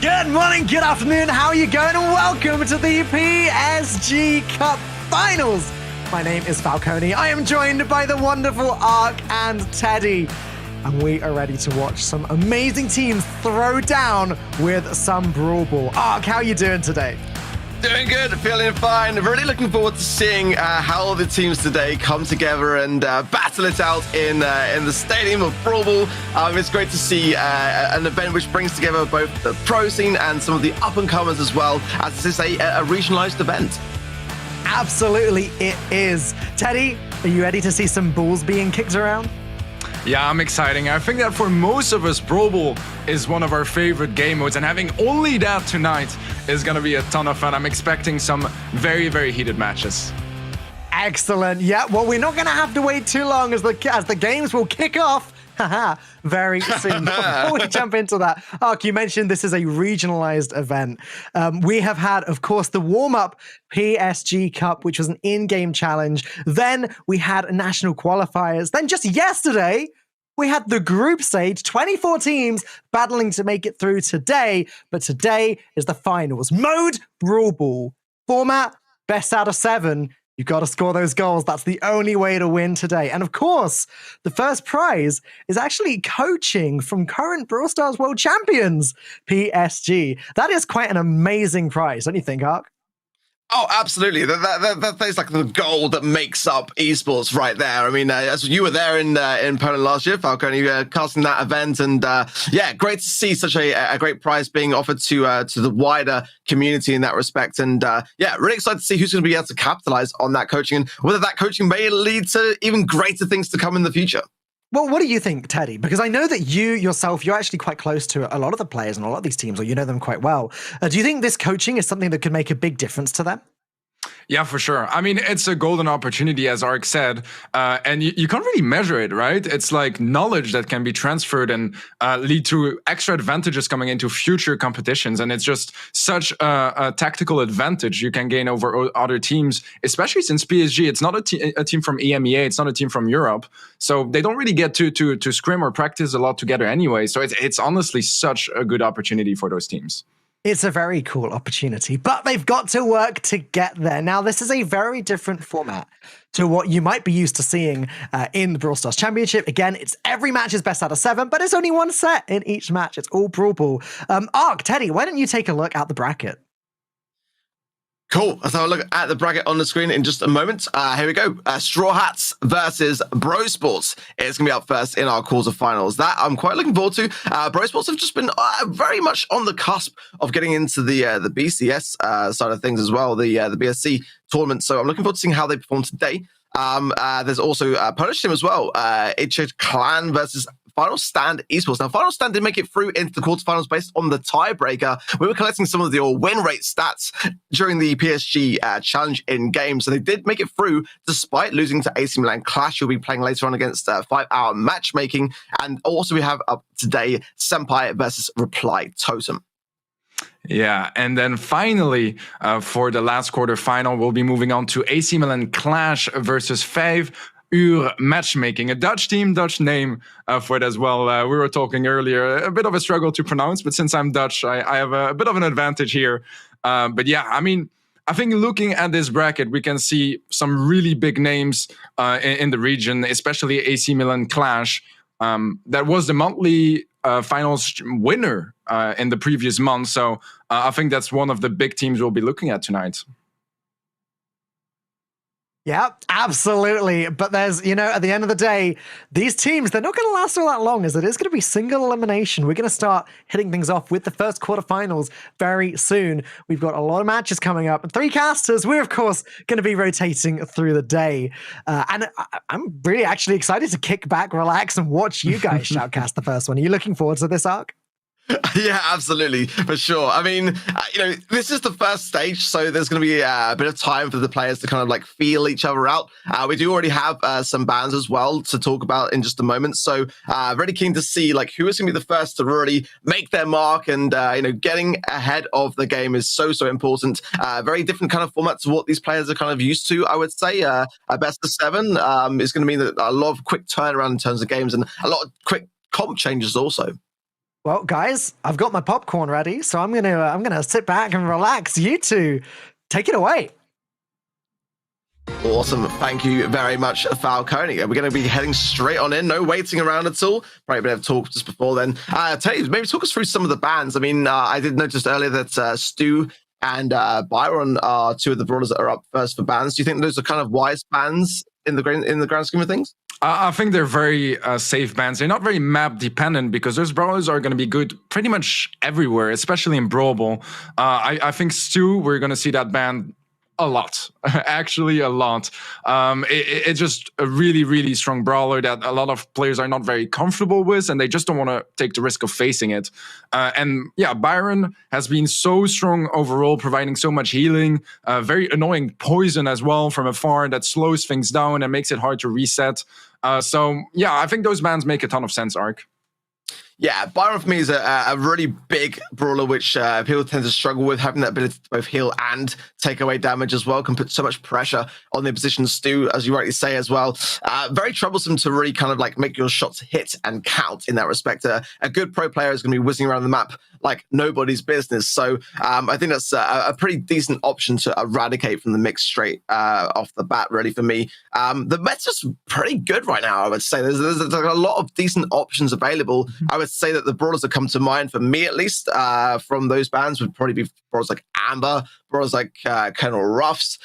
Good morning, good afternoon, how are you going? And welcome to the Psg Cup Finals. My name is Falcone. I am joined by the wonderful Ark and Teddy. And we are ready to watch some amazing teams throw down with some Brawl Ball. Ark, how are you doing today? Doing good, feeling fine. Really looking forward to seeing how the teams today come together and battle it out in the stadium of Brawl Ball. It's great to see an event which brings together both the pro scene and some of the up-and-comers as well, as this is a regionalized event. Absolutely, it is. Teddy, are you ready to see some balls being kicked around? Yeah, I'm excited. I think that for most of us, Brawl Ball is one of our favorite game modes, and having only that tonight is going to be a ton of fun. I'm expecting some very, very heated matches. Excellent. Yeah, well, we're not going to have to wait too long as the games will kick off very soon. Before we jump into that, Ark, you mentioned this is a regionalized event. We have had, of course, the warm-up Psg Cup, which was an in-game challenge. Then we had national qualifiers. Then just yesterday, we had the group stage, 24 teams battling to make it through today. But today is the finals. Mode Brawl Ball. Format, best out of 7. You've got to score those goals. That's the only way to win today. And of course, the first prize is actually coaching from current Brawl Stars World Champions, Psg. That is quite an amazing prize, don't you think, Ark? Oh, absolutely. That is like the goal that makes up esports right there. I mean, as you were there in Poland last year, Falcone, casting that event, and yeah, great to see such a great prize being offered to the wider community in that respect. And yeah, really excited to see who's going to be able to capitalize on that coaching and whether that coaching may lead to even greater things to come in the future. Well, what do you think, Teddy? Because I know that you yourself, you're actually quite close to a lot of the players and a lot of these teams, or you know them quite well. Do you think this coaching is something that could make a big difference to them? Yeah, for sure. I mean, it's a golden opportunity, as Ark said, and you can't really measure it, right? It's like knowledge that can be transferred and lead to extra advantages coming into future competitions. And it's just such a tactical advantage you can gain over other teams, especially since PSG, it's not a team from EMEA, it's not a team from Europe. So they don't really get to scrim or practice a lot together anyway. So it's honestly such a good opportunity for those teams. It's a very cool opportunity, but they've got to work to get there. Now, this is a very different format to what you might be used to seeing in the Brawl Stars Championship. Again, it's every match is best out of 7, but it's only one set in each match. It's all Brawl Ball. Ark, Teddy, why don't you take a look at the bracket? Cool. Let's have a look at the bracket on the screen in just a moment. Here we go. Straw Hats versus Bro Sports. It's going to be up first in our quarterfinals. That I'm quite looking forward to. Bro Sports have just been very much on the cusp of getting into the BCS side of things as well, the BSC tournament. So I'm looking forward to seeing how they perform today. There's also a Polish team as well. It's Clan versus Final Stand Esports. Now, Final Stand did make it through into the quarterfinals based on the tiebreaker. We were collecting some of the win rate stats during the PSG challenge in game. So they did make it through despite losing to AC Milan Clash. You'll be playing later on against 5-hour matchmaking. And also we have up today Senpai versus Reply Totem. Yeah, and then finally, for the last quarterfinal, we'll be moving on to AC Milan Clash versus Fave. Uur Matchmaking, a Dutch team, Dutch name for it as well. We were talking earlier, a bit of a struggle to pronounce, but since I'm Dutch, I have a bit of an advantage here. But yeah, I mean, I think looking at this bracket, we can see some really big names in the region, especially AC Milan Clash. That was the monthly finals winner in the previous month. So I think that's one of the big teams we'll be looking at tonight. Yeah, absolutely. But there's, at the end of the day, these teams, they're not going to last all that long, as it is going to be single elimination. We're going to start hitting things off with the first quarterfinals very soon. We've got a lot of matches coming up. 3 casters, we're, of course, going to be rotating through the day. And I'm really actually excited to kick back, relax, and watch you guys shoutcast the first one. Are you looking forward to this arc? Yeah, absolutely, for sure. I mean, this is the first stage, so there's going to be a bit of time for the players to kind of like feel each other out. We do already have some bans as well to talk about in just a moment, so really keen to see like who is going to be the first to really make their mark. And getting ahead of the game is so important. Very different kind of format to what these players are kind of used to. I would say a best of 7 is going to mean that a lot of quick turnaround in terms of games and a lot of quick comp changes also. Well, guys, I've got my popcorn ready, so I'm gonna sit back and relax. You two, take it away. Awesome. Thank you very much, Falcone. We're going to be heading straight on in. No waiting around at all. Probably a bit of talk just before then. Tell you, maybe talk us through some of the bans. I mean, I did notice earlier that Stu and Byron are 2 of the brawlers that are up first for bans. Do you think those are kind of wise bans in the grand scheme of things? I think they're very safe bans. They're not very map dependent because those brawlers are going to be good pretty much everywhere, especially in Brawl. I think Stu, we're going to see that ban a lot, actually a lot. It's just a really, really strong brawler that a lot of players are not very comfortable with, and they just don't want to take the risk of facing it. And yeah, Byron has been so strong overall, providing so much healing, very annoying poison as well from afar that slows things down and makes it hard to reset. So yeah, I think those bans make a ton of sense, Ark. Yeah, Byron for me is a really big brawler, which people tend to struggle with. Having that ability to both heal and take away damage as well can put so much pressure on the opposition. Stu, as you rightly say as well, very troublesome to really kind of like make your shots hit and count in that respect. A good pro player is going to be whizzing around the map like nobody's business. So I think that's a pretty decent option to eradicate from the mix straight off the bat, really, for me. The meta's pretty good right now, I would say. There's a lot of decent options available. I would say that the brawlers that come to mind, for me at least, from those bans would probably be brawlers like Amber, brawlers like Colonel Ruffs,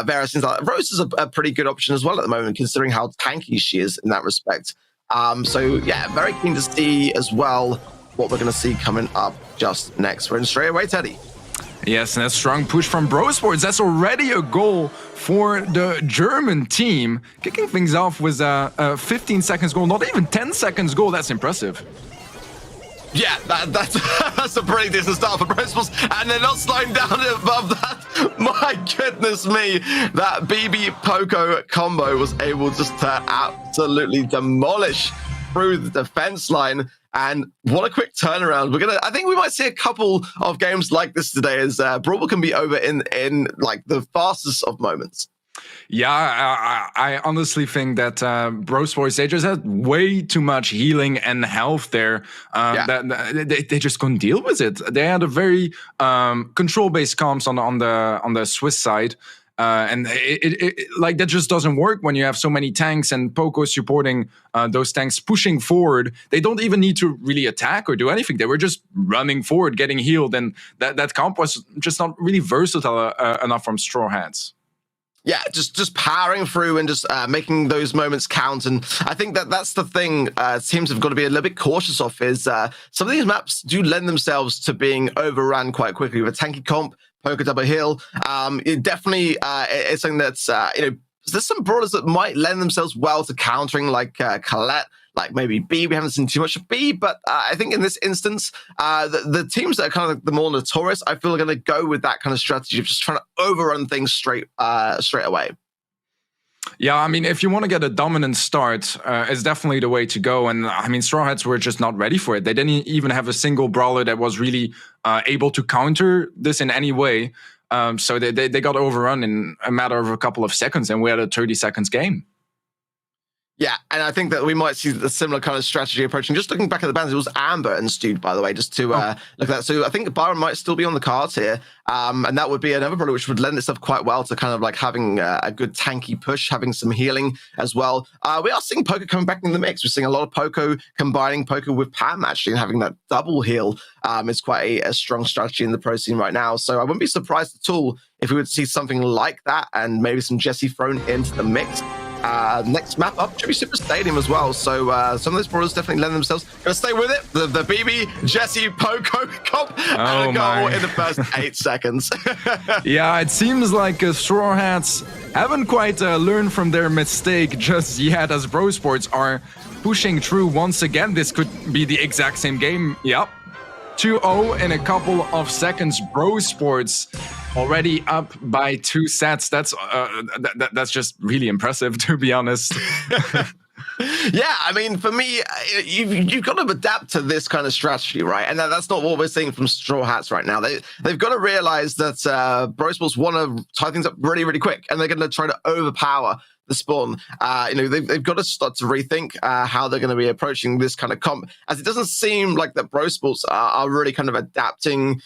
various things like that. Rose is a pretty good option as well at the moment, considering how tanky she is in that respect. So yeah, very keen to see as well what we're going to see coming up just next. We're in straight away, Teddy. Yes, and a strong push from Esports. That's already a goal for the German team. Kicking things off with a 15 seconds goal, not even 10 seconds goal. That's impressive. Yeah, that's a pretty decent start for Esports, and they're not slowing down above that. My goodness me, that BB Poco combo was able just to absolutely demolish through the defense line. And what a quick turnaround. I think we might see a couple of games like this today, as Brawl can be over in like the fastest of moments. Yeah, I honestly think that Esports, they just had way too much healing and health there. That they just couldn't deal with it. They had a very control-based comps on the Swiss side. And it like that just doesn't work when you have so many tanks and Poco supporting those tanks pushing forward. They don't even need to really attack or do anything. They were just running forward, getting healed, and that comp was just not really versatile enough from Straw Hats. Yeah, just powering through and just making those moments count. And I think that's the thing teams have got to be a little bit cautious of, is some of these maps do lend themselves to being overrun quite quickly with a tanky comp, Poker double heal. It definitely is something that's, there's some brawlers that might lend themselves well to countering, like Colette, like maybe B. We haven't seen too much of B, but I think in this instance, the teams that are kind of the more notorious, I feel are going to go with that kind of strategy of just trying to overrun things straight away. Yeah, I mean, if you want to get a dominant start, it's definitely the way to go. And I mean, Straw Hats were just not ready for it. They didn't even have a single brawler that was really able to counter this in any way. So they got overrun in a matter of a couple of seconds, and we had a 30 seconds game. Yeah, and I think that we might see the similar kind of strategy approaching. Just looking back at the bans, it was Amber and Stewed, by the way, just to look at that. So I think Byron might still be on the cards here. And that would be another brawler which would lend itself quite well to kind of like having a good tanky push, having some healing as well. We are seeing Poco coming back in the mix. We're seeing a lot of Poco combining Poco with Pam, actually, and having that double heal is quite a strong strategy in the pro scene right now. So I wouldn't be surprised at all if we would see something like that and maybe some Jessie thrown into the mix. Next map up should be Super Stadium as well. So some of those brawlers definitely lend themselves. Gonna stay with it. The BB, Jessie, Poco comp and a goal in the first 8 seconds. Yeah, it seems like Straw Hats haven't quite learned from their mistake just yet, as Bro Sports are pushing through once again. This could be the exact same game. Yep. 2-0 in a couple of seconds. Bro Sports already up by 2 sets. That's just really impressive, to be honest. Yeah, I mean, for me, you've got to adapt to this kind of strategy, right? And that's not what we're seeing from Straw Hats right now. They've got to realize that Bro Sports want to tie things up really, really quick, and they're going to try to overpower the spawn. They've got to start to rethink how they're going to be approaching this kind of comp, as it doesn't seem like that Bro Sports are really kind of adapting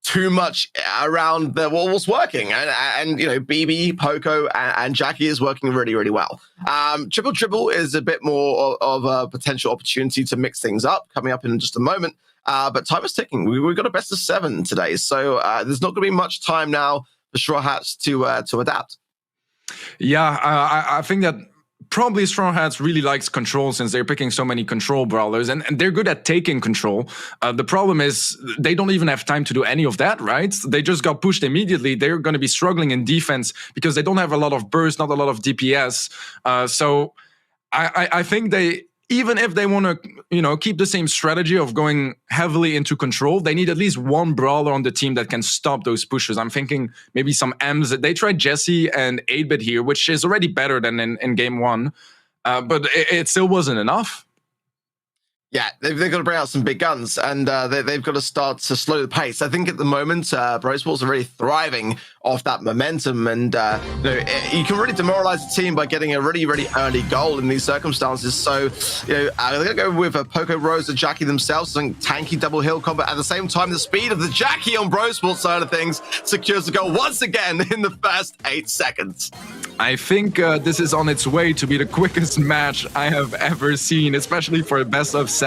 too much around what was working, and BB, Poco, and Jackie is working really, really well. Triple is a bit more of a potential opportunity to mix things up, coming up in just a moment. But time is ticking. We've got a best of 7 today, so there's not going to be much time now for Straw Hats to adapt. Yeah, I think that probably Straw Hats really likes control, since they're picking so many control brawlers, and they're good at taking control. The problem is they don't even have time to do any of that, right? They just got pushed immediately. They're going to be struggling in defense because they don't have a lot of burst, not a lot of DPS. So I think even if they want to, keep the same strategy of going heavily into control, they need at least one brawler on the team that can stop those pushes. I'm thinking maybe some M's. They tried Jessie and 8-Bit here, which is already better than in game 1, but it still wasn't enough. Yeah, they've got to bring out some big guns, and they've got to start to slow the pace. I think at the moment, Bro Sports are really thriving off that momentum, and you can really demoralize the team by getting a really, really early goal in these circumstances. So, they're going to go with a Poco, Rose, and Jackie themselves, something tanky double hill combat. At the same time, the speed of the Jackie on Bro Sports side of things secures the goal once again in the first 8 seconds. I think this is on its way to be the quickest match I have ever seen, especially for a best of 7.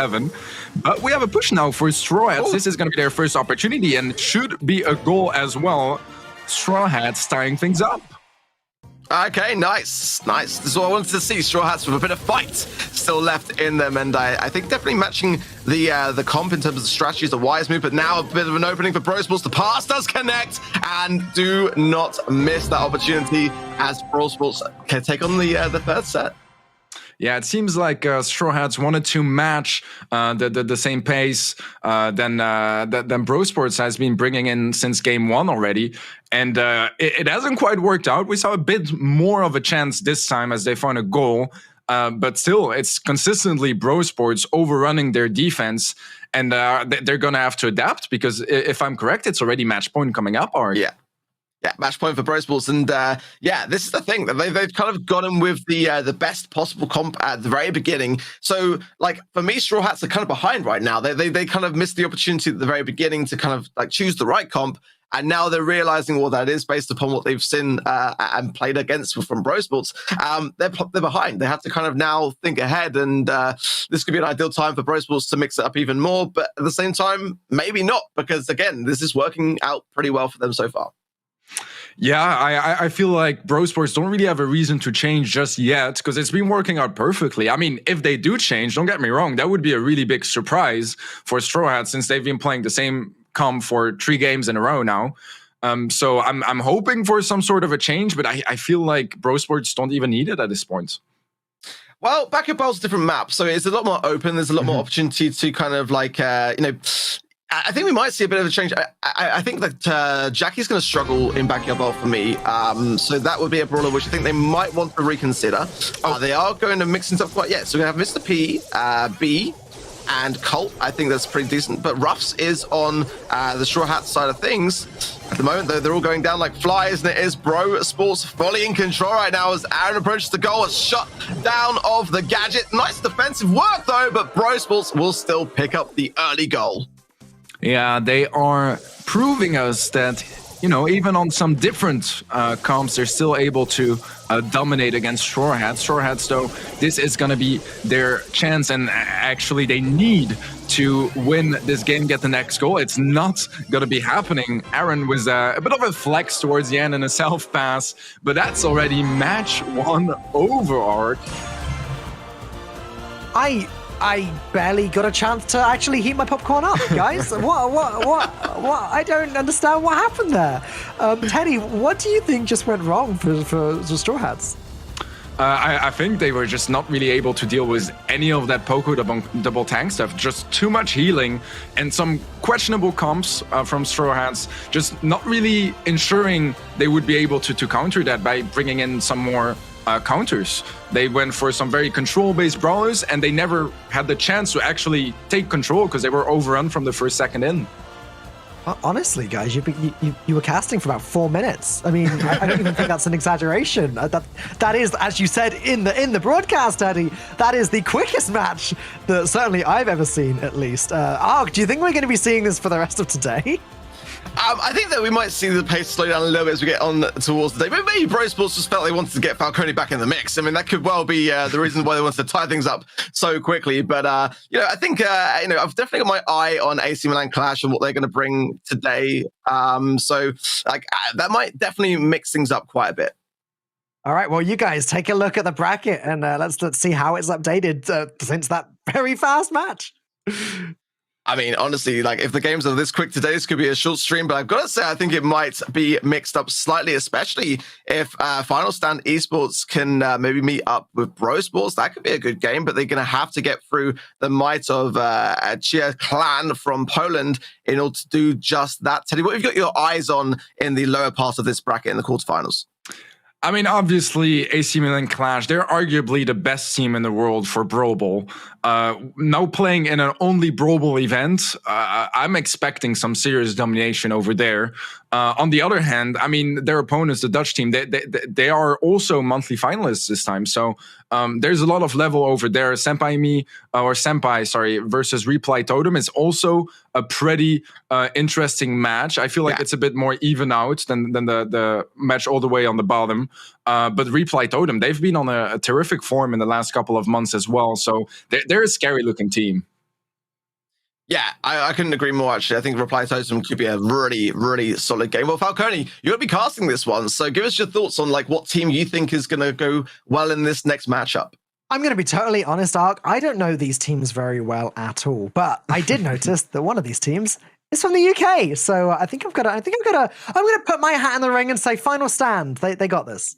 But we have a push now for Straw Hats. This is going to be their first opportunity and should be a goal as well. Straw Hats tying things up. Okay, nice. This is what I wanted to see. Straw Hats with a bit of fight still left in them, and I think definitely matching the comp in terms of the strategy is a wise move, but now a bit of an opening for Brawl Sports. The pass does connect, and do not miss that opportunity as Brawl Sports can take on the third set. Yeah, it seems like Straw Hats wanted to match the same pace than Bro Sports has been bringing in since game 1 already. And it hasn't quite worked out. We saw a bit more of a chance this time as they found a goal. But still, it's consistently Bro Sports overrunning their defense. And they're going to have to adapt because, if I'm correct, it's already match point coming up. Or Yeah, match point for Bro Sports, and this is the thing that they've kind of gotten with the best possible comp at the very beginning. So, like, for me, Straw Hats are kind of behind right now. They kind of missed the opportunity at the very beginning to kind of like choose the right comp, and now they're realizing what that is based upon what they've seen and played against from Bro Sports. They're behind. They have to kind of now think ahead, and this could be an ideal time for Bro Sports to mix it up even more. But at the same time, maybe not, because again, this is working out pretty well for them so far. Yeah, I feel like Bro Sports don't really have a reason to change just yet because it's been working out perfectly. I mean, if they do change, don't get me wrong, that would be a really big surprise for Straw Hats since they've been playing the same comp for 3 games in a row now. So I'm hoping for some sort of a change, but I feel like Bro Sports don't even need it at this point. Well, Backyard Brawl's a different map, so it's a lot more open. There's a lot more opportunity to kind of like, I think we might see a bit of a change. I think that Jackie's going to struggle in Backyard Brawl for me. So that would be a brawler which I think they might want to reconsider. They are going to mix things up quite yet. So we have Mr. P, B, and Colt. I think that's pretty decent. But Ruffs is on the Straw Hat side of things. I the moment, though, they're all going down like flies, and it is Bro Sports fully in control right now as Aaron approaches the goal. A shut down of the gadget. Nice defensive work, though, but Bro Sports will still pick up the early goal. Yeah, they are proving us that, even on some different comps, they're still able to dominate against Straw Hats. Straw Hats, though, this is going to be their chance, and actually they need to win this game, get the next goal. It's not going to be happening. Aaron was a bit of a flex towards the end in a self-pass, but that's already match 1 over, Ark. I barely got a chance to actually heat my popcorn up, guys. What? I don't understand what happened there. Teddy, what do you think just went wrong for the Straw Hats? I think they were just not really able to deal with any of that Poco double tank stuff. Just too much healing and some questionable comps from Straw Hats, just not really ensuring they would be able to counter that by bringing in some more counters. They went for some very control-based brawlers, and they never had the chance to actually take control because they were overrun from the first second in. Honestly, guys, you were casting for about 4 minutes. I mean, I don't even think that's an exaggeration. That is, as you said in the broadcast, Eddie, that is the quickest match that certainly I've ever seen, at least. Ark, do you think we're going to be seeing this for the rest of today? I think that we might see the pace slow down a little bit as we get on towards the day. But maybe Bro Sports just felt they wanted to get Falcone back in the mix. I mean, that could well be the reason why they wanted to tie things up so quickly. But, I think, I've definitely got my eye on AC Milan Clash and what they're going to bring today. That might definitely mix things up quite a bit. All right, well, you guys take a look at the bracket and let's see how it's updated since that very fast match. I mean, honestly, if the games are this quick today, this could be a short stream, but I've got to say, I think it might be mixed up slightly, especially if Final Stand Esports can maybe meet up with Bro Sports. That could be a good game, but they're going to have to get through the might of Chia Clan from Poland in order to do just that. Teddy, what have you got your eyes on in the lower part of this bracket in the quarterfinals? I mean, obviously, AC Milan Clash, they're arguably the best team in the world for Brawl Ball. Now playing in an only Brawl Ball event, I'm expecting some serious domination over there. On the other hand, I mean, their opponents, the Dutch team, they are also monthly finalists this time. So there's a lot of level over there. Senpai versus Reply Totem is also a pretty interesting match. I feel like it's a bit more even out than the match all the way on the bottom. But Reply Totem, they've been on a terrific form in the last couple of months as well. So they're a scary looking team. Yeah, I couldn't agree more, actually. I think Reply Totem could be a really, really solid game. Well, Falcone, you're going to be casting this one. So give us your thoughts on what team you think is going to go well in this next matchup. I'm going to be totally honest, Ark. I don't know these teams very well at all, but I did notice that one of these teams is from the UK. So I'm going to put my hat in the ring and say Final Stand. They got this.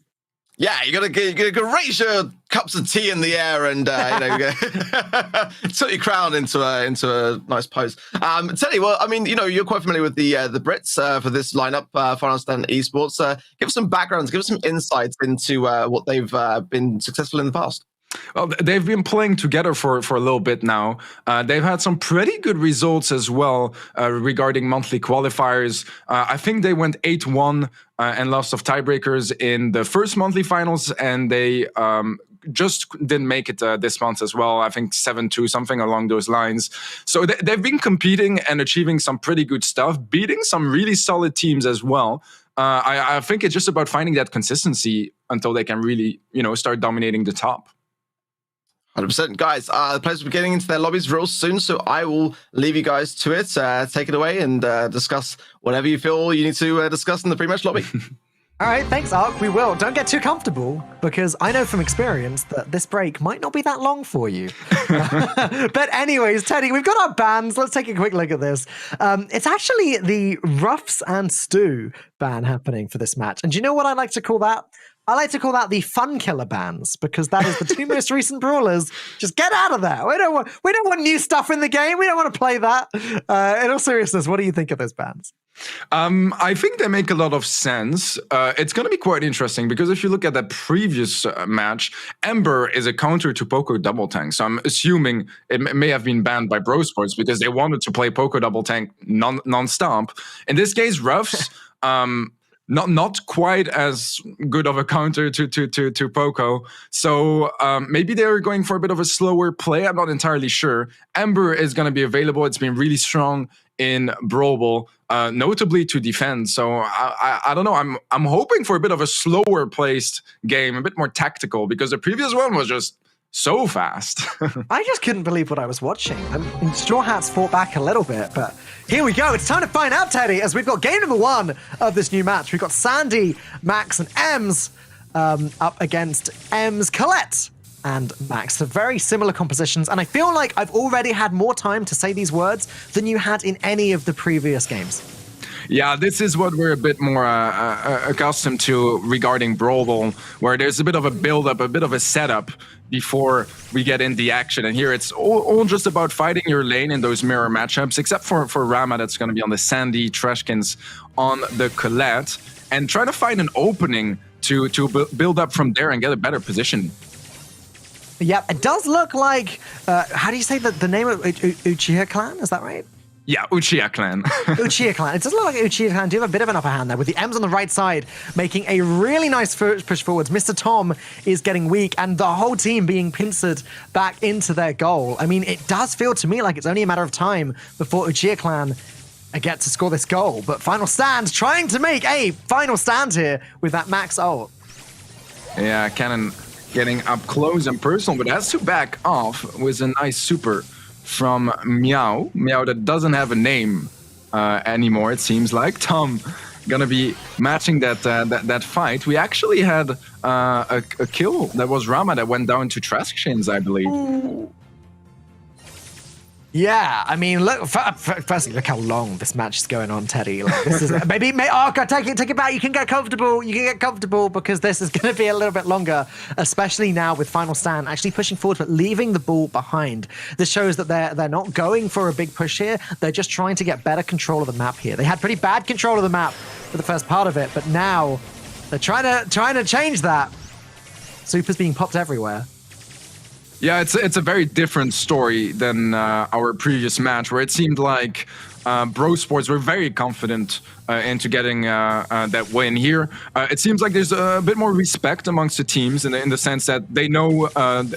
Yeah, you got to raise your cups of tea in the air and tilt your crown into a nice pose. Teddy, well, I mean, you're quite familiar with the Brits for this lineup, Final Stand Esports. Give us some backgrounds, give us some insights into what they've been successful in the past. Well, they've been playing together for a little bit now. They've had some pretty good results as well regarding monthly qualifiers. I think they went 8-1 and lost of tiebreakers in the first monthly finals, and they just didn't make it this month as well. I think 7-2, something along those lines. So they've been competing and achieving some pretty good stuff, beating some really solid teams as well. I think it's just about finding that consistency until they can really, start dominating the top. 100%. Guys, the players will be getting into their lobbies real soon, so I will leave you guys to it. Take it away and discuss whatever you feel you need to discuss in the pre-match lobby. All right, thanks, Ark. We will. Don't get too comfortable, because I know from experience that this break might not be that long for you. But anyways, Teddy, we've got our bans. Let's take a quick look at this. It's actually the Ruffs and Stew ban happening for this match. And do you know what I like to call that? I like to call that the fun killer bans, because that is the two most recent brawlers. Just get out of there. We don't want new stuff in the game. We don't want to play that. In all seriousness, what do you think of those bans? I think they make a lot of sense. It's going to be quite interesting, because if you look at that previous match, Ember is a counter to Poco Double Tank. So I'm assuming it may have been banned by Bro Sports because they wanted to play Poco Double Tank non-stop. In this case, Ruffs Not quite as good of a counter to Poco. So maybe they're going for a bit of a slower play. I'm not entirely sure. Ember is going to be available. It's been really strong in Brawl, notably to defend. So I don't know. I'm hoping for a bit of a slower placed game, a bit more tactical, because the previous one was just so fast. I just couldn't believe what I was watching. Straw Hats fought back a little bit, but here we go. It's time to find out, Teddy, as we've got game number 1 of this new match. We've got Sandy, Max, and Ems up against Ems, Colette, and Max. So very similar compositions, and I feel like I've already had more time to say these words than you had in any of the previous games. Yeah, this is what we're a bit more accustomed to regarding Brawl, where there's a bit of a build-up, a bit of a setup before we get in the action. And here it's all just about fighting your lane in those mirror matchups, except for Rama, that's going to be on the Sandy, Trashkins on the Colette, and try to find an opening to build up from there and get a better position. Yeah, it does look like, how do you say the name of Uchiha clan? Is that right? Yeah, Uchiha clan. Uchiha clan. It does look like Uchiha clan do have a bit of an upper hand there, with the Ems on the right side making a really nice push forwards. Mr. Tom is getting weak, and the whole team being pincered back into their goal. I mean, it does feel to me like it's only a matter of time before Uchiha clan get to score this goal. But Final Stand trying to make a final stand here with that Max ult. Yeah, Cannon getting up close and personal, but has to back off with a nice super from Meow that doesn't have a name anymore, it seems like. Tom gonna be matching that fight. We actually had a kill that was Rama that went down to Trashkins, I believe. Ooh. Yeah, I mean, look. Firstly, look how long this match is going on, Teddy. Like, this is maybe. Oh God, take it back. You can get comfortable. You can get comfortable because this is going to be a little bit longer, especially now with Final Stand actually pushing forward but leaving the ball behind. This shows that they're not going for a big push here. They're just trying to get better control of the map here. They had pretty bad control of the map for the first part of it, but now they're trying to change that. Super's being popped everywhere. Yeah, it's a very different story than our previous match, where it seemed like Bro Sports were very confident into getting that win here. It seems like there's a bit more respect amongst the teams in the sense that they know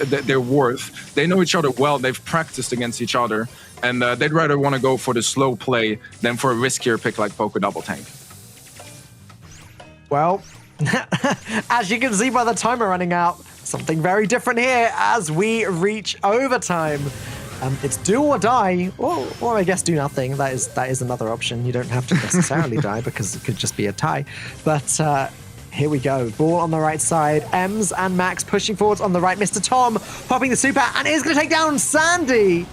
their worth. They know each other well. They've practiced against each other, and they'd rather want to go for the slow play than for a riskier pick like Poco Double Tank. Well, as you can see by the timer running out, something very different here as we reach overtime. It's do or die, or I guess do nothing. That is another option. You don't have to necessarily die because it could just be a tie. But here we go. Ball on the right side. Ems and Max pushing forwards on the right. Mr. Tom popping the super and is going to take down Sandy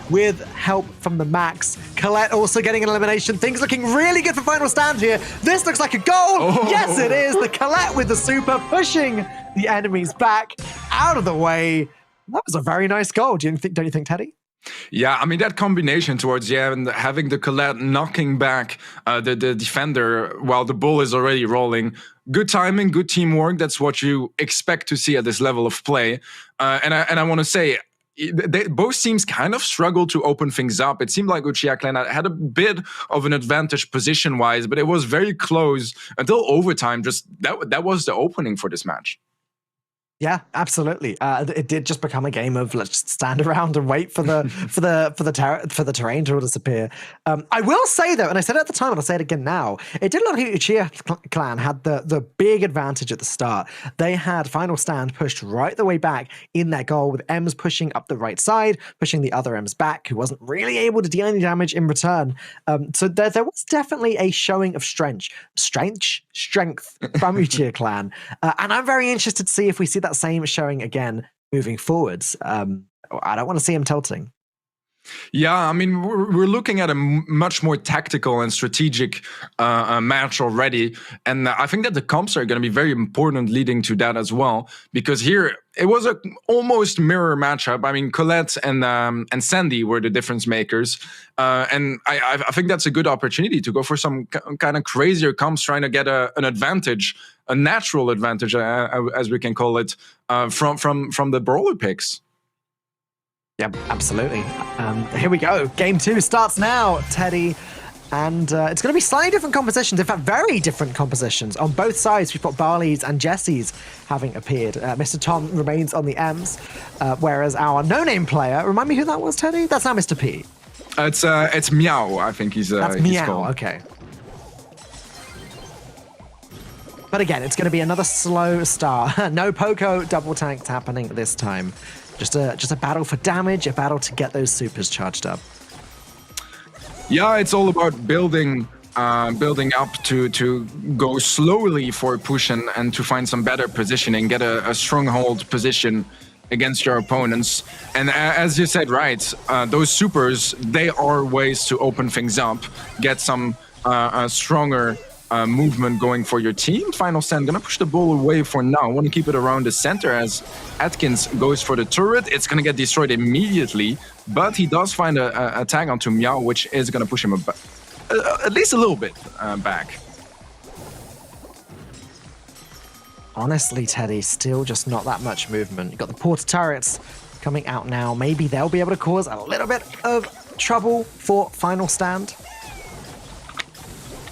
with help from the Max. Colette also getting an elimination. Things looking really good for Final Stand here. This looks like a goal. Oh. Yes, it is. The Colette with the super pushing the enemies back out of the way. That was a very nice goal. Don't you think, Teddy? Yeah, I mean, that combination towards the end, having the Colette knocking back the defender while the ball is already rolling. Good timing, good teamwork. That's what you expect to see at this level of play. And I want to say, both teams kind of struggled to open things up. It seemed like Uchiha Clan had a bit of an advantage position-wise, but it was very close until overtime. Just that was the opening for this match. Yeah, absolutely. It did just become a game of let's just stand around and wait for the terrain to disappear. I will say though, and I said it at the time, and I'll say it again now, it did look like Uchiha Clan had the big advantage at the start. They had Final Stand pushed right the way back in their goal, with Ems pushing up the right side, pushing the other Ems back, who wasn't really able to deal any damage in return. So there was definitely a showing of strength from Uchiha Clan, and I'm very interested to see if we see that same showing again moving forwards. I don't want to see him tilting. Yeah, I mean, we're looking at a much more tactical and strategic match already. And I think that the comps are going to be very important leading to that as well. Because here, it was a almost mirror matchup. I mean, Colette and Sandy were the difference makers. And I think that's a good opportunity to go for some kind of crazier comps, trying to get an advantage, a natural advantage, as we can call it, from the brawler picks. Yeah, absolutely. Here we go. Game 2 starts now, Teddy. And it's going to be slightly different compositions, in fact, very different compositions. On both sides, we've got Barley's and Jesse's having appeared. Mr. Tom remains on the M's, whereas our no-name player, remind me who that was, Teddy? That's now Mr. P. It's Meow, I think he's That's he's Meow, called. okay. But again, it's going to be another slow start. No Poco double tanks happening this time. Just a battle for damage, a battle to get those supers charged up. Yeah, it's all about building up to go slowly for push and to find some better positioning, get a stronghold position against your opponents. And as you said, right, those supers, they are ways to open things up, get some stronger movement going for your team. Final Stand gonna push the ball away for now. I want to keep it around the center as Atkins goes for the turret. It's gonna get destroyed immediately, but he does find a tag onto Meow, which is gonna push him at least a little bit back. Honestly, Teddy, still just not that much movement. You've got the porta turrets coming out now. Maybe they'll be able to cause a little bit of trouble for Final Stand.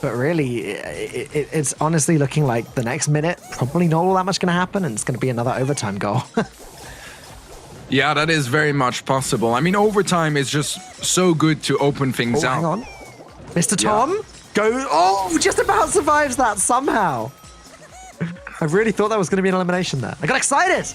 But really, it's honestly looking like the next minute, probably not all that much going to happen, and it's going to be another overtime goal. Yeah, that is very much possible. I mean, overtime is just so good to open things out. Hang on. Mr. Tom, go. Oh, just about survives that somehow. I really thought that was going to be an elimination there. I got excited.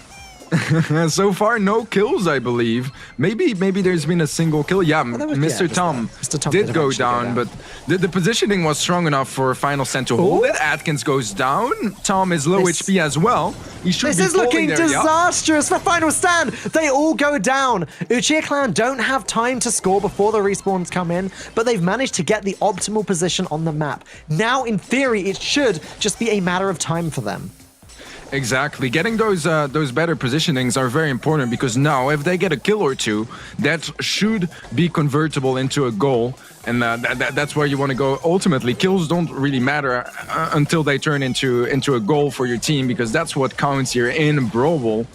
So far, no kills, I believe. Maybe there's been a single kill. Yeah, Mr. Tom did go down, but the positioning was strong enough for Final Stand to hold it. Atkins goes down. Tom is low HP as well. He should be This is looking there, disastrous for Final Stand. They all go down. Uchiha Clan don't have time to score before the respawns come in, but they've managed to get the optimal position on the map. Now, in theory, it should just be a matter of time for them. Exactly. Getting those better positionings are very important, because now if they get a kill or two, that should be convertible into a goal, and that's where you want to go. Ultimately, kills don't really matter until they turn into a goal for your team, because that's what counts here in Brawl.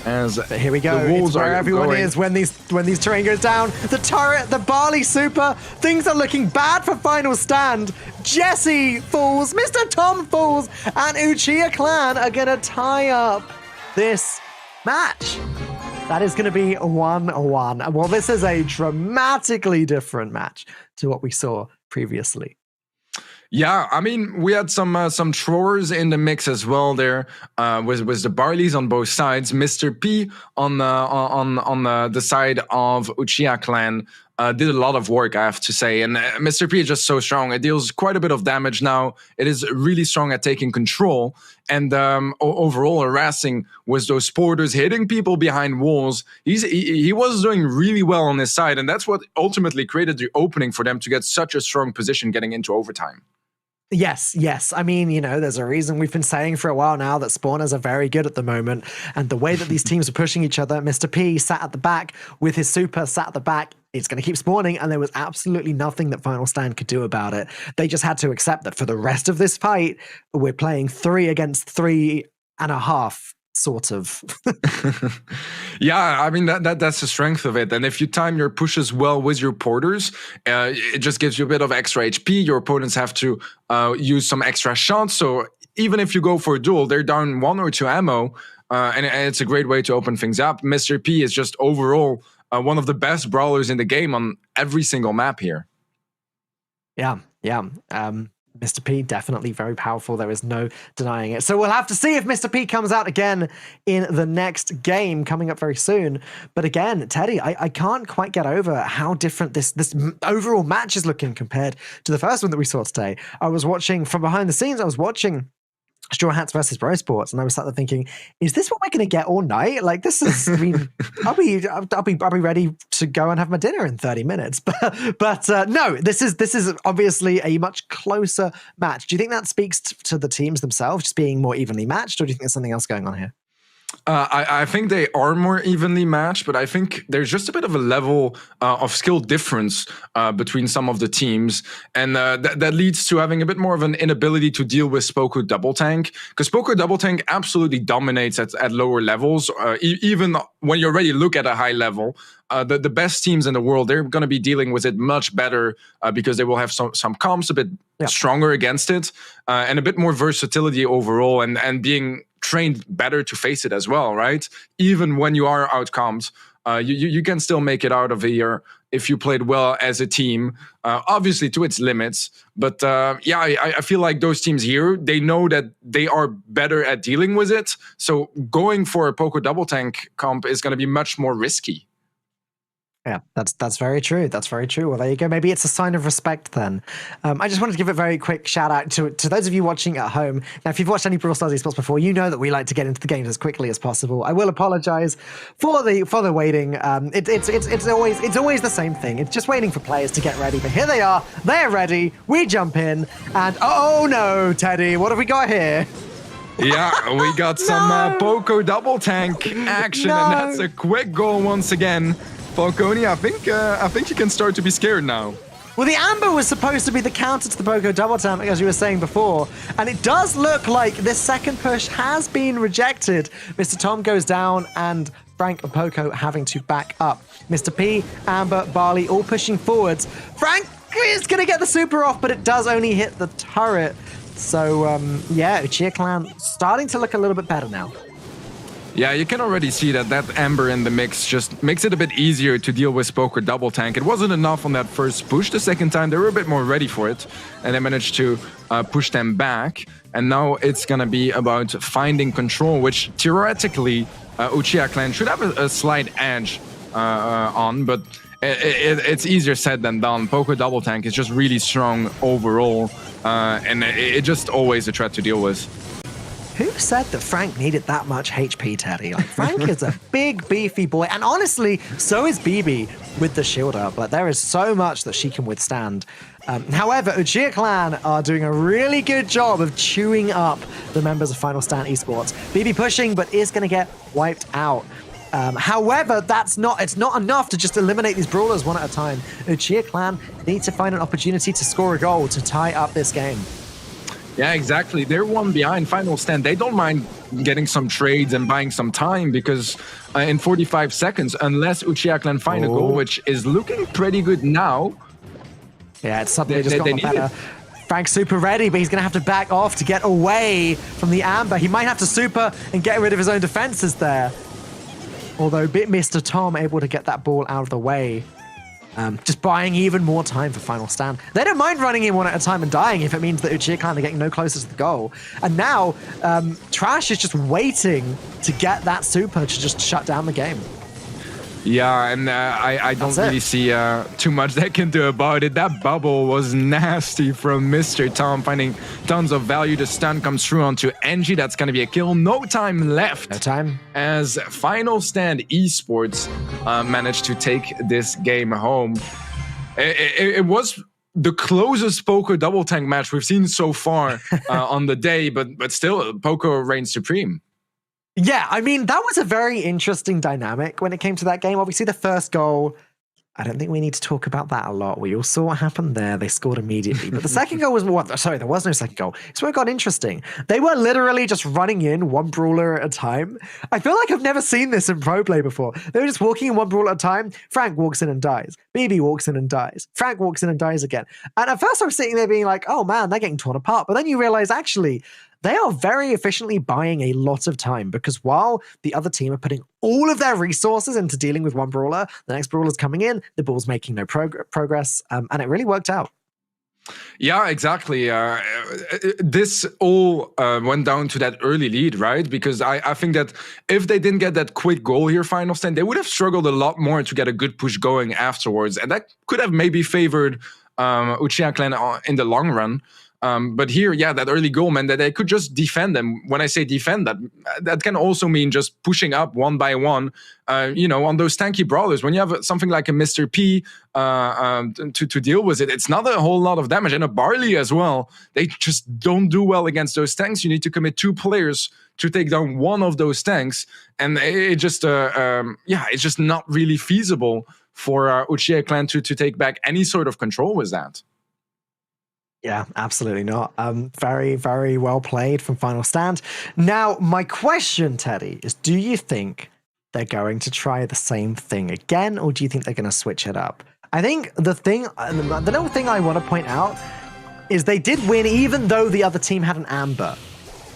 But here we go. It's where everyone is when these terrain goes down. The turret, the Barley super. Things are looking bad for Final Stand. Jesse falls, Mr. Tom falls, and Uchiha Clan are gonna tie up this match. That is going to be 1-1. Well, this is a dramatically different match to what we saw previously. Yeah, I mean, we had some throwers in the mix as well. There was the Barleys on both sides. Mr. P on the side of Uchiha Clan did a lot of work, I have to say. And Mr. P is just so strong. It deals quite a bit of damage now. It is really strong at taking control and overall harassing with those porters, hitting people behind walls. He was doing really well on his side, and that's what ultimately created the opening for them to get such a strong position getting into overtime. Yes. I mean, there's a reason we've been saying for a while now that spawners are very good at the moment. And the way that these teams are pushing each other, Mr. P sat at the back with his super, sat at the back. It's going to keep spawning, and there was absolutely nothing that Final Stand could do about it. They just had to accept that for the rest of this fight, we're playing 3 against 3.5. Sort of. Yeah, I mean that's the strength of it. And if you time your pushes well with your porters, it just gives you a bit of extra HP. Your opponents have to use some extra shots. So even if you go for a duel, they're down 1 or 2 ammo, and it's a great way to open things up. Mr. P is just overall one of the best brawlers in the game on every single map here. Yeah. Mr. P, definitely very powerful. There is no denying it. So we'll have to see if Mr. P comes out again in the next game coming up very soon. But again, Teddy, I can't quite get over how different this overall match is looking compared to the first one that we saw today. I was watching from behind the scenes. I was watching Straw Hats versus Brawl Sports, and I was sat there thinking, is this what we're going to get all night? Like, this is, I mean, I'll be ready to go and have my dinner in 30 minutes. But no, this is obviously a much closer match. Do you think that speaks to the teams themselves just being more evenly matched, or do you think there's something else going on here? I think they are more evenly matched, but I think there's just a bit of a level of skill difference between some of the teams. And that leads to having a bit more of an inability to deal with Poco Double Tank. Because Poco Double Tank absolutely dominates at lower levels. Even when you already look at a high level, the best teams in the world, they're going to be dealing with it much better because they will have some comps a bit stronger against it and a bit more versatility overall and being trained better to face it as well, right? Even when you are outcomped, you can still make it out of here if you played well as a team, obviously to its limits. But I feel like those teams here, they know that they are better at dealing with it. So going for a Poco Double Tank comp is going to be much more risky. Yeah, that's very true. That's very true. Well, there you go. Maybe it's a sign of respect then. I just wanted to give a very quick shout out to those of you watching at home. Now, if you've watched any Brawl Stars Esports before, you know that we like to get into the games as quickly as possible. I will apologize for the waiting. It's always the same thing. It's just waiting for players to get ready. But here they are. They're ready. We jump in, and oh no, Teddy, what have we got here? Yeah, we got some Poco Double Tank action, and that's a quick goal once again. Falcone, I think you can start to be scared now. Well, the Amber was supposed to be the counter to the Poco Double Tank, as you were saying before, and it does look like this second push has been rejected. Mr. Tom goes down, and Frank and Poco having to back up. Mr. P, Amber, Barley all pushing forwards. Frank is going to get the super off, but it does only hit the turret. So, Uchiha Clan starting to look a little bit better now. Yeah, you can already see that Amber in the mix just makes it a bit easier to deal with Poco Double Tank. It wasn't enough on that first push. The second time, they were a bit more ready for it, and they managed to push them back. And now it's going to be about finding control, which theoretically, Uchiha Clan should have a slight edge on, but it's easier said than done. Poco Double Tank is just really strong overall, and it's just always a threat to deal with. Who said that Frank needed that much HP, Teddy? Like, Frank is a big, beefy boy. And honestly, so is BB with the shield up. Like, there is so much that she can withstand. However, Uchiha Clan are doing a really good job of chewing up the members of Final Stand Esports. BB pushing, but is going to get wiped out. However, it's not enough to just eliminate these brawlers one at a time. Uchiha Clan need to find an opportunity to score a goal to tie up this game. Yeah, exactly. They're one behind Final Stand. They don't mind getting some trades and buying some time because in 45 seconds, unless Uchiha Clan find a goal, which is looking pretty good now. Yeah, it's suddenly just got better. Frank's super ready, but he's going to have to back off to get away from the Amber. He might have to super and get rid of his own defenses there. Although Mr. Tom able to get that ball out of the way. Just buying even more time for Final Stand. They don't mind running in one at a time and dying if it means that Uchiha Clan are getting no closer to the goal. And now, Trash is just waiting to get that super to just shut down the game. Yeah, and I don't really see too much they can do about it. That bubble was nasty from Mr. Tom, finding tons of value. The stun comes through onto NG. That's going to be a kill. No time left. No time. As Final Stand Esports managed to take this game home. It was the closest Poco Double Tank match we've seen so far on the day, but still, Poco reigns supreme. Yeah, I mean, that was a very interesting dynamic when it came to that game. Obviously, the first goal, I don't think we need to talk about that a lot. We all saw what happened there. They scored immediately. But the second goal was sorry, there was no second goal. It's where it got interesting. They were literally just running in one brawler at a time. I feel like I've never seen this in pro play before. They were just walking in one brawler at a time. Frank walks in and dies. BB walks in and dies. Frank walks in and dies again. And at first I was sitting there being like, oh man, they're getting torn apart. But then you realize actually, they are very efficiently buying a lot of time because while the other team are putting all of their resources into dealing with one brawler, the next brawler's coming in, the ball's making no progress, and it really worked out. Yeah, exactly. This all went down to that early lead, right? Because I think that if they didn't get that quick goal here, Final Stand, they would have struggled a lot more to get a good push going afterwards. And that could have maybe favored Uchiha Clan in the long run. But here, yeah, that early goal meant that they could just defend them. When I say defend, that can also mean just pushing up one by one, on those tanky brawlers. When you have something like a Mr. P to deal with it, it's not a whole lot of damage. And a Barley as well, they just don't do well against those tanks. You need to commit 2 players to take down one of those tanks. And it's just not really feasible for Uchiha Clan to take back any sort of control with that. Yeah, absolutely not. Very, very well played from Final Stand. Now, my question, Teddy, is do you think they're going to try the same thing again, or do you think they're going to switch it up? I think the little thing I want to point out is they did win even though the other team had an amber,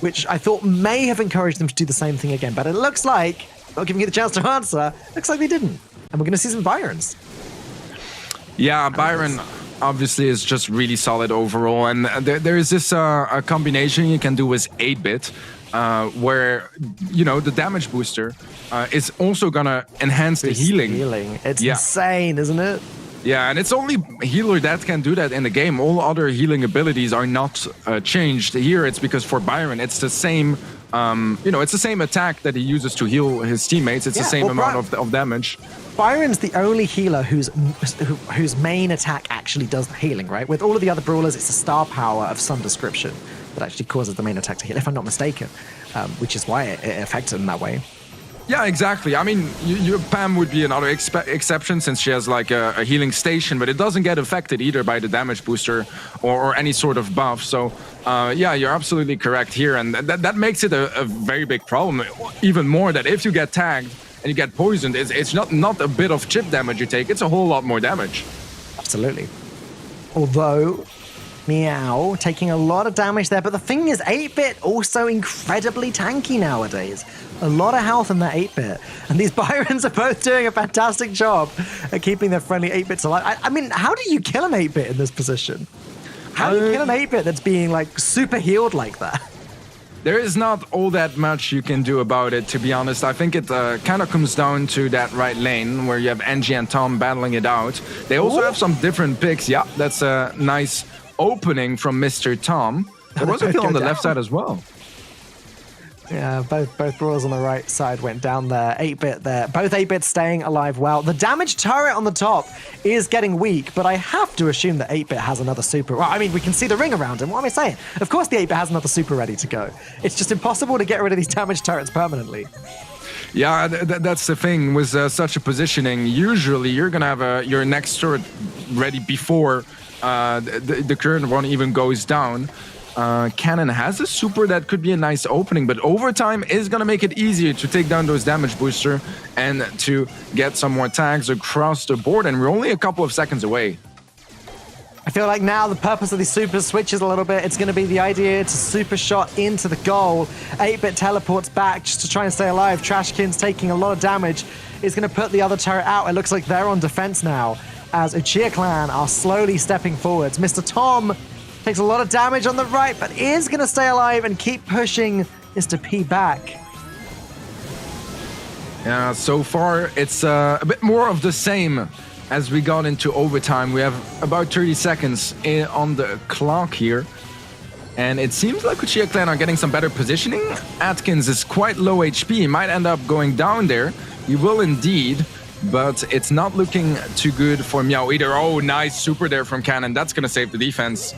which I thought may have encouraged them to do the same thing again. But it looks like, not giving you the chance to answer, looks like they didn't. And we're going to see some Byrons. Yeah, Byron obviously is just really solid overall, and there is this a combination you can do with 8-bit where the damage booster is also gonna enhance the healing. It's insane, isn't it? Yeah, and it's only healer that can do that in the game. All other healing abilities are not changed. Here it's because for Byron it's the same it's the same attack that he uses to heal his teammates. It's the same amount of damage. Byron's the only healer whose main attack actually does the healing, right? With all of the other brawlers, it's a star power of some description that actually causes the main attack to heal, if I'm not mistaken, which is why it affects him that way. Yeah, exactly. I mean, Pam would be another exception since she has like a healing station, but it doesn't get affected either by the damage booster or any sort of buff. So, yeah, you're absolutely correct here. And that makes it a very big problem. Even more that if you get tagged and you get poisoned, it's not a bit of chip damage you take, it's a whole lot more damage. Absolutely. Although, Meow taking a lot of damage there, but the thing is 8-bit also incredibly tanky nowadays. A lot of health in that 8-bit. And these Byrons are both doing a fantastic job at keeping their friendly 8-bits alive. I mean, how do you kill an 8-bit in this position? How do you kill an 8-bit that's being like super healed like that? There is not all that much you can do about it, to be honest. I think it kind of comes down to that right lane where you have Angie and Tom battling it out. They also have some different picks. Yeah, that's a nice opening from Mr. Tom. There was a kill on the left side as well. Yeah, both brawlers on the right side went down there. 8-bit there. Both 8-bits staying alive well. The damage turret on the top is getting weak, but I have to assume that 8-bit has another super. Well, I mean, we can see the ring around him. What am I saying? Of course the 8-bit has another super ready to go. It's just impossible to get rid of these damage turrets permanently. Yeah, that's the thing with such a positioning. Usually you're going to have your next turret ready before the current one even goes down. Cannon has a super that could be a nice opening, but overtime is going to make it easier to take down those damage booster and to get some more tags across the board, and we're only a couple of seconds away. I feel like now the purpose of these supers switches a little bit. It's going to be the idea to super shot into the goal. 8-bit teleports back just to try and stay alive. Trashkin's taking a lot of damage. Is going to put the other turret out. It looks like they're on defense now as Uchiha Clan are slowly stepping forwards. Mr. Tom takes a lot of damage on the right, but is going to stay alive and keep pushing Mr. P back. Yeah, so far it's a bit more of the same as we got into overtime. We have about 30 seconds on the clock here. And it seems like Uchiha Clan are getting some better positioning. Atkins is quite low HP. He might end up going down there. He will indeed, but it's not looking too good for Meow either. Oh, nice super there from Cannon. That's going to save the defense.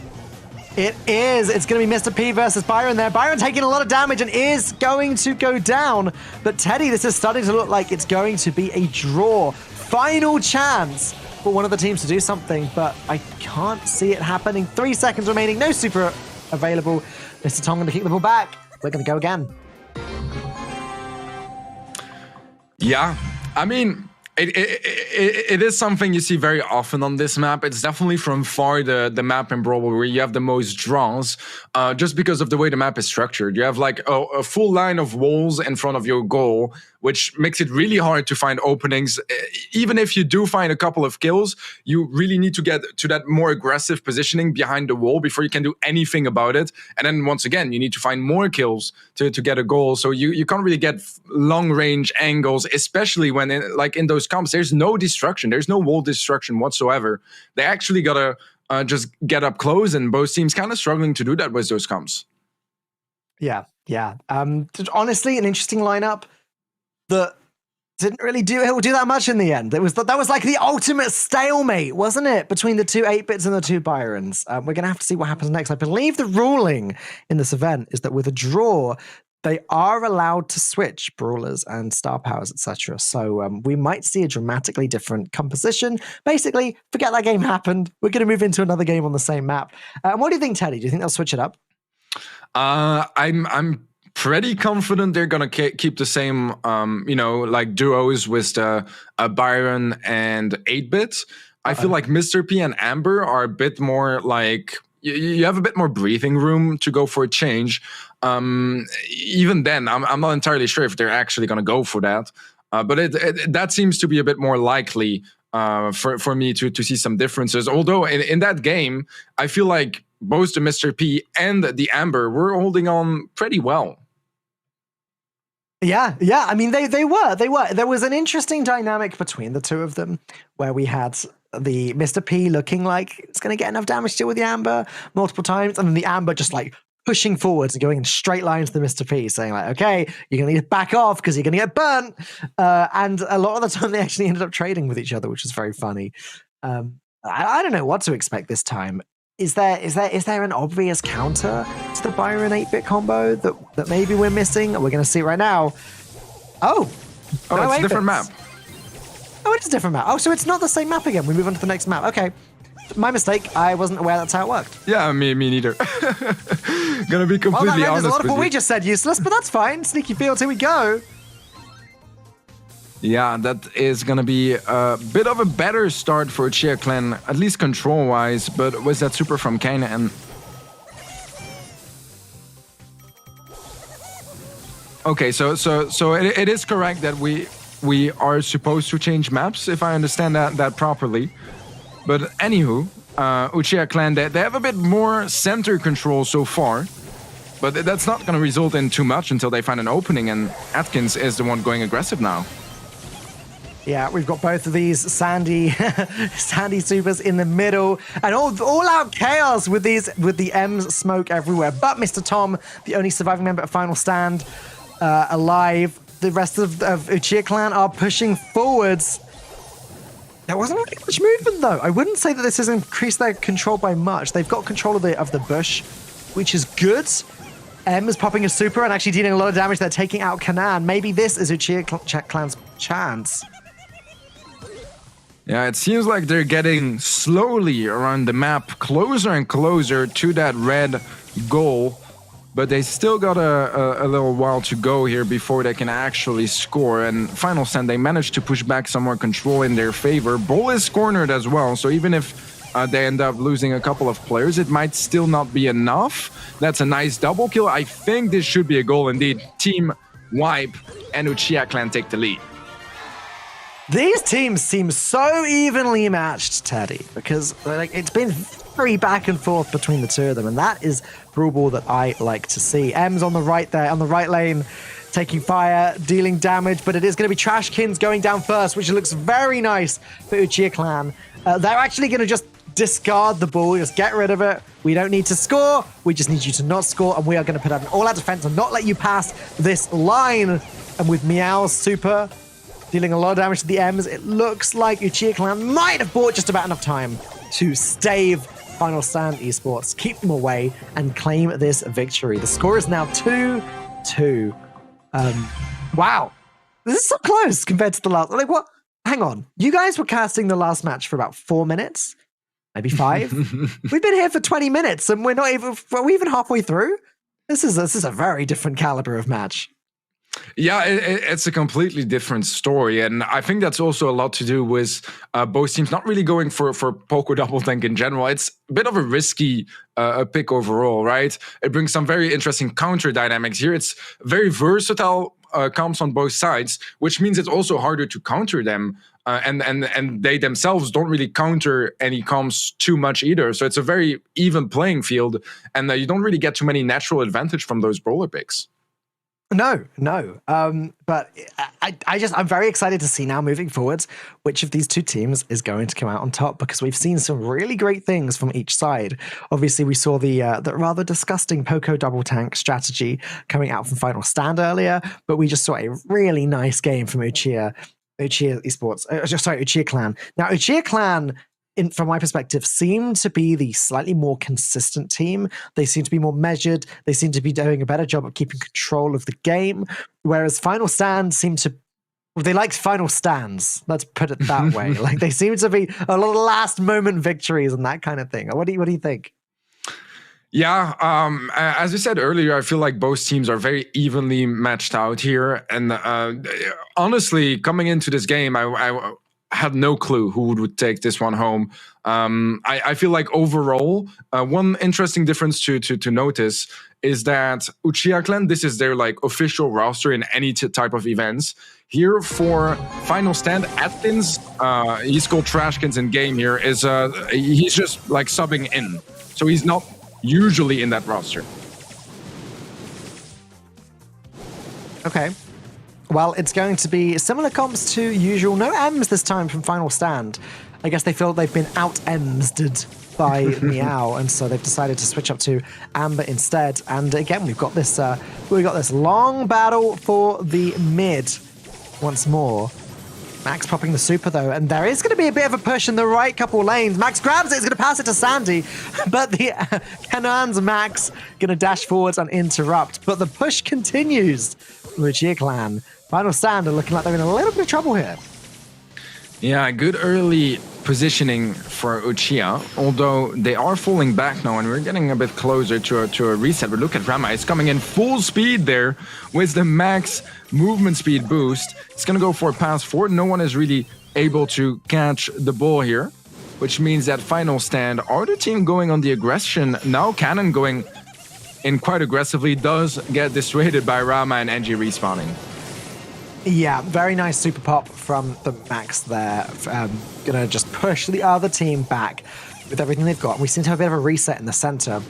It is. It's going to be Mr. P versus Byron there. Byron taking a lot of damage and is going to go down. But Teddy, this is starting to look like it's going to be a draw. Final chance for one of the teams to do something, but I can't see it happening. 3 seconds remaining. No super available. Mr. Tom going to kick the ball back. We're going to go again. Yeah, I mean, it is something you see very often on this map. It's definitely from far the map in Brawl where you have the most draws, just because of the way the map is structured. You have like a full line of walls in front of your goal, which makes it really hard to find openings. Even if you do find a couple of kills, you really need to get to that more aggressive positioning behind the wall before you can do anything about it. And then once again, you need to find more kills to get a goal. So you can't really get long range angles, especially when in those comps, there's no destruction. There's no wall destruction whatsoever. They actually got just get up close, and both teams kind of struggling to do that with those comps. Yeah. Honestly, an interesting lineup that didn't really do that much in the end. That was like the ultimate stalemate, wasn't it, between the two 8-bits and the two Byrons? We're going to have to see what happens next. I believe the ruling in this event is that with a draw, they are allowed to switch brawlers and star powers, etc. So we might see a dramatically different composition. Basically, forget that game happened. We're going to move into another game on the same map. What do you think, Teddy? Do you think they'll switch it up? I'm pretty confident they're gonna keep the same, like duos with Byron and 8-bit. I feel like Mr. P and Amber are a bit more like you have a bit more breathing room to go for a change. Even then, I'm not entirely sure if they're actually gonna go for that. But that seems to be a bit more likely for me to see some differences. Although in that game, I feel like both the Mr. P and the Amber were holding on pretty well. Yeah. I mean, they were. There was an interesting dynamic between the two of them where we had the Mr. P looking like it's going to get enough damage to deal with the Amber multiple times, and then the Amber just like pushing forwards and going in straight lines to the Mr. P, saying like, okay, you're going to need to back off because you're going to get burnt. And a lot of the time they actually ended up trading with each other, which is very funny. I don't know what to expect this time. Is there an obvious counter to the Byron 8-bit combo that maybe we're missing? We're going to see right now. Oh, it's a different map. Oh, it is a different map. Oh, so it's not the same map again. We move on to the next map. Okay. My mistake. I wasn't aware that's how it worked. Yeah, me neither. Gonna be completely honest a lot with of what you. we just said useless, but that's fine. Sneaky fields, here we go. Yeah, that is going to be a bit of a better start for Chia Clan, at least control-wise, but with that super from Kane and... Okay, so it is correct that we are supposed to change maps, if I understand that properly. But anywho, Uchiha Clan, they have a bit more center control so far, but that's not going to result in too much until they find an opening, and Atkins is the one going aggressive now. Yeah, we've got both of these Sandy supers in the middle, and all out chaos with the M's smoke everywhere. But Mr. Tom, the only surviving member of Final Stand, alive. The rest of Uchiha Clan are pushing forwards. There wasn't really much movement though. I wouldn't say that this has increased their control by much. They've got control of the bush, which is good. M is popping a super and actually dealing a lot of damage. They're taking out Kanan. Maybe this is Uchiha Clan's chance. Yeah, it seems like they're getting slowly around the map, closer and closer to that red goal, but they still got a little while to go here before they can actually score. And Final Stand, they managed to push back some more control in their favor. Brawl is cornered as well, so even if they end up losing a couple of players, it might still not be enough. That's a nice double kill. I think this should be a goal indeed. Team wipe, and Uchiha Clan take the lead. These teams seem so evenly matched, Teddy, because it's been very back and forth between the two of them, and that is Brawl Ball that I like to see. M's on the right there, on the right lane, taking fire, dealing damage, but it is going to be Trashkins going down first, which looks very nice for Uchiha Clan. They're actually going to just discard the ball, just get rid of it. We don't need to score, we just need you to not score, and we are going to put out an all-out defense and not let you pass this line. And with Meow's super dealing a lot of damage to the M's, it looks like Uchiha Clan might have bought just about enough time to stave Final Stand Esports, keep them away, and claim this victory. The score is now 2-2. Wow. This is so close compared to the last. Like, what? Hang on. You guys were casting the last match for about 4 minutes? Maybe 5? We've been here for 20 minutes, and we're even halfway through? This is a very different caliber of match. Yeah, it's a completely different story, and I think that's also a lot to do with both teams not really going for Poco Double Tank in general. It's a bit of a risky pick overall, right? It brings some very interesting counter dynamics here. It's very versatile comps on both sides, which means it's also harder to counter them, and they themselves don't really counter any comps too much either. So it's a very even playing field, and you don't really get too many natural advantage from those brawler picks. No. But I'm very excited to see now moving forwards which of these two teams is going to come out on top, because we've seen some really great things from each side. Obviously, we saw the rather disgusting Poco double tank strategy coming out from Final Stand earlier, but we just saw a really nice game from Uchiha Esports. Uchiha Clan. Now, Uchiha Clan, from my perspective, seem to be the slightly more consistent team. They seem to be more measured. They seem to be doing a better job of keeping control of the game. Whereas Final Stand they like final stands. Let's put it that way. Like, they seem to be a lot of last moment victories and that kind of thing. What do you think? Yeah, as you said earlier, I feel like both teams are very evenly matched out here. And honestly, coming into this game, I had no clue who would take this one home. I feel like overall, one interesting difference to notice is that Uchiha Clan, this is their like official roster in any type of events. Here for Final Stand, Atkins, he's called Trashkins in game here, he's just like subbing in. So he's not usually in that roster. Okay. Well, it's going to be similar comps to usual. No M's this time from Final Stand. I guess they feel they've been out-Ems'd by Meow, and so they've decided to switch up to Amber instead. And again, we've got this long battle for the mid once more. Max popping the super, though, and there is going to be a bit of a push in the right couple lanes. Max grabs it, he's going to pass it to Sandy, but the Kanan's Max going to dash forwards and interrupt. But the push continues from the Uchiha Clan. Final Stand are looking like they're in a little bit of trouble here. Yeah, good early positioning for Uchiha, although they are falling back now and we're getting a bit closer to a reset. But look at Rama, it's coming in full speed there with the max movement speed boost. It's going to go for a pass forward. No one is really able to catch the ball here, which means that Final Stand are the team going on the aggression. Now Cannon going in quite aggressively does get dissuaded by Rama and NG respawning. Yeah, very nice super pop from the Max there. Gonna just push the other team back with everything they've got. We seem to have a bit of a reset in the center.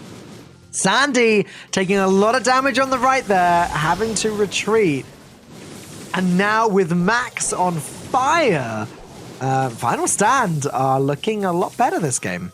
Sandy taking a lot of damage on the right there, having to retreat. And now with Max on fire, Final Stand are looking a lot better this game.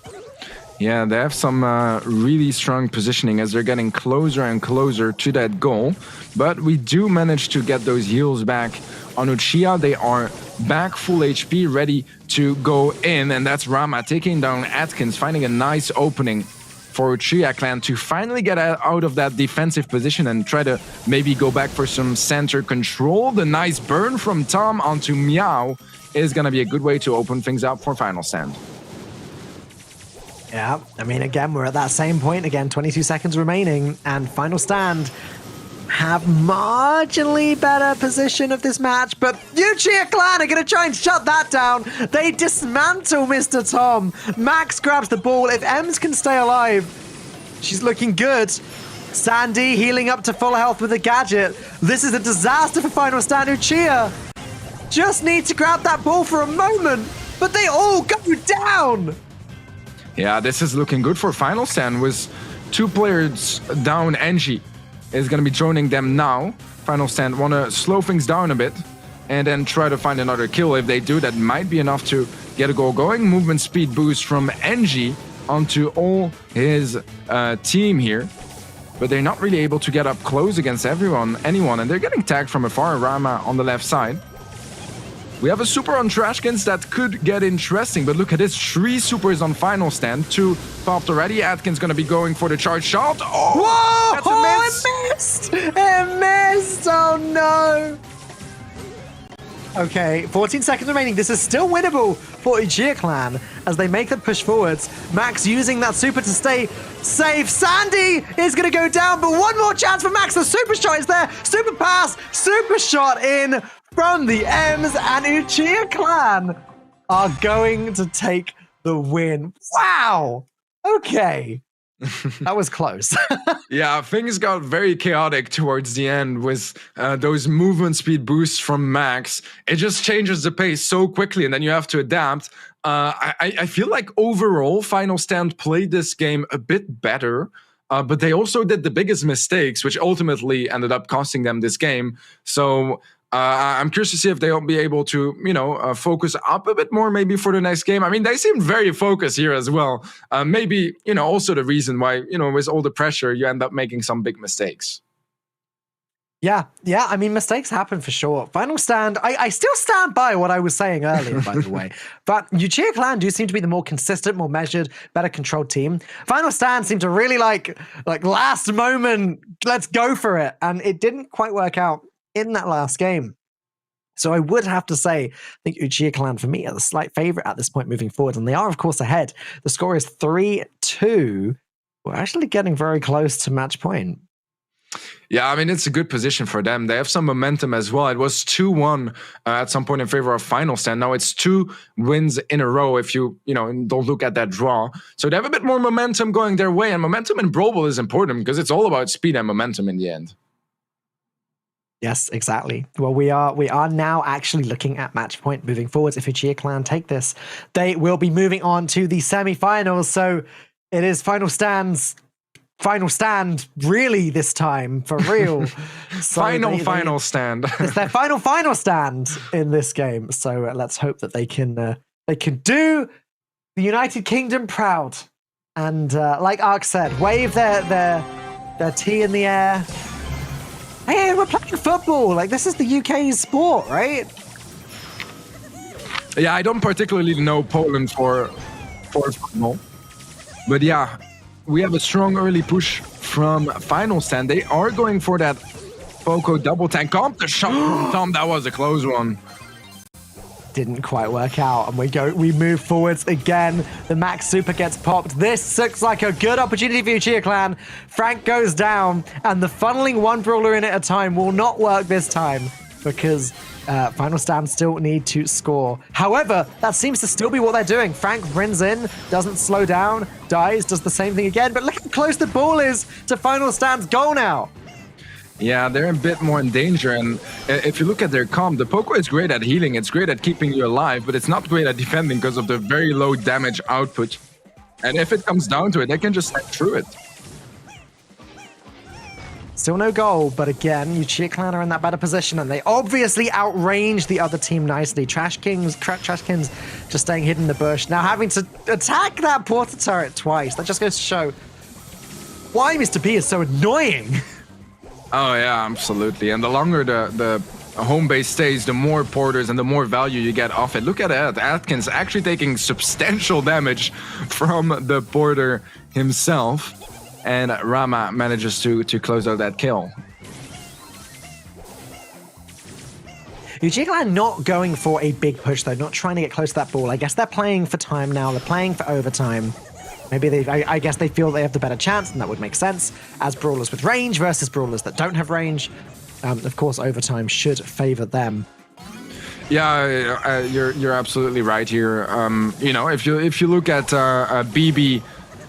Yeah, they have some really strong positioning as they're getting closer and closer to that goal. But we do manage to get those heals back on Uchiha. They are back full HP, ready to go in. And that's Rama taking down Atkins, finding a nice opening for Uchiha Clan to finally get out of that defensive position and try to maybe go back for some center control. The nice burn from Tom onto Meow is going to be a good way to open things up for Final Stand. Yeah, I mean, again, we're at that same point again, 22 seconds remaining, and Final Stand have marginally better position of this match, but Uchiha Clan are going to try and shut that down. They dismantle Mr. Tom. Max grabs the ball. If Ems can stay alive, she's looking good. Sandy healing up to full health with a gadget. This is a disaster for Final Stand. Uchiha just need to grab that ball for a moment, but they all go down. Yeah, this is looking good for Final Stand with 2 players down. NG is going to be joining them now. Final Stand want to slow things down a bit and then try to find another kill. If they do, that might be enough to get a goal going. Movement speed boost from NG onto all his team here. But they're not really able to get up close against anyone, and they're getting tagged from afar. Rama on the left side. We have a super on Trashkins that could get interesting, but look at this. 3 supers on Final Stand. 2 popped already. Atkins going to be going for the charge shot. Oh, whoa! that's a miss. It missed! Oh, no! Okay, 14 seconds remaining. This is still winnable for Uchiha Clan as they make the push forwards. Max using that super to stay safe. Sandy is going to go down, but one more chance for Max. The super shot is there. Super pass, super shot in from the M's, and Uchiha Clan are going to take the win. Wow! Okay. That was close. Yeah, things got very chaotic towards the end with those movement speed boosts from Max. It just changes the pace so quickly, and then you have to adapt. I feel like overall, Final Stand played this game a bit better. but they also did the biggest mistakes, which ultimately ended up costing them this game. So I'm curious to see if they'll be able to, focus up a bit more maybe for the next game. I mean, they seem very focused here as well. Maybe, also the reason why, with all the pressure, you end up making some big mistakes. Yeah. I mean, mistakes happen for sure. Final stand, I still stand by what I was saying earlier, by the way. But Uchiha Clan do seem to be the more consistent, more measured, better controlled team. Final stand seemed to really like last moment, let's go for it. And it didn't quite work out in that last game. So I would have to say, I think Uchiha Clan for me are the slight favorite at this point moving forward. And they are, of course, ahead. The score is 3-2. We're actually getting very close to match point. Yeah, I mean, it's a good position for them. They have some momentum as well. It was 2-1 at some point in favor of Final Stand. Now it's 2 wins in a row if you don't look at that draw. So they have a bit more momentum going their way. And momentum in Brawl is important because it's all about speed and momentum in the end. Yes, exactly. Well, we are now actually looking at match point moving forwards. If Uchiha Clan take this, they will be moving on to the semi-finals. So it is Final stand really this time for real. So final stand. It's their final stand in this game. So let's hope that they can do the United Kingdom proud. And like Ark said, wave their T in the air. Hey, we're playing football. Like, this is the UK's sport, right? Yeah, I don't particularly know Poland for football, but yeah. We have a strong early push from Final Stand. They are going for that Poco double tank comp. The shot from Tom, that was a close one. Didn't quite work out, and we move forwards again. The Max Super gets popped. This looks like a good opportunity for Uchiha Clan. Frank goes down, and the funneling one brawler in at a time will not work this time because Final Stand still need to score. However, that seems to still be what they're doing. Frank runs in, doesn't slow down, dies, does the same thing again. But look how close the ball is to Final Stand's goal now. Yeah, they're a bit more in danger. And if you look at their comp, the Poco is great at healing. It's great at keeping you alive, but it's not great at defending because of the very low damage output. And if it comes down to it, they can just slide through it. Still no goal, but again, Uchiha Clan are in that better position, and they obviously outrange the other team nicely. Trashkins just staying hidden in the bush, now having to attack that porta turret twice. That just goes to show why Mr. P is so annoying. Oh yeah, absolutely. And the longer the home base stays, the more porters and the more value you get off it. Look at that. Atkins actually taking substantial damage from the porter himself. And Rama manages to close out that kill. Uchiha Clan not going for a big push, though, not trying to get close to that ball. I guess they're playing for time now. They're playing for overtime. Maybe I guess they feel they have the better chance, and that would make sense, as brawlers with range versus brawlers that don't have range. Of course, overtime should favor them. Yeah, you're absolutely right here. If you look at BB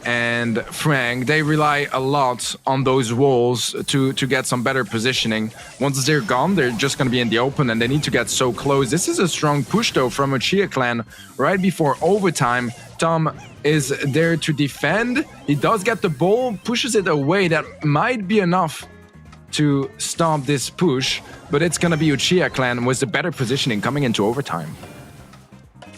and Frank, they rely a lot on those walls to get some better positioning. Once they're gone, they're just going to be in the open, and they need to get so close. This is a strong push, though, from Uchiha Clan right before overtime. Tom is there to defend. He does get the ball, pushes it away. That might be enough to stop this push, but it's going to be Uchiha Clan with the better positioning coming into overtime.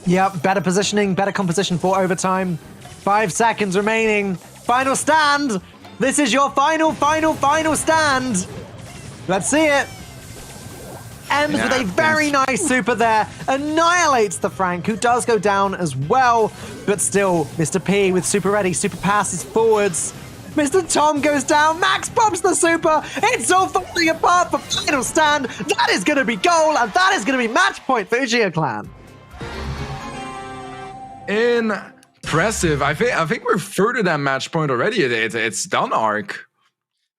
Yeah, better positioning, better composition for overtime. 5 seconds remaining. Final stand. This is your final stand. Let's see it. Ends with a very nice super there. Annihilates the Frank, who does go down as well. But still, Mr. P with super ready, super passes forwards. Mr. Tom goes down. Max pops the super. It's all falling apart for final stand. That is going to be goal, and that is going to be match point for Uchiha Clan. Impressive. I think we're further than match point already. It's done, Ark.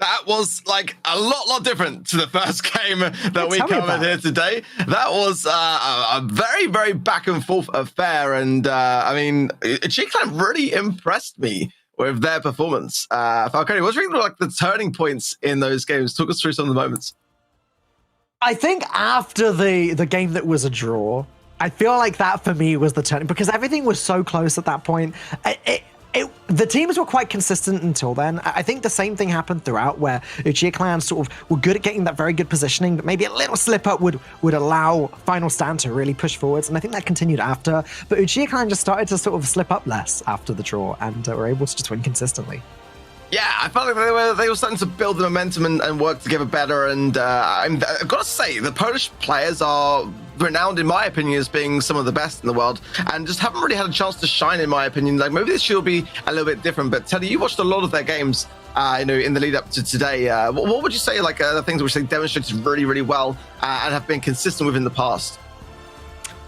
That was like a lot different to the first game that we covered here today. That was a very, very back and forth affair. And I mean, Uchiha Clan really impressed me with their performance. Falcone, what's really like the turning points in those games? Talk us through some of the moments. I think after the game that was a draw, I feel like that for me was the turning, because everything was so close at that point. The teams were quite consistent until then. I think the same thing happened throughout, where Uchiha Clan sort of were good at getting that very good positioning, but maybe a little slip up would allow Final Stand to really push forwards, and I think that continued after. But Uchiha Clan just started to sort of slip up less after the draw, and were able to just win consistently. Yeah, I felt like they were starting to build the momentum and work together better. And I've got to say, the Polish players are renowned, in my opinion, as being some of the best in the world, and just haven't really had a chance to shine, in my opinion. Like, maybe this year will be a little bit different. But Teddy, you watched a lot of their games, in the lead up to today. What would you say, like, the things which they demonstrated really, really well and have been consistent with in the past?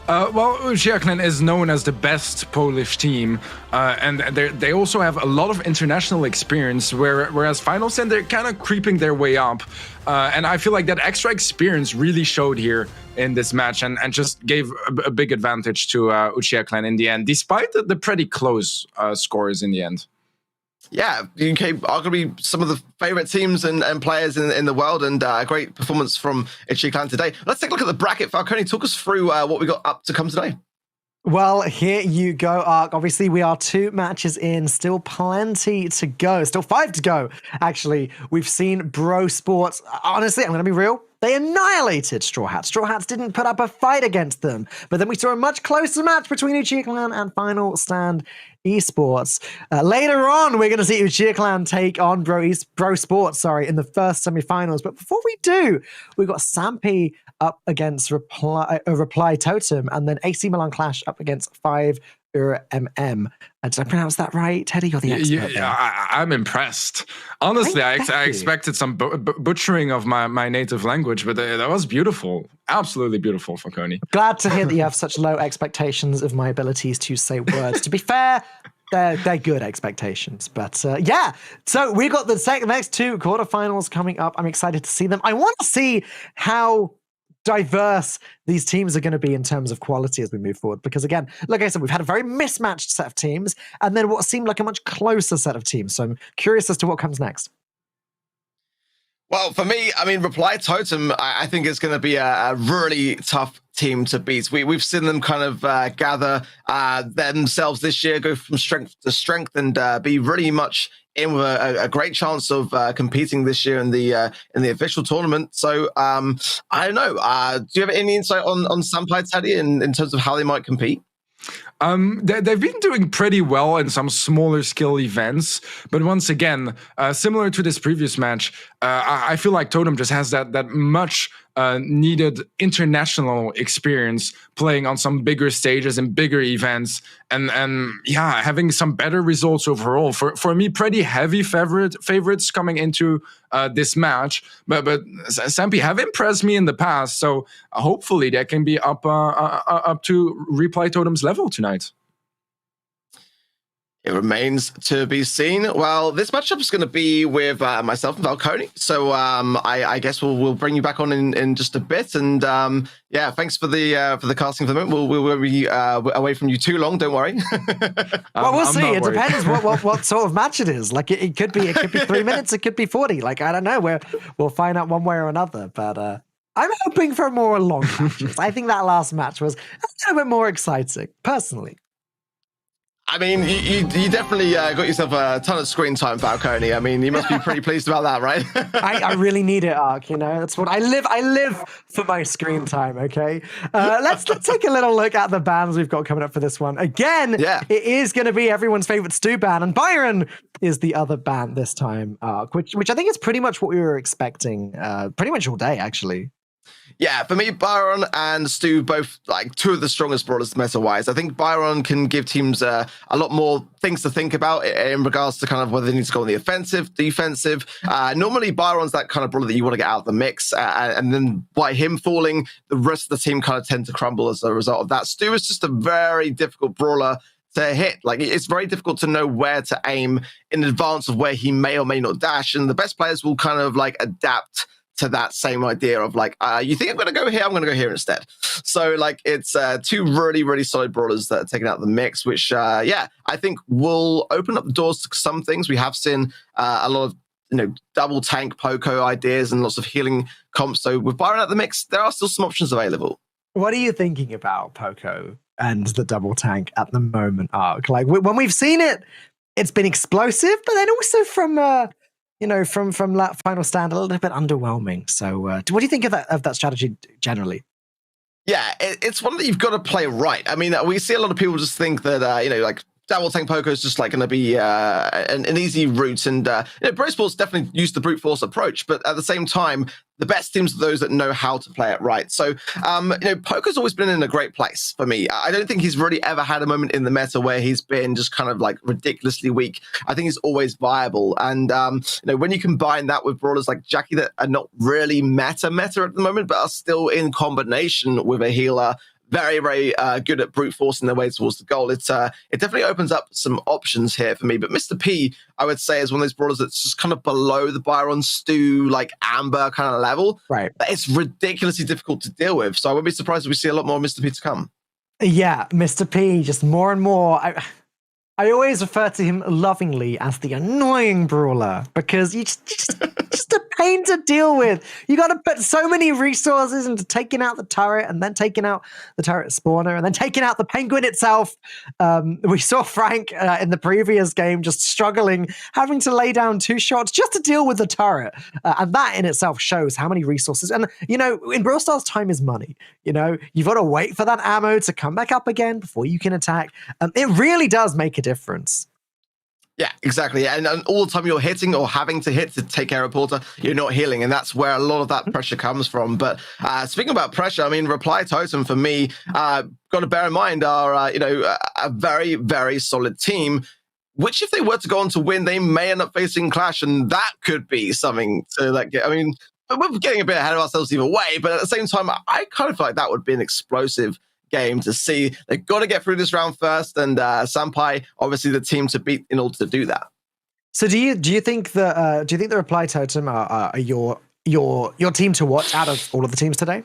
Well, Uchiha Clan is known as the best Polish team, and they also have a lot of international experience, whereas Final Stand, they're kind of creeping their way up. And I feel like that extra experience really showed here in this match and just gave a big advantage to Uchiha Clan in the end, despite the pretty close scores in the end. Yeah, UK arguably some of the favorite teams and players in the world, and a great performance from Uchiha Clan today. Let's take a look at the bracket. Falcone, talk us through what we got up to come today. Well, here you go, Ark. Obviously, we are 2 matches in, still plenty to go, still 5 to go. Actually, we've seen Bro Sports. Honestly, I'm going to be real. They annihilated Straw Hats. Straw Hats didn't put up a fight against them. But then we saw a much closer match between Uchiha Clan and Final Stand Esports. Later on, we're going to see Uchiha Clan take on Bro Sports, in the first semifinals. But before we do, we've got Sampi up against Reply Totem, and then AC Milan Clash up against 5 MM. Did I pronounce that right? Teddy, you're the expert. Yeah, I'm impressed. Honestly, I expected some butchering of my native language, but that was beautiful. Absolutely beautiful, Falcone. Glad to hear that you have such low expectations of my abilities to say words. To be fair, they're good expectations. But yeah, so we got the next 2 quarterfinals coming up. I'm excited to see them. I want to see how diverse these teams are going to be in terms of quality as we move forward, because again, like I said, we've had a very mismatched set of teams and then what seemed like a much closer set of teams, so I'm curious as to what comes next. Well, for me, I mean, Reply Totem, I think is going to be a really tough team to beat. We've seen them kind of gather themselves this year, go from strength to strength, and be really much in with a great chance of competing this year in the official tournament. So I don't know. Do you have any insight on Sampai, Teddy, in terms of how they might compete? They've been doing pretty well in some smaller skill events, but once again, similar to this previous match, I feel like Totem just has that much needed international experience playing on some bigger stages and bigger events, and yeah, having some better results overall. For me, pretty heavy favorites coming into this match, but Sampi have impressed me in the past, so hopefully they can be up to Reply Totem's level tonight. It remains to be seen. Well, this matchup is going to be with myself and Falcone. So I guess we'll bring you back on in just a bit. And yeah, thanks for the casting for the moment. We'll be away from you too long. Don't worry. Well, we'll see. It depends what sort of match it is. Like it could be 3 minutes. It could be 40. Like I don't know. We'll find out one way or another. But I'm hoping for more long matches. I think that last match was a little bit more exciting, personally. I mean, you definitely got yourself a ton of screen time, Falcone. I mean, you must be pretty pleased about that, right? I really need it, Ark. You know, that's what I live. I live for my screen time. Okay, let's take a little look at the bans we've got coming up for this one. Again, yeah. It is going to be everyone's favorite Stu ban, and Byron is the other ban this time, Ark, which I think is pretty much what we were expecting, pretty much all day, actually. Yeah, for me, Byron and Stu, both like 2 of the strongest brawlers meta-wise. I think Byron can give teams a lot more things to think about in regards to kind of whether they need to go on the offensive, defensive. Normally, Byron's that kind of brawler that you want to get out of the mix, and then by him falling, the rest of the team kind of tend to crumble as a result of that. Stu is just a very difficult brawler to hit. Like, it's very difficult to know where to aim in advance of where he may or may not dash, and the best players will kind of like adapt to that same idea of like, you think I'm going to go here? I'm going to go here instead. So like, it's 2 really, really solid brawlers that are taken out of the mix, which, yeah, I think will open up the doors to some things. We have seen a lot of, double tank Poco ideas and lots of healing comps. So with Byron at the mix, there are still some options available. What are you thinking about Poco and the double tank at the moment, Ark? Like when we've seen it it's been explosive, but then also from from that final stand a little bit underwhelming. So what do you think of that strategy generally? Yeah, it's one that you've got to play right. I mean, we see a lot of people just think that like double tank poker is just like going to be an easy route, and Brawl Sports definitely use the brute force approach, but at the same time, the best teams are those that know how to play it right. So, poker's always been in a great place for me. I don't think he's really ever had a moment in the meta where he's been just kind of like ridiculously weak. I think he's always viable, and when you combine that with brawlers like Jackie that are not really meta at the moment, but are still in combination with a healer very, very good at brute forcing their way towards the goal. It definitely opens up some options here for me. But Mr. P, I would say, is one of those brawlers that's just kind of below the Byron Stu, like Amber kind of level. Right. But it's ridiculously difficult to deal with. So I wouldn't be surprised if we see a lot more Mr. P to come. Yeah, Mr. P, just more and more. I always refer to him lovingly as the annoying brawler because you just a pain to deal with. You got to put so many resources into taking out the turret and then taking out the turret spawner and then taking out the penguin itself. We saw Frank in the previous game just struggling, having to lay down 2 shots just to deal with the turret. And that in itself shows how many resources. And, in Brawl Stars, time is money. You've got to wait for that ammo to come back up again before you can attack. It really does make a difference. Yeah, exactly. And all the time you're hitting or having to hit to take care of Porter, you're not healing. And that's where a lot of that pressure comes from. But speaking about pressure, I mean, Reply Totem for me, got to bear in mind are, a very, very solid team, which if they were to go on to win, they may end up facing Clash. And that could be something to get. I mean, we're getting a bit ahead of ourselves either way. But at the same time, I kind of feel like that would be an explosive game to see. They've got to get through this round first, and Sampai obviously the team to beat in order to do that. So do you think the Reply Totem are your team to watch out of all of the teams today?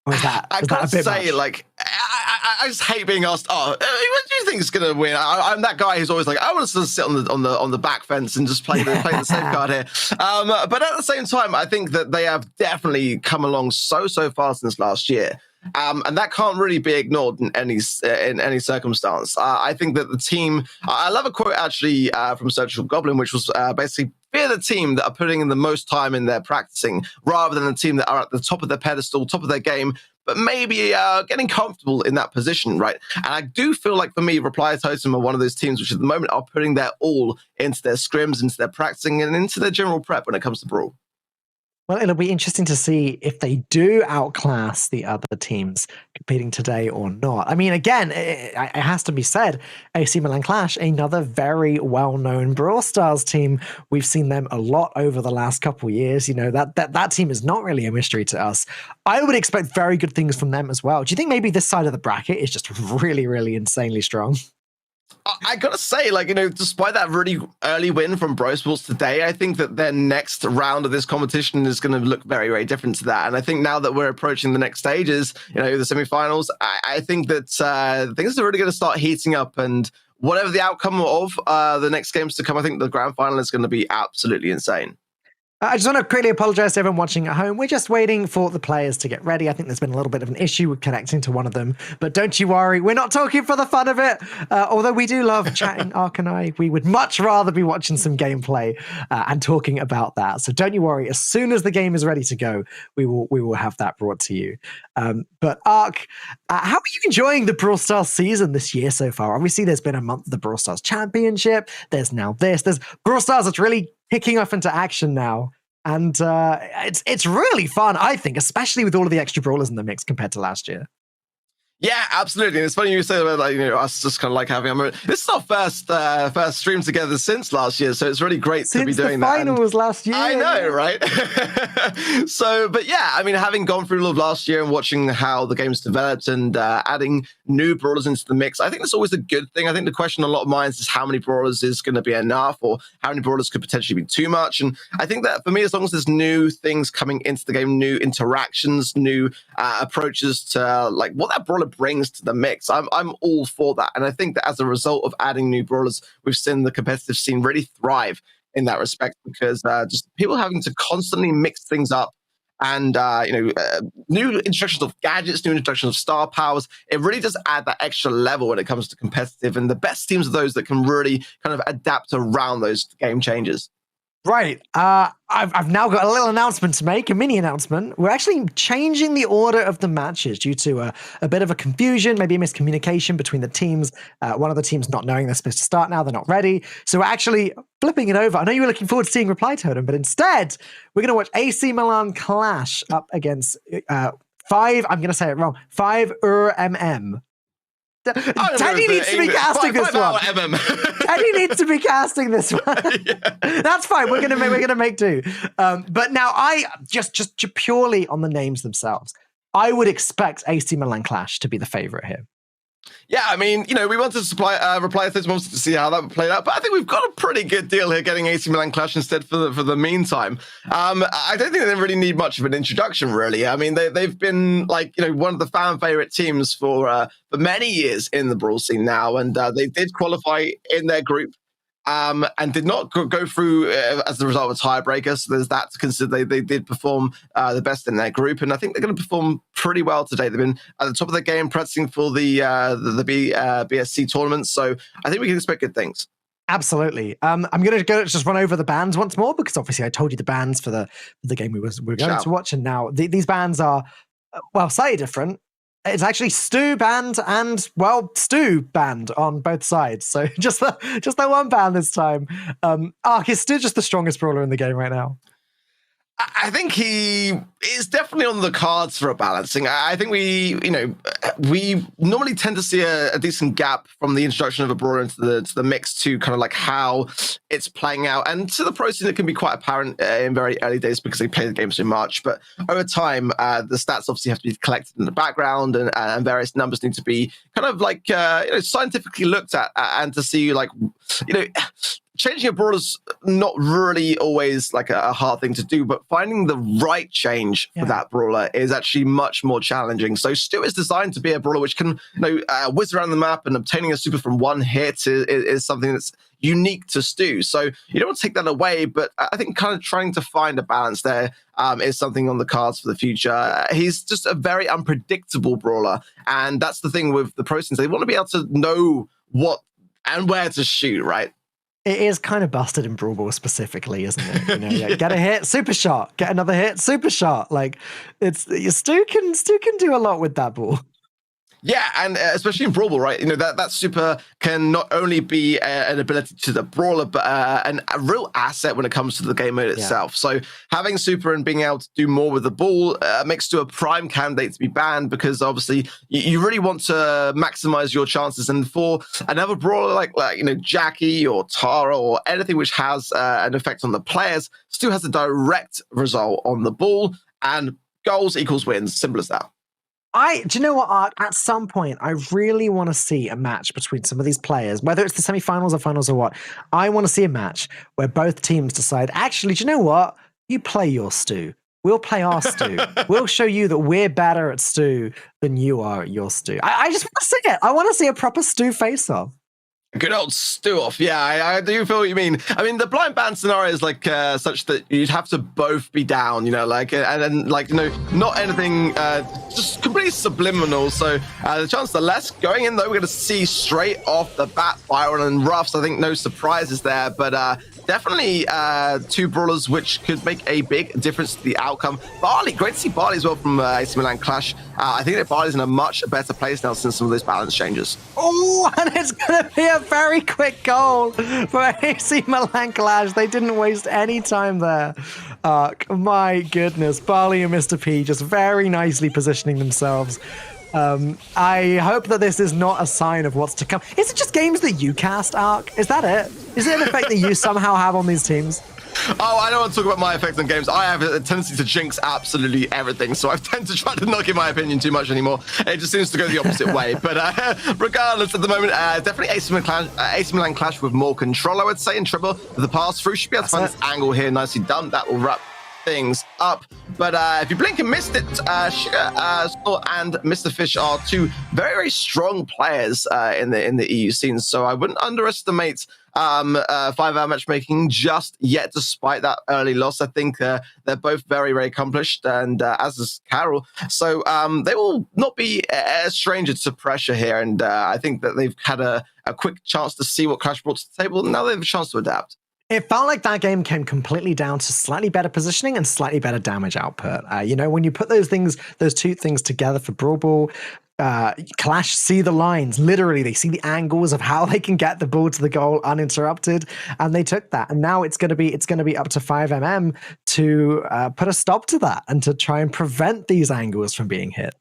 Or is that I can't say much? I just hate being asked, what do you think is going to win? I'm that guy who's always like, I want to sit on the back fence and just play the safe card here. But at the same time, I think that they have definitely come along so far since last year. And that can't really be ignored in any circumstance. I think that the team, I love a quote actually from Surgical Goblin, which was basically, fear the team that are putting in the most time in their practicing rather than the team that are at the top of their pedestal, top of their game, but maybe getting comfortable in that position, right? And I do feel like for me, Reply Totem are one of those teams which at the moment are putting their all into their scrims, into their practicing, and into their general prep when it comes to Brawl. Well, it'll be interesting to see if they do outclass the other teams competing today or not. I mean, again, it has to be said, AC Milan Clash, another very well-known Brawl Stars team. We've seen them a lot over the last couple of years. That team is not really a mystery to us. I would expect very good things from them as well. Do you think maybe this side of the bracket is just really, really insanely strong? I gotta say, despite that really early win from Brawl Sports today, I think that their next round of this competition is going to look very, very different to that. And I think now that we're approaching the next stages, the semifinals, I think that things are really going to start heating up. And whatever the outcome of the next games to come, I think the grand final is going to be absolutely insane. I just want to quickly apologize to everyone watching at home. We're just waiting for the players to get ready. I think there's been a little bit of an issue with connecting to one of them, but don't you worry. We're not talking for the fun of it. Although we do love chatting, Ark and I, we would much rather be watching some gameplay and talking about that. So don't you worry. As soon as the game is ready to go, we will have that brought to you. But Ark, how are you enjoying the Brawl Stars season this year so far? Obviously, there's been a month of the Brawl Stars Championship. There's now this. There's Brawl Stars that's really kicking off into action now. And it's really fun, I think, especially with all of the extra brawlers in the mix compared to last year. Yeah, absolutely. And it's funny you say about us just kind of like having this is our first stream together since last year, so it's really great to be doing that. Since the final was last year. I know, right? So, but yeah, I mean, having gone through all of last year and watching how the game's developed and adding new brawlers into the mix, I think that's always a good thing. I think the question on a lot of minds is how many brawlers is going to be enough, or how many brawlers could potentially be too much. And I think that for me, as long as there's new things coming into the game, new interactions, new approaches to what that brawler brings to the mix, I'm all for that. And I think that as a result of adding new brawlers, we've seen the competitive scene really thrive in that respect, because just people having to constantly mix things up and new introductions of gadgets, new introductions of star powers. It really does add that extra level when it comes to competitive, and the best teams are those that can really kind of adapt around those game changes. Right. I've now got a little announcement to make, a mini announcement. We're actually changing the order of the matches due to a bit of a confusion, maybe a miscommunication between the teams. One of the teams not knowing they're supposed to start now, they're not ready. So we're actually flipping it over. I know you were looking forward to seeing Reply Totem, but instead, we're going to watch AC Milan clash up against 5, I'm going to say it wrong, 5 MM. Teddy needs to be casting this one. Teddy needs to be casting this one. That's fine. We're gonna make do. But now, I just purely on the names themselves, I would expect AC Milan Clash to be the favorite here. Yeah, I mean, we wanted to reply to this, wanted to see how that would play out, but I think we've got a pretty good deal here getting AC Milan Clash instead for the meantime. I don't think they really need much of an introduction, really. I mean, they've been one of the fan favorite teams for many years in the Brawl scene now, and they did qualify in their group. And did not go through as the result of a tiebreaker. So there's that to consider. They did perform the best in their group, and I think they're going to perform pretty well today. They've been at the top of their game, pressing for the BSC tournament. So I think we can expect good things. Absolutely. I'm going to just run over the bands once more, because obviously I told you the bands for the game we were going to watch, and now these bands are slightly different. It's actually Stu band and Stu band on both sides. So just that one band this time. Is Stu just the strongest brawler in the game right now? I think he is definitely on the cards for a balancing. I think we normally tend to see a decent gap from the introduction of a brawler into the mix to kind of like how it's playing out. And to the pro scene, it can be quite apparent in very early days because they play the game so much. But over time, the stats obviously have to be collected in the background, and various numbers need to be kind of like scientifically looked at, and to see changing a brawler is not really always like a hard thing to do, but finding the right change for that brawler is actually much more challenging. So Stu is designed to be a brawler which can whiz around the map, and obtaining a super from one hit is something that's unique to Stu. So you don't want to take that away, but I think kind of trying to find a balance there is something on the cards for the future. He's just a very unpredictable brawler, and that's the thing with the pro scenes. They want to be able to know what and where to shoot, right? It is kind of busted in Brawl Ball specifically, isn't it? Get a hit, super shot. Get another hit, super shot. Like Stu can do a lot with that ball. Yeah, and especially in Brawl Ball, right? That super can not only be an ability to the brawler, but a real asset when it comes to the game mode itself. So having super and being able to do more with the ball makes Stu a prime candidate to be banned, because obviously you really want to maximize your chances. And for another brawler like Jackie or Tara or anything which has an effect on the players, Stu has a direct result on the ball, and goals equals wins. Simple as that. Do you know what, Art? At some point, I really want to see a match between some of these players, whether it's the semifinals or finals or what. I want to see a match where both teams decide, actually, do you know what? You play your Stu. We'll play our Stu. We'll show you that we're better at Stu than you are at your Stu. I just want to see it. I want to see a proper Stu face-off. Good old Stu off. Yeah, I do feel what you mean. I mean, the blind ban scenario is like such that you'd have to both be down, not anything, just completely subliminal. So the chance are less. Going in, though, we're going to see straight off the bat Byron and Ruffs. I think no surprises there, but definitely two brawlers which could make a big difference to the outcome. Barley, great to see Barley as well from AC Milan Clash. I think that Barley's in a much better place now since some of those balance changes. Oh, and it's going to be a very quick goal for AC Milan Clash. They didn't waste any time there. My goodness, Barley and Mr. P just very nicely positioning themselves. I hope that this is not a sign of what's to come. Is it just games that you cast, Ark? Is that it? Is it an effect that you somehow have on these teams? Oh, I don't want to talk about my effect on games. I have a tendency to jinx absolutely everything, so I tend to try to not give my opinion too much anymore. It just seems to go the opposite way. But regardless, at the moment, definitely AC Milan Clash with more control, I would say, in trouble with the pass through. Should be able to find this angle here. Nicely done. That will wrap things up. But if you blink and missed it, Sugar Snort and Mr. Fish are two very, very strong players in the EU scene. So I wouldn't underestimate 5-hour matchmaking just yet, despite that early loss. I think they're both very, very accomplished, and as is Carol. So they will not be a stranger to pressure here. And I think that they've had a quick chance to see what Clash brought to the table. Now they have a chance to adapt. It felt like that game came completely down to slightly better positioning and slightly better damage output. When you put those two things together for Brawl Ball, Clash see the lines. Literally, they see the angles of how they can get the ball to the goal uninterrupted, and they took that. And now it's going to be up to 5mm to put a stop to that and to try and prevent these angles from being hit.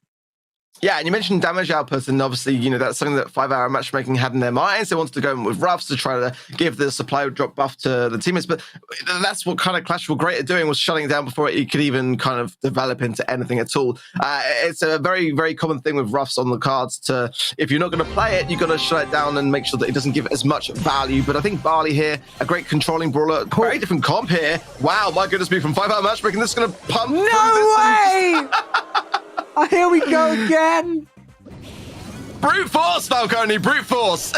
Yeah, and you mentioned damage output, and obviously, that's something that 5-hour matchmaking had in their minds. They wanted to go in with roughs to try to give the supply drop buff to the teammates, but that's what kind of Clash were great at doing, was shutting it down before it could even kind of develop into anything at all. It's a very, very common thing with roughs on the cards to, if you're not going to play it, you've got to shut it down and make sure that it doesn't give as much value. But I think Barley here, a great controlling brawler, very different comp here. Wow, my goodness me, from 5-hour matchmaking, this is going to pump. No way! Oh, here we go again. Brute force, Falcone, brute force.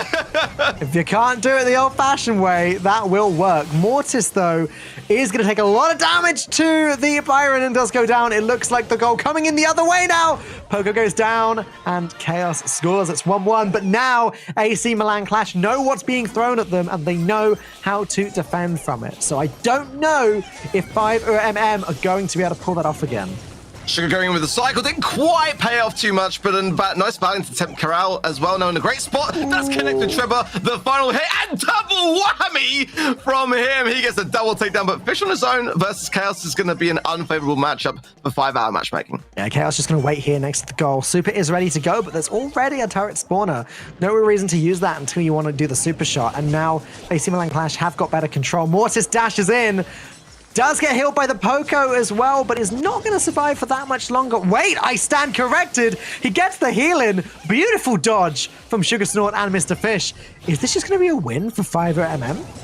If you can't do it the old-fashioned way, that will work. Mortis, though, is going to take a lot of damage to the Byron and does go down. It looks like the goal coming in the other way now. Poco goes down and Chaos scores. It's 1-1. But now AC Milan Clash know what's being thrown at them and they know how to defend from it. So I don't know if 5 or MM are going to be able to pull that off again. Sugar going in with the cycle didn't quite pay off too much, but nice valiant attempt. Corral as well, now in a great spot. That's connected Trevor. The final hit and double whammy from him. He gets a double takedown, but Fish on his own versus Chaos is going to be an unfavorable matchup for 5-hour matchmaking. Yeah, Chaos just going to wait here next to the goal. Super is ready to go, but there's already a turret spawner. No real reason to use that until you want to do the super shot. And now AC Milan Clash have got better control. Mortis dashes in. Does get healed by the Poco as well, but is not going to survive for that much longer. Wait, I stand corrected. He gets the heal in. Beautiful dodge from Sugar Snort and Mr. Fish. Is this just going to be a win for 5MM?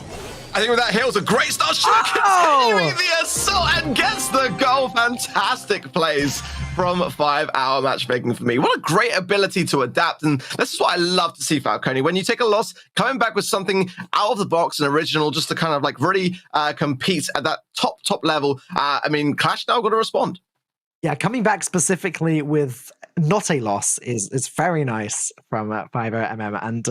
I think with that heal's a great start. Sugar continuing the assault and gets the goal. Fantastic plays from 5-hour matchmaking for me. What a great ability to adapt. And this is what I love to see, Falcone. When you take a loss, coming back with something out of the box and original, just to kind of like really compete at that top level. Clash now got to respond. Yeah, coming back specifically with not a loss is very nice from 5MM. And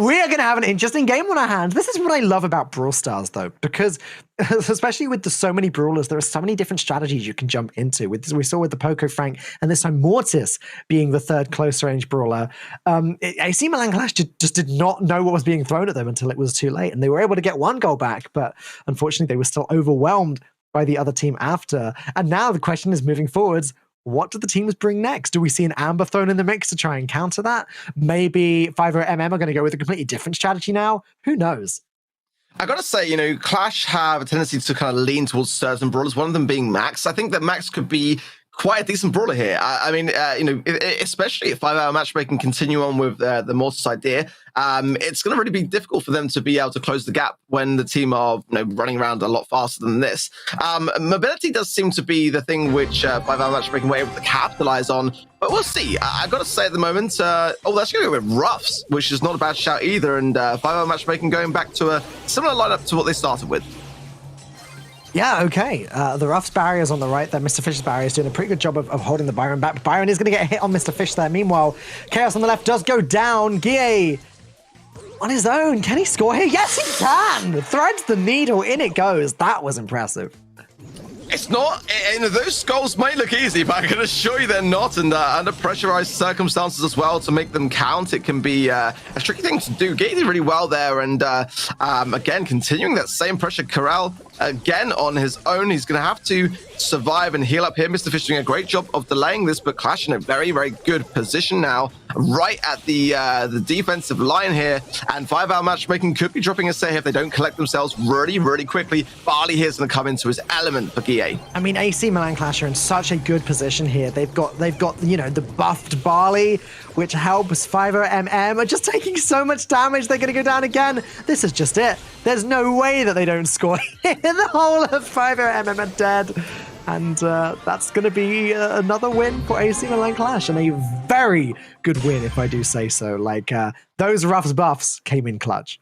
we are going to have an interesting game on our hands. This is what I love about Brawl Stars, though, because especially with so many brawlers, there are so many different strategies you can jump into. We saw with the Poco Frank, and this time Mortis being the third close range brawler. AC Milan Clash just did not know what was being thrown at them until it was too late, and they were able to get one goal back, but unfortunately they were still overwhelmed by the other team after. And now the question is, moving forwards, what do the teams bring next? Do we see an Amber thrown in the mix to try and counter that? Maybe 5MM are going to go with a completely different strategy now? Who knows? I gotta say, Clash have a tendency to kind of lean towards certain brawlers, one of them being Max. I think that Max could be quite a decent brawler here. Especially if 5-hour matchmaking continue on with the Mortis idea, it's going to really be difficult for them to be able to close the gap when the team are running around a lot faster than this. Mobility does seem to be the thing which 5-hour matchmaking were able to capitalize on, but we'll see. I got to say at the moment, that's going to go with Ruffs, which is not a bad shout either, and 5-hour matchmaking going back to a similar lineup to what they started with. Yeah, okay. The Ruff's barrier is on the right there. Mr. Fish's barrier is doing a pretty good job of holding the Byron back. But Byron is going to get a hit on Mr. Fish there. Meanwhile, Chaos on the left does go down. Guille on his own. Can he score here? Yes, he can! Threads the needle. In it goes. That was impressive. It's not, and those goals might look easy, but I can assure you they're not, and under pressurized circumstances as well to make them count, it can be a tricky thing to do. Guille did really well there, and again, continuing that same pressure. Corral, again, on his own, he's going to have to survive and heal up here. Mr. Fish doing a great job of delaying this, but Clash in a very, very good position now, right at the defensive line here, and 5-hour matchmaking could be dropping a set if they don't collect themselves really, really quickly. Barley here's going to come into his element for Guille. I mean, AC Milan Clash are in such a good position here. They've got the buffed Barley, which helps. 5MM are just taking so much damage. They're going to go down again. This is just it. There's no way that they don't score here. the whole of 5-0 are dead. And that's going to be another win for AC Milan Clash, and a very good win, if I do say so. Like, those Ruffs buffs came in clutch.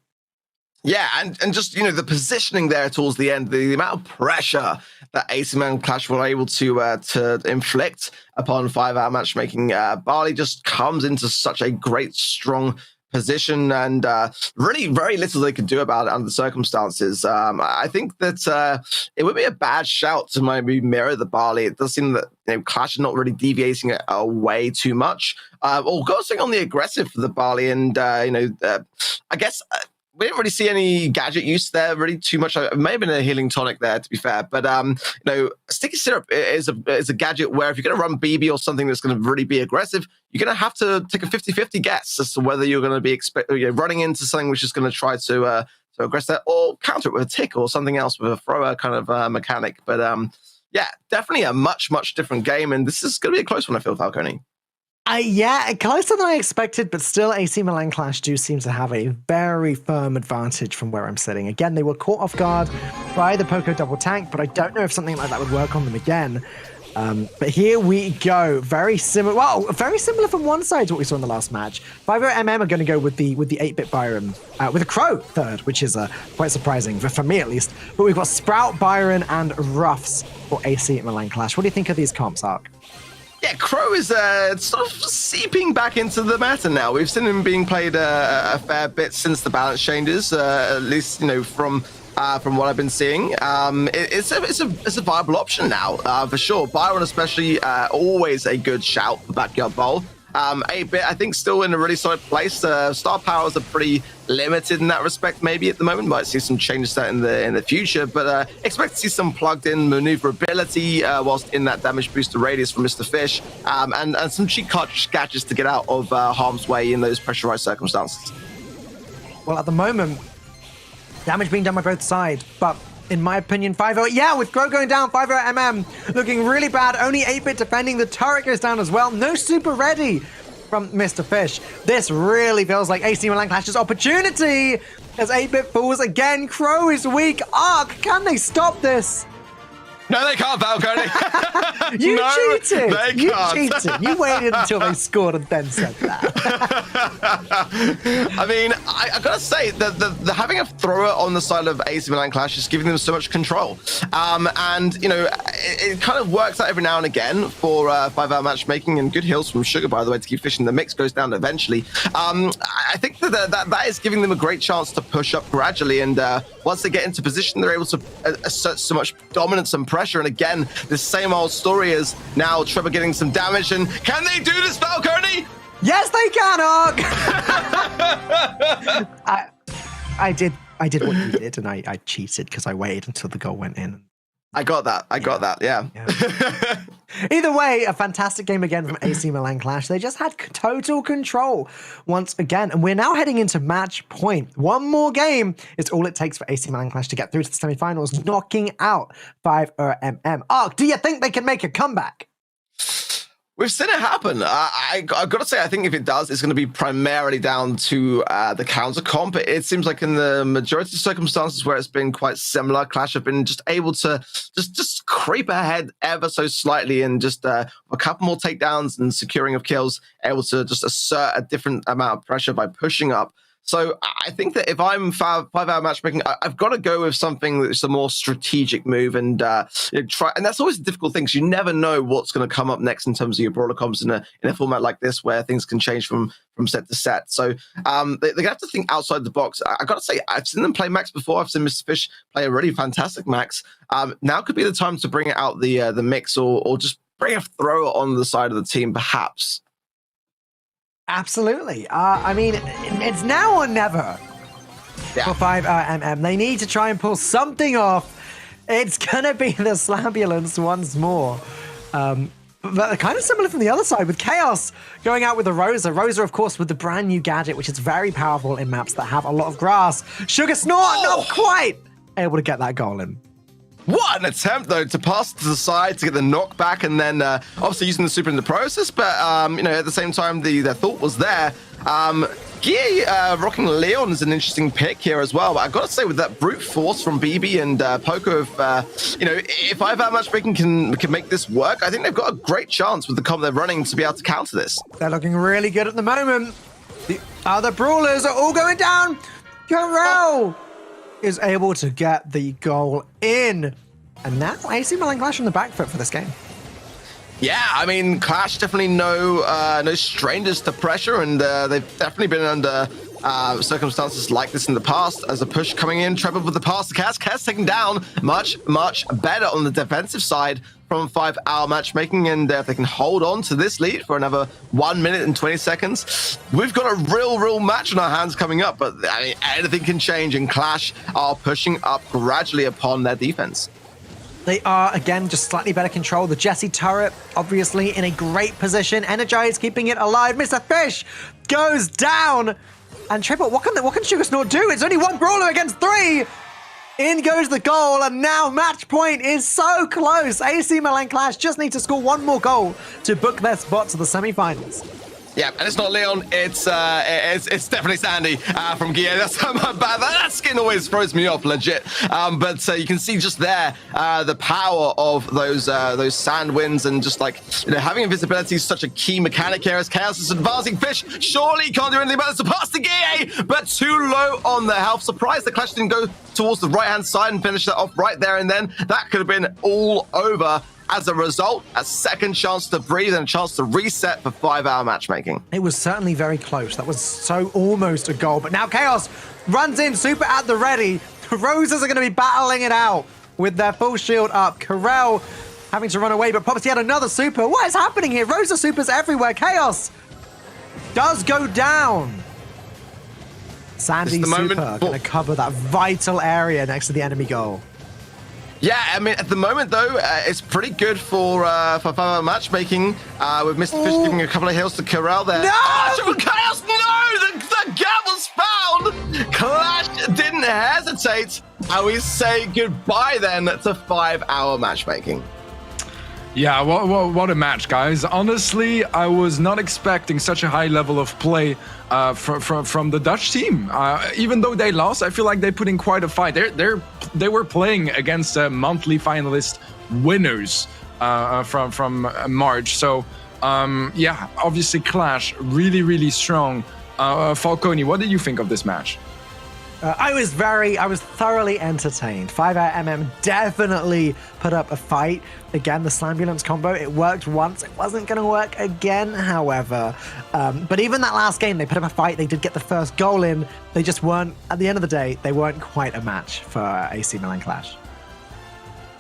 Yeah, and just, the positioning there towards the end, the amount of pressure that AC Milan Clash were able to inflict upon 5-hour matchmaking, Barley just comes into such a great, strong position, and really very little they could do about it under the circumstances. I think that it would be a bad shout to maybe mirror the Barley. It does seem that Clash are not really deviating it away too much, or going on the aggressive for the Barley, and I guess. We didn't really see any gadget use there really too much. It may have been a healing tonic there, to be fair. But sticky syrup is a gadget where if you're going to run BB or something that's going to really be aggressive, you're going to have to take a 50-50 guess as to whether you're going to be running into something which is going to try to aggress that, or counter it with a tick or something else with a thrower kind of mechanic. But yeah, definitely a much different game, and this is going to be a close one, I feel, Falcone. Yeah, closer than I expected, but still AC Milan Clash do seem to have a very firm advantage from where I'm sitting. Again, they were caught off guard by the Poco double tank, but I don't know if something like that would work on them again. But here we go. Very similar. Well, very similar from one side to what we saw in the last match. 5-0 are going to go with the 8-bit Byron, with a Crow third, which is quite surprising, for me at least. But we've got Sprout, Byron, and Ruffs for AC Milan Clash. What do you think of these comps, Ark? Yeah, Crow is sort of seeping back into the meta now. We've seen him being played a fair bit since the balance changes, at least from what I've been seeing. It's a viable option now, for sure. Byron especially, always a good shout for Backyard Bowl. 8-bit, I think, still in a really solid place. Star powers are pretty limited in that respect, maybe at the moment. Might see some changes there in the future, but expect to see some plugged-in maneuverability whilst in that damage booster radius from Mr. Fish, and some cheat gadgets to get out of harm's way in those pressurized circumstances. Well, at the moment, damage being done by both sides, but in my opinion, 5-0, yeah, with Crow going down, 5-0 looking really bad. Only 8-bit defending. The turret goes down as well. No super ready from Mr. Fish. This really feels like AC Milan Clash's opportunity as 8-bit falls again. Crow is weak. Ark, can they stop this? No, they can't, Falcone. You No, cheated. they You can't. cheated. You waited until they scored and then said that. I mean, I gotta say that the having a thrower on the side of AC Milan Clash is giving them so much control, and it kind of works out every now and again for 5-hour matchmaking, and good heals from Sugar, by the way, to keep fishing. The mix goes down eventually. I think that is giving them a great chance to push up gradually, and once they get into position, they're able to assert so much dominance and pressure. And again, the same old story is now Trevor getting some damage. And can they do this, Falcone? Yes, they can, Ark. I did what you did, and I cheated because I waited until the goal went in. I got that. Yeah. Either way, a fantastic game again from AC Milan Clash. They just had total control once again, and we're now heading into match point. One more game is all it takes for AC Milan Clash to get through to the semifinals, knocking out 5-0. Ark, do you think they can make a comeback? We've seen it happen. I've got to say, I think if it does, it's going to be primarily down to the counter comp. It seems like in the majority of circumstances where it's been quite similar, Clash have been just able to just creep ahead ever so slightly, and just a couple more takedowns and securing of kills, able to just assert a different amount of pressure by pushing up. So I think that if I'm 5-hour matchmaking, I've got to go with something that's a more strategic move, and try. And that's always a difficult thing, because you never know what's going to come up next in terms of your brawler comps in a format like this, where things can change from set to set. So they have to think outside the box. I got to say, I've seen them play Max before. I've seen Mr. Fish play a really fantastic Max. Now could be the time to bring out the mix, or just bring a thrower on the side of the team, perhaps. Absolutely. I mean, it's now or never for 5-0. They need to try and pull something off. It's going to be the Slambulance once more. But kind of similar from the other side, with Chaos going out with the Rosa. Rosa, of course, with the brand new gadget, which is very powerful in maps that have a lot of grass. Sugar Snort, not quite able to get that goal in. What an attempt, though, to pass to the side to get the knockback, and then obviously using the super in the process. But, at the same time, the thought was there. Guy rocking Leon is an interesting pick here as well. But I've got to say, with that brute force from BB and Poco, if 5-hour matchmaking can make this work, I think they've got a great chance with the comp they're running to be able to counter this. They're looking really good at the moment. The other brawlers are all going down. Corral is able to get the goal in. And now AC Milan Clash on the back foot for this game. Yeah, I mean, Clash definitely no strangers to pressure, and they've definitely been under circumstances like this in the past. As a push coming in, Trevor with the pass to Cass. Cass taking down much better on the defensive side from 5-hour matchmaking, and if they can hold on to this lead for another 1 minute and 20 seconds, we've got a real match on our hands coming up. But I mean, anything can change, and Clash are pushing up gradually upon their defense. They are, again, just slightly better control. The Jesse turret, obviously, in a great position. Energize, keeping it alive. Mr. Fish goes down. And Triple, what can Sugar Snort do? It's only one brawler against 3. In goes the goal, and now match point is so close. AC Milan Clash just need to score one more goal to book their spot to the semi-finals. Yeah, and it's not Leon, it's definitely Sandy from Gia. That's my bad. That skin always throws me off, legit. But you can see just there the power of those sand winds, and just like, having invisibility is such a key mechanic here as Chaos is advancing. Fish surely can't do anything about this. To pass to Gia, but too low on the health. Surprised the Clash didn't go towards the right-hand side and finish that off right there and then. That could have been all over. As a result, a second chance to breathe and a chance to reset for 5-hour matchmaking. It was certainly very close. That was so almost a goal. But now Chaos runs in, super at the ready. The Roses are going to be battling it out with their full shield up. Corel having to run away, but pops yet another super. What is happening here? Rosa supers everywhere. Chaos does go down. Sandy super going to cover that vital area next to the enemy goal. Yeah, I mean, at the moment, though, it's pretty good for 5-hour matchmaking, with Mr. Fish giving a couple of heals to Corral there. No! Chaos, no! The gap was found! Clash didn't hesitate, and we say goodbye then to 5-hour matchmaking. Yeah, what a match, guys. Honestly, I was not expecting such a high level of play from the Dutch team. Even though they lost, I feel like they put in quite a fight. They were playing against monthly finalist winners from March. So, yeah, obviously Clash, really strong. Falcone, what did you think of this match? I was thoroughly entertained. 5-hour MM definitely put up a fight. Again, the Slambulance combo, it worked once. It wasn't going to work again, however. But even that last game, they put up a fight. They did get the first goal in. They just weren't, at the end of the day, they weren't quite a match for AC Milan Clash.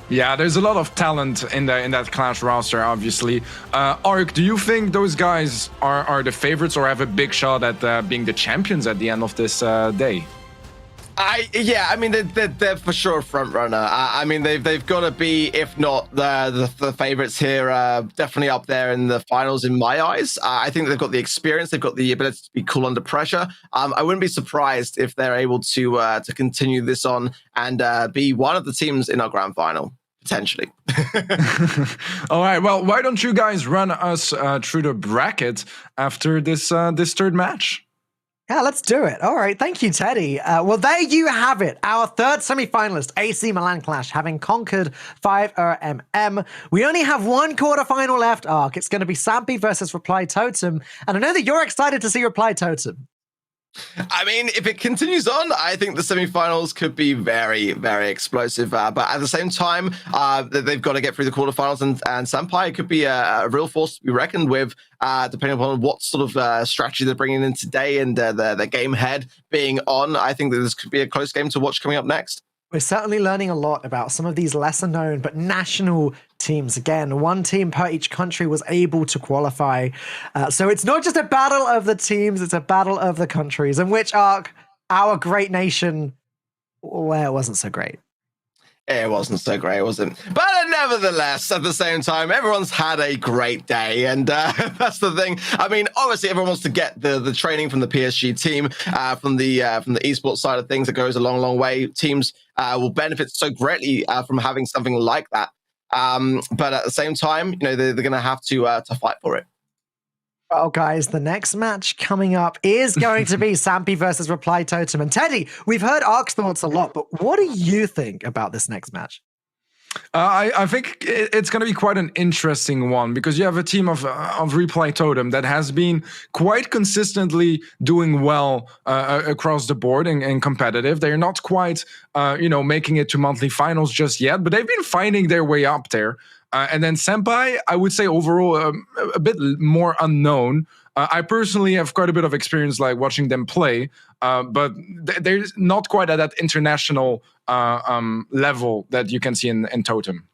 Yeah, there's a lot of talent in that Clash roster, obviously. Ark, do you think those guys are the favorites or have a big shot at being the champions at the end of this day? Yeah, I mean, they're for sure a front runner. I mean, they've got to be, if not the favorites here, definitely up there in the finals in my eyes. I think they've got the experience, they've got the ability to be cool under pressure. I wouldn't be surprised if they're able to continue this on and be one of the teams in our grand final. Potentially. All right. Well, why don't you guys run us through the bracket after this third match? Yeah, let's do it. All right. Thank you, Teddy. Well, there you have it. Our third semi-finalist, AC Milan Clash, having conquered 5-MM. We only have one quarterfinal left, Ark. It's going to be Sampi versus Reply Totem. And I know that you're excited to see Reply Totem. I mean, if it continues on, I think the semi-finals could be very explosive. But at the same time, they've got to get through the quarterfinals, and Sampai could be a real force to be reckoned with, depending upon what sort of strategy they're bringing in today and their game head being on. I think that this could be a close game to watch coming up next. We're certainly learning a lot about some of these lesser known but national teams. Again, one team per each country was able to qualify. So it's not just a battle of the teams, it's a battle of the countries, in which our great nation, well, it wasn't so great. It wasn't so great, was it? But nevertheless, at the same time, everyone's had a great day, and that's the thing. I mean, obviously, everyone wants to get the training from the PSG team, from the esports side of things. That goes a long way. Teams will benefit so greatly from having something like that. But at the same time, they're going to have to fight for it. Well, guys, the next match coming up is going to be Sampi versus Reply Totem. And Teddy, we've heard Ark's thoughts a lot, but what do you think about this next match? I think it's going to be quite an interesting one because you have a team of Reply Totem that has been quite consistently doing well across the board and competitive. They're not quite, making it to monthly finals just yet, but they've been finding their way up there. And then Senpai, I would say overall a bit more unknown. I personally have quite a bit of experience like watching them play, but they're not quite at that international level that you can see in Totem.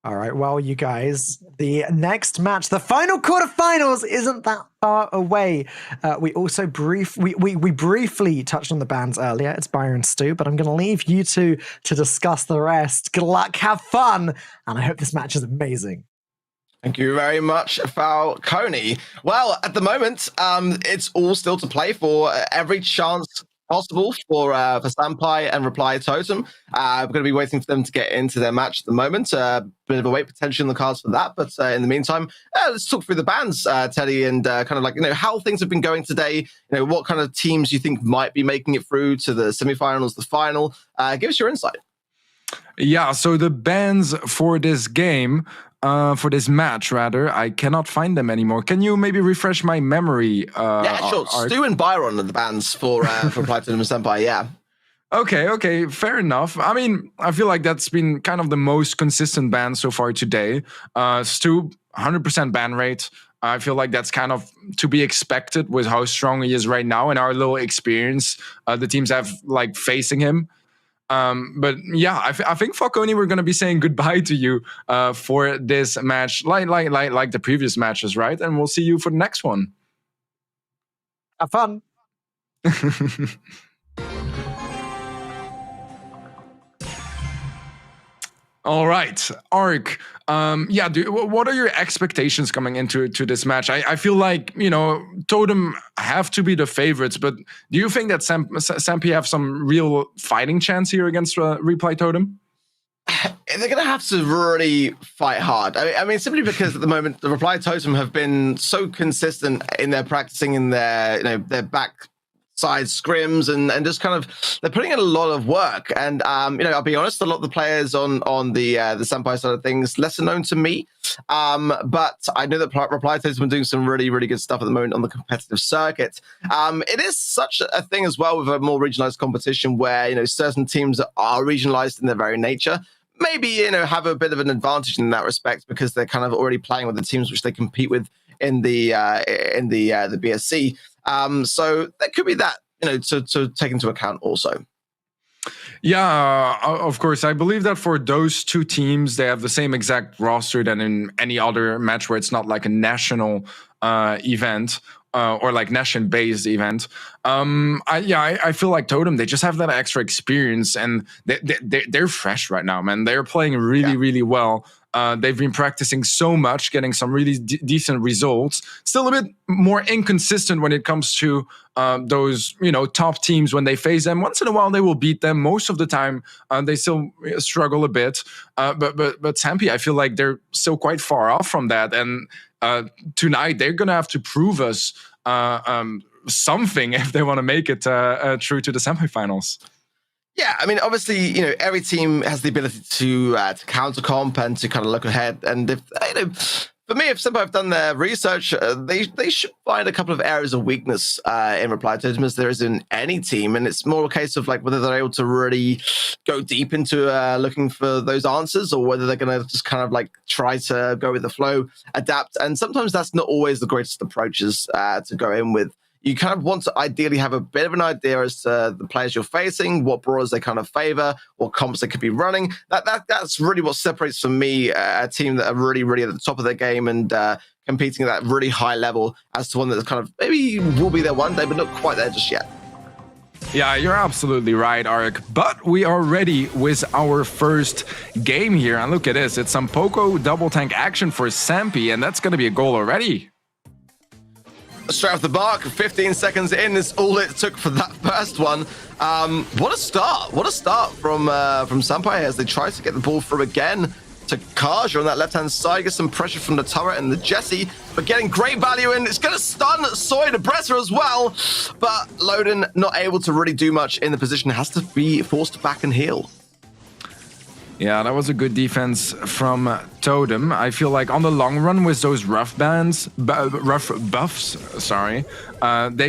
All right, well, you guys, the next match, the final quarterfinals, isn't that far away. We also briefly touched on the bans earlier. It's Byron and Stu, but I'm going to leave you two to discuss the rest. Good luck, have fun, and I hope this match is amazing. Thank you very much, Falcone. Well, at the moment, it's all still to play for. Every chance possible for Senpai and Reply Totem. We're going to be waiting for them to get into their match at the moment. Bit of a wait potential in the cards for that. But in the meantime, let's talk through the bans, Teddy, and kind of like, how things have been going today. What kind of teams you think might be making it through to the semifinals, the final. Give us your insight. Yeah, so the bans for this game, for this match, rather, I cannot find them anymore. Can you maybe refresh my memory? Yeah, sure. Stu and Byron are the bans for Platinum and Senpai, yeah. Okay, fair enough. I mean, I feel like that's been kind of the most consistent ban so far today. Stu, 100% ban rate. I feel like that's kind of to be expected with how strong he is right now and our little experience the teams have like facing him. But yeah, I think Falcone, we're gonna be saying goodbye to you for this match, like the previous matches, right? And we'll see you for the next one. Have fun. All right, Ark. What are your expectations coming into this match? I feel like, Totem have to be the favorites, but do you think that Sampi have some real fighting chance here against Reply Totem? They're going to have to really fight hard. I mean, simply because at the moment, the Reply Totem have been so consistent in their practicing in their, their back side scrims and just kind of they're putting in a lot of work. And I'll be honest, a lot of the players on the Senpai side of things lesser known to me, but I know that Reply Totem has been doing some really, really good stuff at the moment on the competitive circuit. It is such a thing as well with a more regionalized competition where certain teams are regionalized in their very nature. Maybe have a bit of an advantage in that respect because they're kind of already playing with the teams which they compete with in the BSC. So there could be that, to take into account also. Yeah, of course. I believe that for those two teams, they have the same exact roster than in any other match where it's not like a national event or like nation-based event. I feel like Totem, they just have that extra experience and they're fresh right now, man. They're playing really well. They've been practicing so much, getting some really decent results. Still a bit more inconsistent when it comes to those, top teams when they face them. Once in a while, they will beat them. Most of the time, they still struggle a bit. But Sampi, I feel like they're still quite far off from that. And tonight, they're going to have to prove us something if they want to make it through to the semifinals. Yeah, I mean, obviously, every team has the ability to counter comp and to kind of look ahead. And if for me, if Senpai have done their research, they should find a couple of areas of weakness in Reply Totem as there is in any team. And it's more a case of like whether they're able to really go deep into looking for those answers or whether they're going to just kind of like try to go with the flow, adapt. And sometimes that's not always the greatest approaches to go in with. You kind of want to ideally have a bit of an idea as to the players you're facing, what brawlers they kind of favor, what comps they could be running. That's really what separates for me a team that are really, really at the top of their game and competing at that really high level as to one that kind of maybe will be there one day, but not quite there just yet. Yeah, you're absolutely right, Arik. But we are ready with our first game here. And look at this. It's some Poco double tank action for Sampi, and that's going to be a goal already. Straight off the mark, 15 seconds in is all it took for that first one. What a start! What a start from Senpai as they try to get the ball through again. to Kaja on that left-hand side. Gets some pressure from the turret and the Jesse, but getting great value in. It's going to stun Soy the Bresser as well, but Loden not able to really do much in the position. Has to be forced back and heal. Yeah, that was a good defense from Totem. I feel like on the long run with those rough buffs, they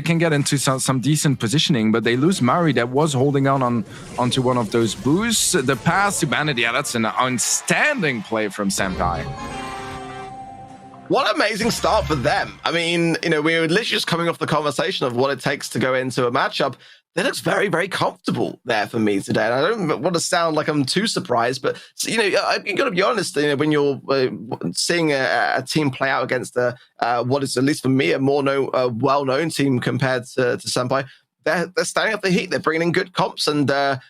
can get into some decent positioning, but they lose Mari that was holding onto one of those boosts. The pass to Bandit, yeah, that's an outstanding play from Senpai. What an amazing start for them. I mean, we were literally just coming off the conversation of what it takes to go into a matchup. That looks very, very comfortable there for me today. And I don't want to sound like I'm too surprised, but, you got to be honest, when you're seeing a team play out against what is, at least for me, a more well-known team compared to Senpai, they're standing up the heat. They're bringing in good comps. And that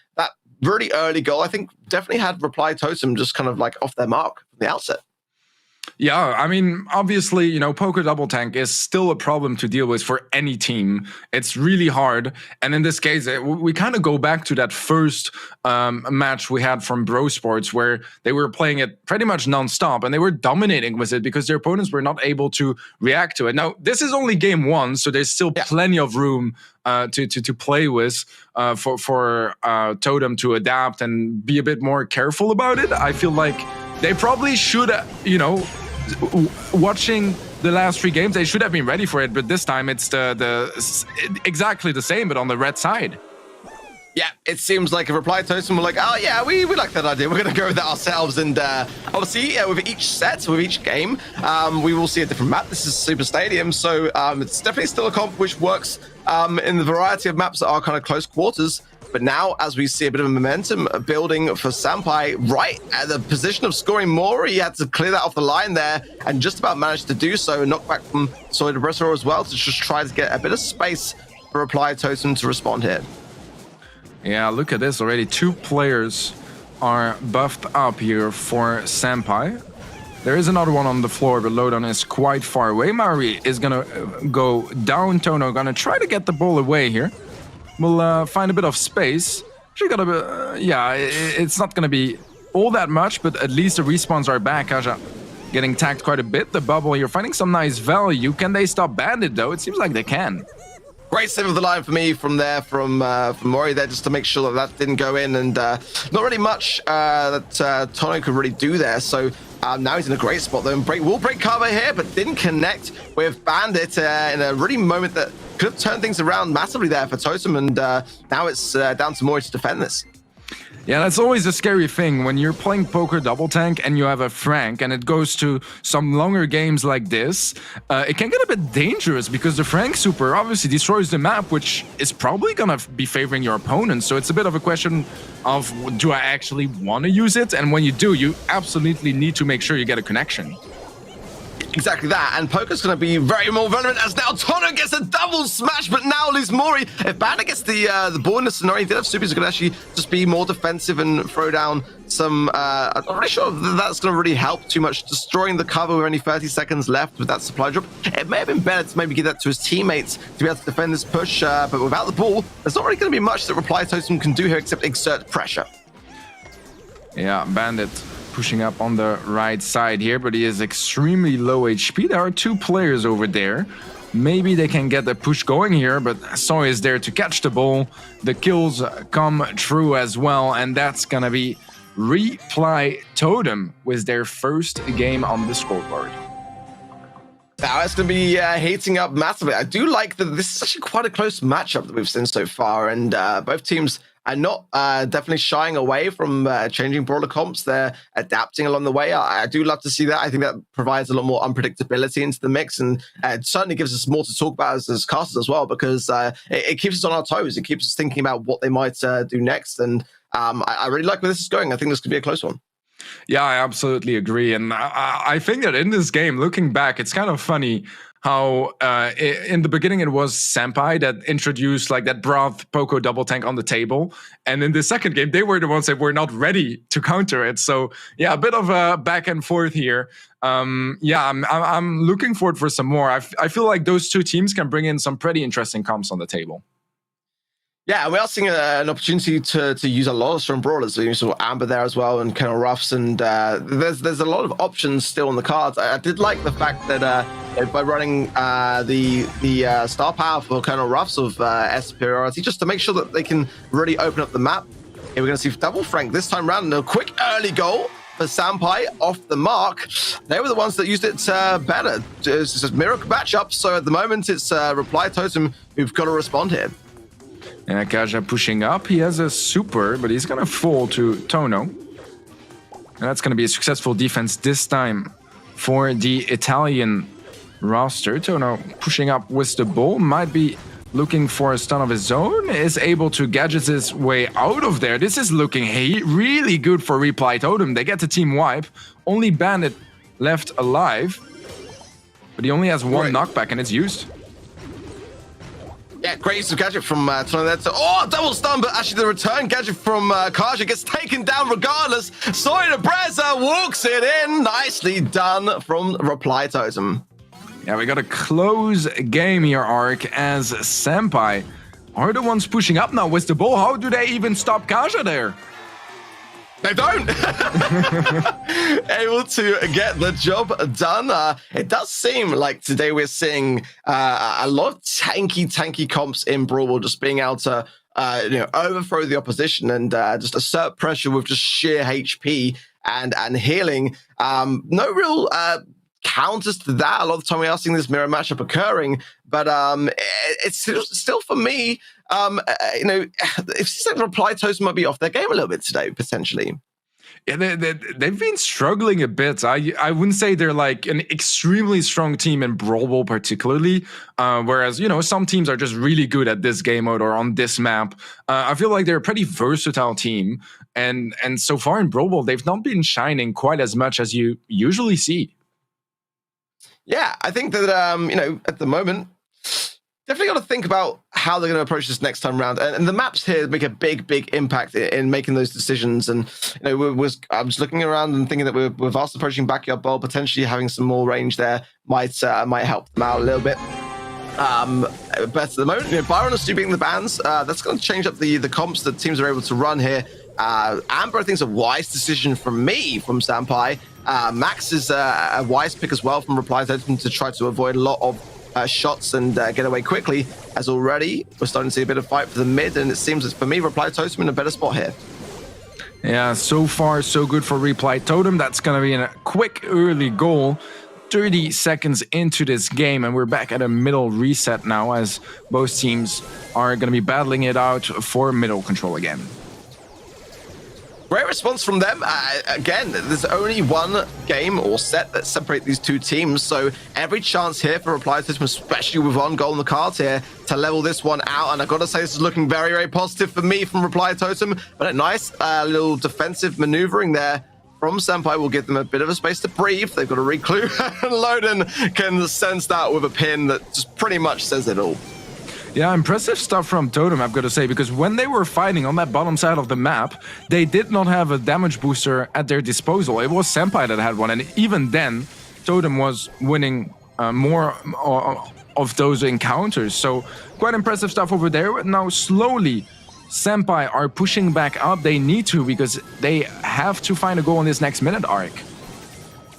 really early goal, I think, definitely had Reply Totem just kind of like off their mark from the outset. Yeah, I mean, obviously, Poker Double Tank is still a problem to deal with for any team. It's really hard. And in this case, we kind of go back to that first match we had from Brawl Sports, where they were playing it pretty much nonstop and they were dominating with it because their opponents were not able to react to it. Now, this is only game one, so there's still plenty of room to play with for Totem to adapt and be a bit more careful about it. I feel like they probably should, watching the last 3 games, they should have been ready for it. But this time it's exactly the same, but on the red side. Yeah, it seems like a Reply Totem. We're like, oh yeah, we like that idea. We're going to go with that ourselves. And obviously, with each set, with each game, we will see a different map. This is Super Stadium, so it's definitely still a comp which works in the variety of maps that are kind of close quarters. But now, as we see a bit of momentum building for Senpai, right at the position of scoring more, he had to clear that off the line there and just about managed to do so. Knock back from Soy the Bresser as well to just try to get a bit of space for Reply Totem to respond here. Yeah, look at this already. 2 players are buffed up here for Senpai. There is another one on the floor, but Lodan is quite far away. Mari is going to go down. Tono going to try to get the ball away here. We'll find a bit of space. She got it's not going to be all that much, but at least the respawns are back. Kaja getting tagged quite a bit. The bubble, you're finding some nice value. Can they stop Bandit, though? It seems like they can. Great save of the line for me from Mori there, just to make sure that didn't go in, and not really much that Tono could really do there. So now he's in a great spot though, and will break cover here, but didn't connect with Bandit in a really moment that could have turned things around massively there for Totem, and now it's down to Mori to defend this. Yeah, that's always a scary thing when you're playing Poker Double Tank and you have a Frank and it goes to some longer games like this. It can get a bit dangerous because the Frank super obviously destroys the map, which is probably going to be favoring your opponent. So it's a bit of a question of, do I actually want to use it? And when you do, you absolutely need to make sure you get a connection. Exactly that, and Poker's going to be very more relevant as now Tono gets a double smash, but now lose Mori. If Bandit gets the ball in the scenario, he did have supers, going to actually just be more defensive and throw down some. I'm not really sure if that's going to really help too much, destroying the cover with only 30 seconds left with that supply drop. It may have been better to maybe give that to his teammates to be able to defend this push, but without the ball, there's not really going to be much that Reply Totem can do here except exert pressure. Yeah, Bandit pushing up on the right side here, but he is extremely low HP. There are 2 players over there. Maybe they can get the push going here, but Soy is there to catch the ball. The kills come true as well, and that's gonna be Reply Totem with their first game on the scoreboard. Now it's going to be heating up massively. I do like that this is actually quite a close matchup that we've seen so far, and both teams are not definitely shying away from changing brawler comps. They're adapting along the way. I do love to see that. I think that provides a lot more unpredictability into the mix, and it certainly gives us more to talk about as casters as well, because it keeps us on our toes. It keeps us thinking about what they might do next, and I really like where this is going. I think this could be a close one. Yeah, I absolutely agree. And I think that in this game, looking back, it's kind of funny how in the beginning it was Senpai that introduced like that broad Poco double tank on the table. And in the second game, they were the ones that were not ready to counter it. So yeah, a bit of a back and forth here. Yeah, I'm looking forward for some more. I feel like those 2 teams can bring in some pretty interesting comps on the table. Yeah, and we are seeing an opportunity to use a lot of strong brawlers. So you saw Amber there as well, and Colonel Ruffs, and there's a lot of options still on the cards. I did like the fact that by running the star power for Colonel Ruffs of S superiority, just to make sure that they can really open up the map. Here we're going to see double Frank this time round, and a quick early goal for Sampai off the mark. They were the ones that used it better. It's a mirror matchup, so at the moment it's Reply Totem who've got to respond here. And Kaja pushing up. He has a super, but he's going to fall to Tono. And that's going to be a successful defense this time for the Italian roster. Tono pushing up with the ball. Might be looking for a stun of his own. Is able to gadget his way out of there. This is looking really good for Reply Totem. They get the team wipe. Only Bandit left alive. But he only has one knockback and it's used. Yeah, great use of gadget from Tono there. Double stun, but actually the return gadget from Kaja gets taken down regardless. Soyna Breza walks it in. Nicely done from Reply Totem. Yeah, we got a close game here, Ark, as Senpai are the ones pushing up now with the ball. How do they even stop Kaja there? They don't. Able to get the job done. It does seem like today we're seeing a lot of tanky comps in Brawl, just being able to overthrow the opposition and just assert pressure with just sheer HP and healing. No real counters to that. A lot of the time we are seeing this mirror matchup occurring, but it's still for me. It seems like Reply Totem might be off their game a little bit today, potentially. Yeah, they've been struggling a bit. I wouldn't say they're like an extremely strong team in Brawl particularly, whereas, some teams are just really good at this game mode or on this map. I feel like they're a pretty versatile team, and so far in Brawl, they've not been shining quite as much as you usually see. Yeah, I think that, at the moment, definitely got to think about how they're going to approach this next time around. And the maps here make a big impact in making those decisions. And, I was looking around and thinking that with us approaching Backyard Bowl, potentially having some more range there might help them out a little bit. But at the moment, Byron is beating the bans. That's going to change up the comps that teams are able to run here. Amber, I think, is a wise decision from Sampai. Max is a wise pick as well from Reply Totem to try to avoid a lot of shots and get away quickly, as already we're starting to see a bit of fight for the mid, and it seems that for me, Reply Totem in a better spot here. Yeah, so far so good for Reply Totem. That's going to be a quick early goal. 30 seconds into this game, and we're back at a middle reset now, as both teams are going to be battling it out for middle control again. Great response from them. Again, there's only one game or set that separate these two teams, so every chance here for Reply Totem, especially with one goal on the cards here, to level this one out. And I've got to say, this is looking very positive for me from Reply Totem, but a nice little defensive maneuvering there from Senpai will give them a bit of a space to breathe. They've got to reclue, and Loden can sense that with a pin that just pretty much says it all. Yeah, impressive stuff from Totem, I've got to say, because when they were fighting on that bottom side of the map, they did not have a damage booster at their disposal. It was Senpai that had one, and even then, Totem was winning more of those encounters. So quite impressive stuff over there. Now slowly, Senpai are pushing back up. They need to, because they have to find a goal in this next minute arc.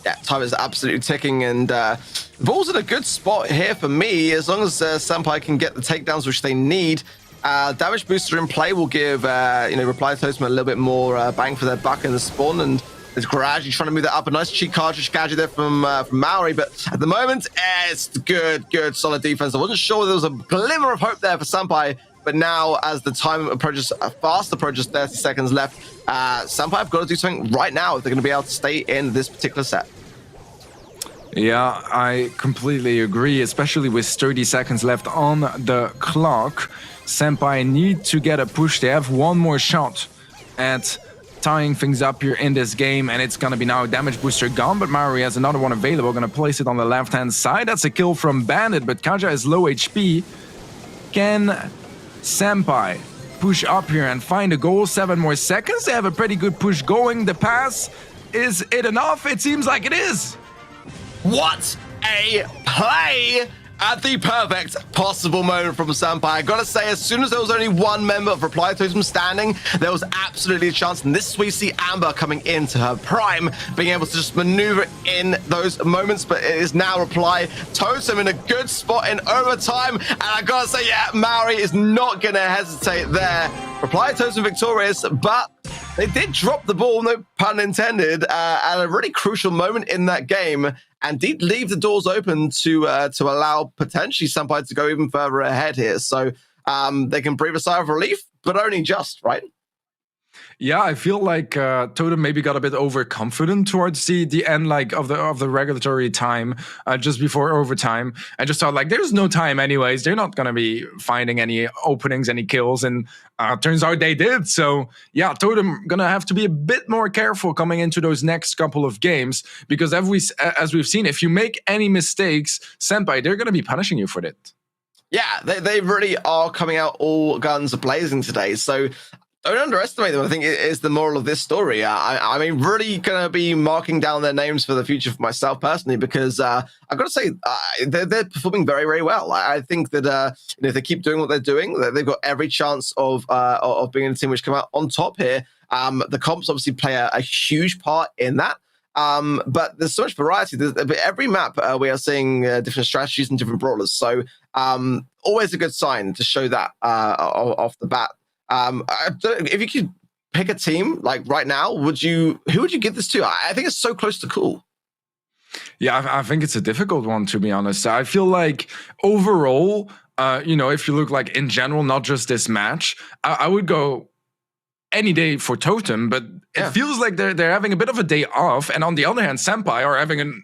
Yeah, time is absolutely ticking, and the ball's in a good spot here for me. As long as Senpai can get the takedowns which they need, damage booster in play will give Reply Totem a little bit more bang for their buck in the spawn, and there's gradually trying to move that up. A nice cheap cartridge gadget there from Maori, but at the moment, it's good, solid defense. I wasn't sure there was a glimmer of hope there for Senpai, but now as the time approaches, fast approaches 30 seconds left, Senpai have got to do something right now if they're going to be able to stay in this particular set. Yeah, I completely agree, especially with 30 seconds left on the clock. Senpai need to get a push. They have one more shot at tying things up here in this game, and it's gonna be now damage booster gone, but Maori has another one available. Gonna place it on the left-hand side. That's a kill from Bandit, but Kaja is low HP. Can Senpai push up here and find a goal? 7 more seconds. They have a pretty good push going. The pass, is it enough? It seems like it is. What a play! At the perfect possible moment from Sampai, I gotta say, as soon as there was only one member of Reply Totem standing, there was absolutely a chance. And this is where you see Amber coming into her prime, being able to just maneuver in those moments. But it is now Reply Totem in a good spot in overtime. And I gotta say, yeah, Maori is not gonna hesitate there. Reply Totem victorious, but they did drop the ball, no pun intended, at a really crucial moment in that game, and did leave the doors open to allow potentially Senpai to go even further ahead here. So they can breathe a sigh of relief, but only just, right? Yeah, I feel like Totem maybe got a bit overconfident towards the end, like of the regulatory time, just before overtime. I just thought, like, there's no time anyways. They're not gonna be finding any openings, any kills, and turns out they did. So yeah, Totem gonna have to be a bit more careful coming into those next couple of games, because as we've seen, if you make any mistakes, Senpai, they're gonna be punishing you for it. Yeah, they really are coming out all guns blazing today. So don't underestimate them, I think, is the moral of this story. I mean, really going to be marking down their names for the future for myself personally, because I've got to say, they're performing very, very well. I think that if they keep doing what they're doing, they've got every chance of being a team which come out on top here. The comps obviously play a huge part in that. But there's so much variety. Every map we are seeing different strategies and different brawlers. So always a good sign to show that off the bat. If you could pick a team like right now, who would you give this to? I think it's so close to cool. Yeah, I think it's a difficult one, to be honest. I feel like overall, if you look like in general, not just this match, I would go any day for Totem, but it feels like they're having a bit of a day off. And on the other hand, Senpai are having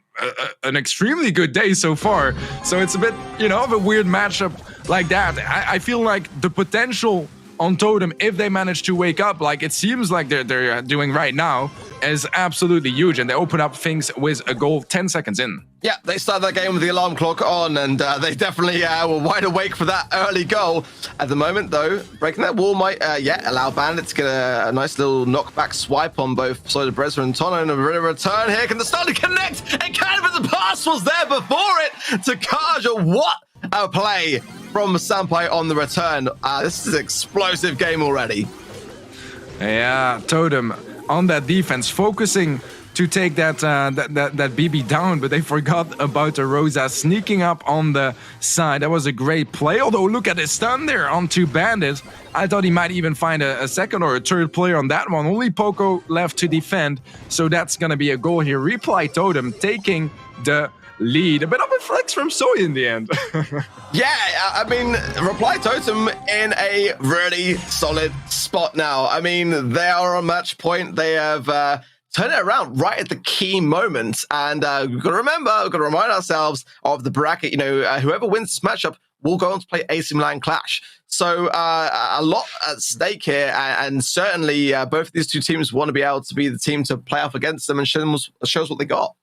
an extremely good day so far. So it's a bit, of a weird matchup like that. I feel like the potential on Totem, if they manage to wake up, like it seems like they're doing right now, is absolutely huge. And they open up things with a goal 10 seconds in. Yeah, they started that game with the alarm clock on, and they definitely were wide awake for that early goal. At the moment, though, breaking that wall might, allow Bandit to get a nice little knockback swipe on both Soda Brezza and Tono, and a bit of a return here. Can the starter connect? And kind of the pass was there before it to Kaja. What a play from Senpai on the return. This is an explosive game already. Yeah, Totem on that defense, focusing to take that BB down, but they forgot about the Rosa sneaking up on the side. That was a great play, although look at his stun there onto Bandit. I thought he might even find a second or a third player on that one. Only Poco left to defend, so that's gonna be a goal here. Reply Totem taking the lead. A bit of a flex from Soy in the end. Yeah, I mean, Reply Totem in a really solid spot now. I mean, they are on match point. They have turned it around right at the key moment. And we've got to remember, we've got to remind ourselves of the bracket. Whoever wins this matchup will go on to play AC Milan Clash. So a lot at stake here. And certainly both of these two teams want to be able to be the team to play off against them and show us what they got.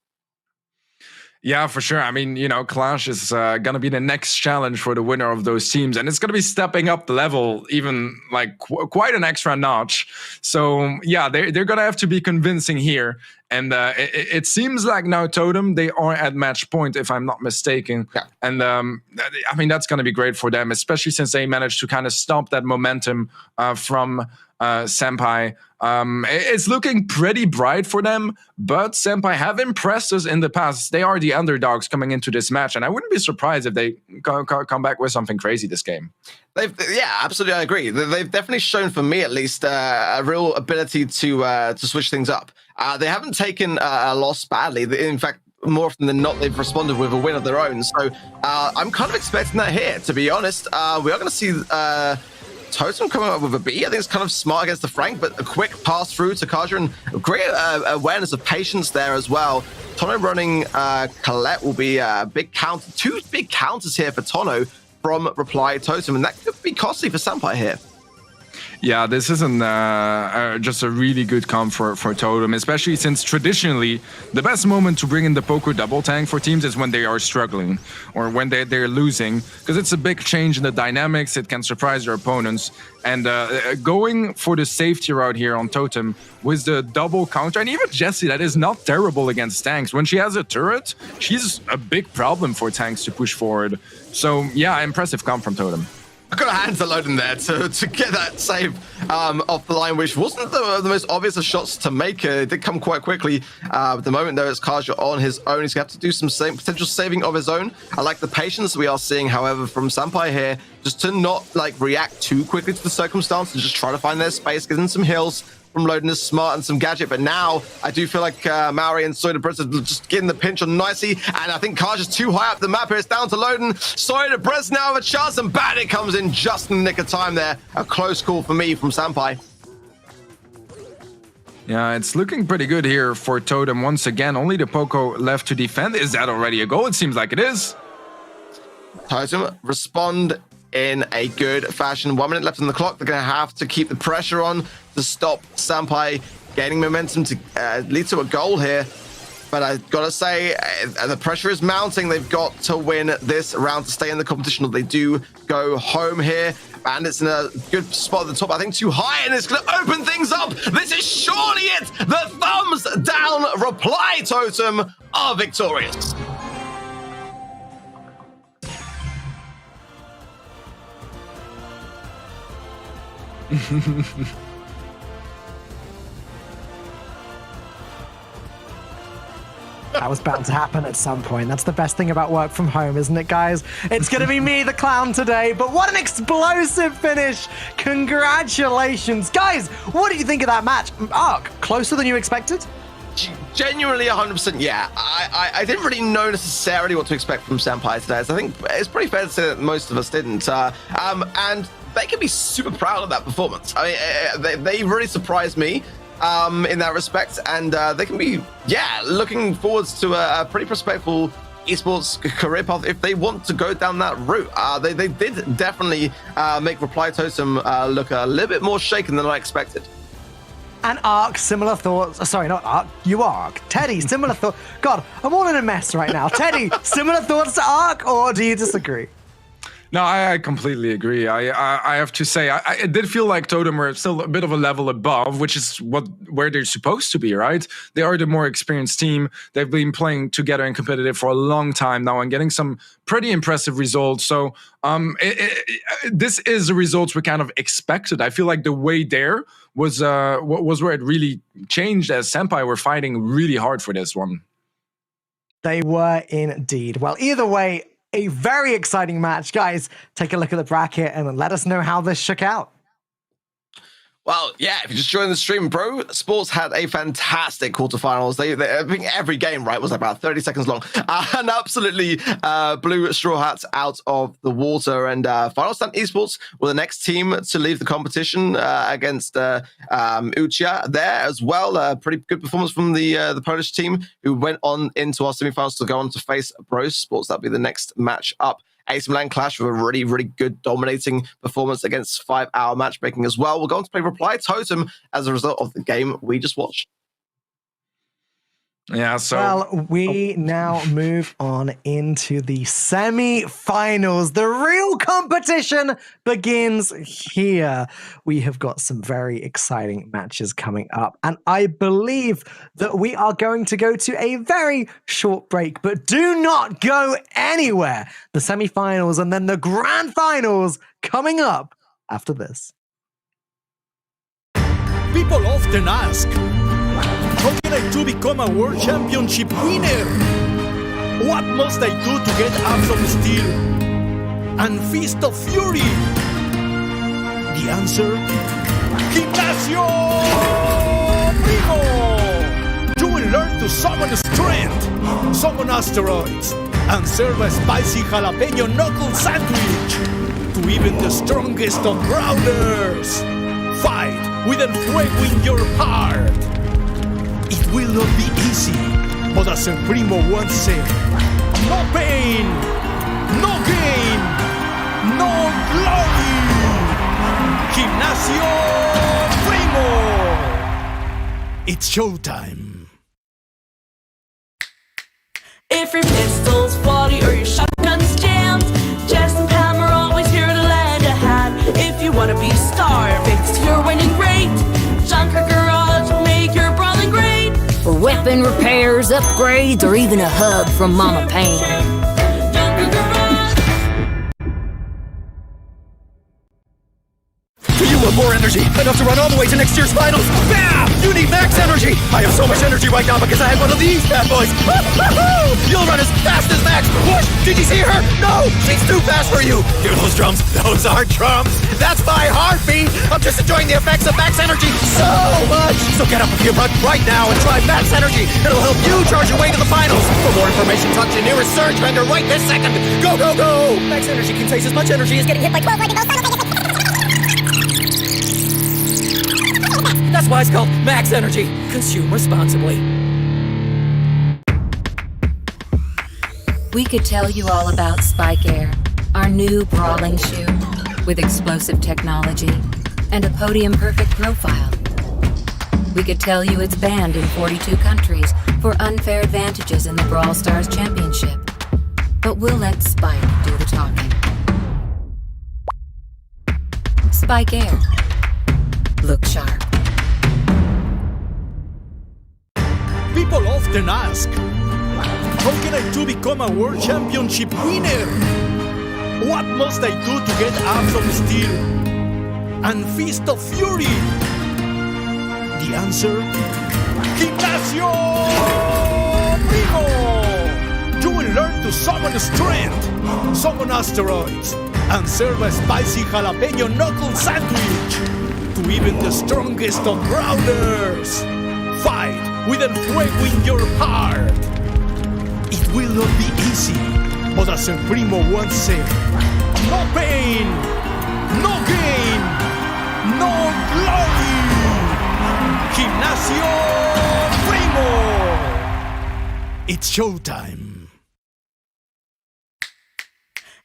Yeah, for sure. I mean, Clash is going to be the next challenge for the winner of those teams. And it's going to be stepping up the level even like quite an extra notch. So, yeah, they're going to have to be convincing here. And it seems like now Totem, they are at match point, if I'm not mistaken. Yeah. And I mean, that's going to be great for them, especially since they managed to kind of stop that momentum from Senpai. It's looking pretty bright for them, but Senpai have impressed us in the past. They are the underdogs coming into this match, and I wouldn't be surprised if they come back with something crazy this game. Yeah, absolutely, I agree. They've definitely shown, for me at least, a real ability to switch things up. They haven't taken a loss badly. In fact, more often than not, they've responded with a win of their own. So I'm kind of expecting that here, to be honest. We are going to see Totem coming up with a B. I think it's kind of smart against the Frank, but a quick pass through to Kaja, and great awareness of patience there as well. Tono running Colette will be a big counter. Two big counters here for Tono from Reply Totem, and that could be costly for Senpai here. Yeah, this isn't just a really good comp for Totem, especially since traditionally the best moment to bring in the Poco double tank for teams is when they are struggling or when they're losing, because it's a big change in the dynamics. It can surprise their opponents. And going for the safety route here on Totem with the double counter, and even Jessie, that is not terrible against tanks. When she has a turret, she's a big problem for tanks to push forward. So yeah, impressive comp from Totem. I got a hand to load in there to get that save off the line, which wasn't the most obvious of shots to make. It did come quite quickly. At the moment, though, it's Kaja on his own. He's going to have to do some potential saving of his own. I like the patience we are seeing, however, from Sampai here, just to not react too quickly to the circumstance and just try to find their space, get in some heals from loading his smart and some gadget. But now I do feel like Maori and Soy de Brez are just getting the pinch on nicely, and I think Kaja's too high up the map here. It's down to Loden. Soy de Brez now have a chance, and Bandit comes in just in the nick of time there. A close call for me from Sampai. Yeah, it's looking pretty good here for Totem. Once again, only the Poco left to defend. Is that already a goal? It seems like it is. Totem respond in a good fashion. 1 minute left on the clock. They're going to have to keep the pressure on to stop Sampai gaining momentum to lead to a goal here. But I've got to say, the pressure is mounting. They've got to win this round to stay in the competition, or they do go home here. Bandit's in a good spot at the top. I think too high, and it's going to open things up. This is surely it. The thumbs down reply Totem are victorious. That was bound to happen at some point. That's the best thing about work from home, isn't it, guys? It's going to be me, the clown, today. But what an explosive finish. Congratulations. Guys, what do you think of that match? Ark, closer than you expected? Genuinely 100%, yeah. I didn't really know necessarily what to expect from Sampai today. So I think it's pretty fair to say that most of us didn't. And they can be super proud of that performance. I mean, they really surprised me in that respect, and they can be, looking forwards to a pretty respectful esports career path if they want to go down that route. They did definitely make Reply Totem look a little bit more shaken than I expected. And Ark, similar thoughts. Sorry, not Ark. You Ark. Teddy, similar thoughts. God, I'm all in a mess right now. Teddy, similar thoughts to Ark, or do you disagree? No, I completely agree. I have to say, it did feel like Totem were still a bit of a level above, which is where they're supposed to be, right? They are the more experienced team. They've been playing together and competitive for a long time now and getting some pretty impressive results. So this is the results we kind of expected. I feel like the way there was where it really changed, as Senpai were fighting really hard for this one. They were indeed. Well, either way, a very exciting match. Guys, take a look at the bracket and let us know how this shook out. Well, yeah, if you just joined the stream, Brawl Sports had a fantastic quarterfinals. They I think every game, right, was about 30 seconds long, and absolutely blew Straw Hats out of the water. And Final Stand Esports were the next team to leave the competition against Uchiha there as well. Pretty good performance from the Polish team, who went on into our semifinals to go on to face Brawl Sports. That'll be the next match up. AC Milan clash with a really, really good dominating performance against 5 Hour matchmaking as well. We're going to play Reply Totem as a result of the game we just watched. Yeah, so... Well, we now move on into the semi-finals. The real competition begins here. We have got some very exciting matches coming up, and I believe that we are going to go to a very short break, but do not go anywhere. The semi-finals and then the grand finals coming up after this. People often ask, how can I do become a world championship winner? What must I do to get Abs of Steel and Fist of Fury? The answer? Gimnasio Primo! You will learn to summon strength, summon asteroids, and serve a spicy jalapeno knuckle sandwich to even the strongest of brawlers. Fight with El Fuego in your heart. It will not be easy, but as El Primo once said, no pain, no gain, no glory. Gimnasio Primo! It's showtime. If your pistol's faulty or your shotgun's jammed, Jess and Pam are always here to lend a hand. If you want to be star fixed your winning rate, Junker Garage will make your brawling great. For weapon repairs, upgrades, or even a hug from Mama Pam. Junker Garage. Do you want more energy? Enough to run all the way to next year's finals? Bam! You need max energy! I have so much energy right now because I had one of these bad boys. You'll run as fast as Max. Push! Did you see her? No! She's too fast for you! Hear those drums? Those aren't drums! That's my heartbeat! I'm just enjoying the effects of max energy so much! So get up with your butt right now and try max energy! It'll help you charge your way to the finals! For more information, talk to your nearest surge vendor right this second! Go, go, go! Max energy contains as much energy as getting hit by 12 lightning bolts simultaneously. That's why it's called Max Energy. Consume responsibly. We could tell you all about Spike Air, our new brawling shoe with explosive technology and a podium-perfect profile. We could tell you it's banned in 42 countries for unfair advantages in the Brawl Stars Championship. But we'll let Spike do the talking. Spike Air. Look sharp. People often ask, how can I do become a World Championship winner? What must I do to get abs of steel and fist of fury? The answer? Gimnasio Primo! You will learn to summon strength, summon asteroids, and serve a spicy jalapeno knuckle sandwich to even the strongest of brawlers. Fight with el fuego in your heart. It will not be easy, but as El Primo once said, no pain, no gain, no glory. Gimnasio Primo. It's showtime.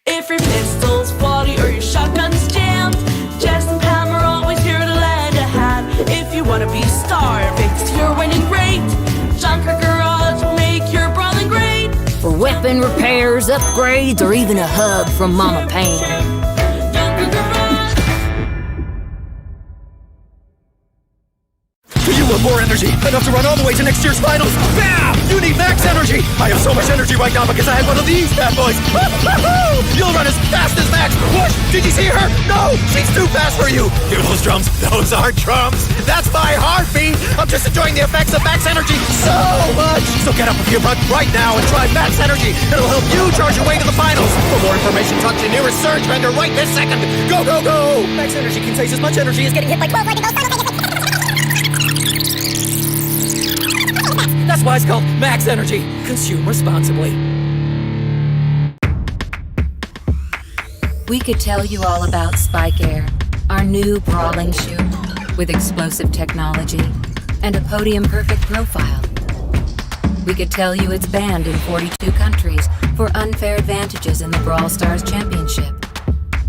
If your pistol's faulty or your shotgun's jammed, Jess and Pam are always here to lend a hand. If you want to be star fixed your winning rate, Junker Garage will make your brawling great. For weapon repairs, upgrades, or even a hug from Mama Pam. Junker Garage. Do you want more energy? Enough to run all the way to next year's finals? Bam! You need max energy! I have so much energy right now because I had one of these bad boys. You'll run as fast as Max. Push! Did you see her? No! She's too fast for you! Hear those drums? Those aren't drums! That's my heartbeat! I'm just enjoying the effects of max energy so much! So get up with your butt right now and try max energy! It'll help you charge your way to the finals! For more information, talk to your nearest surge vendor right this second! Go, go, go! Max energy contains as much energy as getting hit by 12 lightning bolts simultaneously. That's why it's called Max Energy. Consume responsibly. We could tell you all about Spike Air, our new brawling shoe with explosive technology and a podium-perfect profile. We could tell you it's banned in 42 countries for unfair advantages in the Brawl Stars Championship.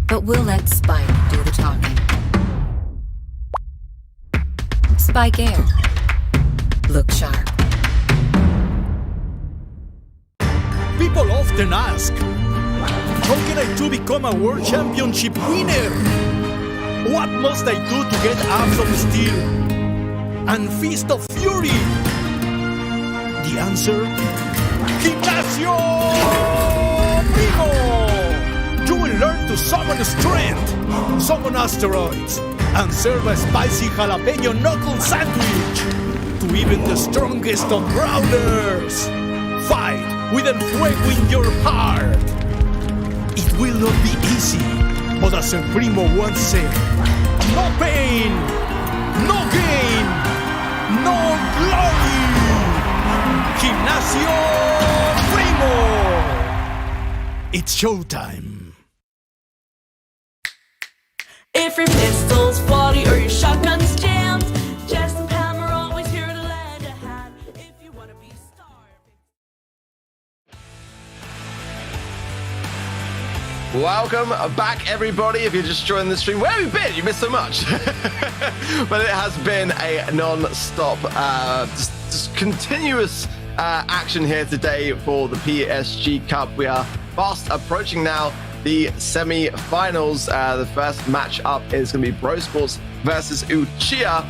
But we'll let Spike do the talking. Spike Air. Look sharp. People often ask, how can I do become a World Championship winner? What must I do to get abs of steel and fist of fury? The answer? Gimnasio Primo! You will learn to summon strength, summon asteroids, and serve a spicy jalapeno knuckle sandwich to even the strongest of brawlers. Fight with el fuego in your heart. It will not be easy, but as El Primo once said, no pain, no gain, no glory. Gimnasio Primo. It's showtime. If your pistol's faulty or your shotgun's jammed, Jess and Pam are always here to lend a hand. If you want to be star. Welcome back, everybody. If you're just joining the stream, where have you been? You missed so much. But it has been a non-stop, just continuous action here today for the Psg Cup. We are fast approaching now the semi-finals. The first matchup is going to be Brawl versus Uchiha.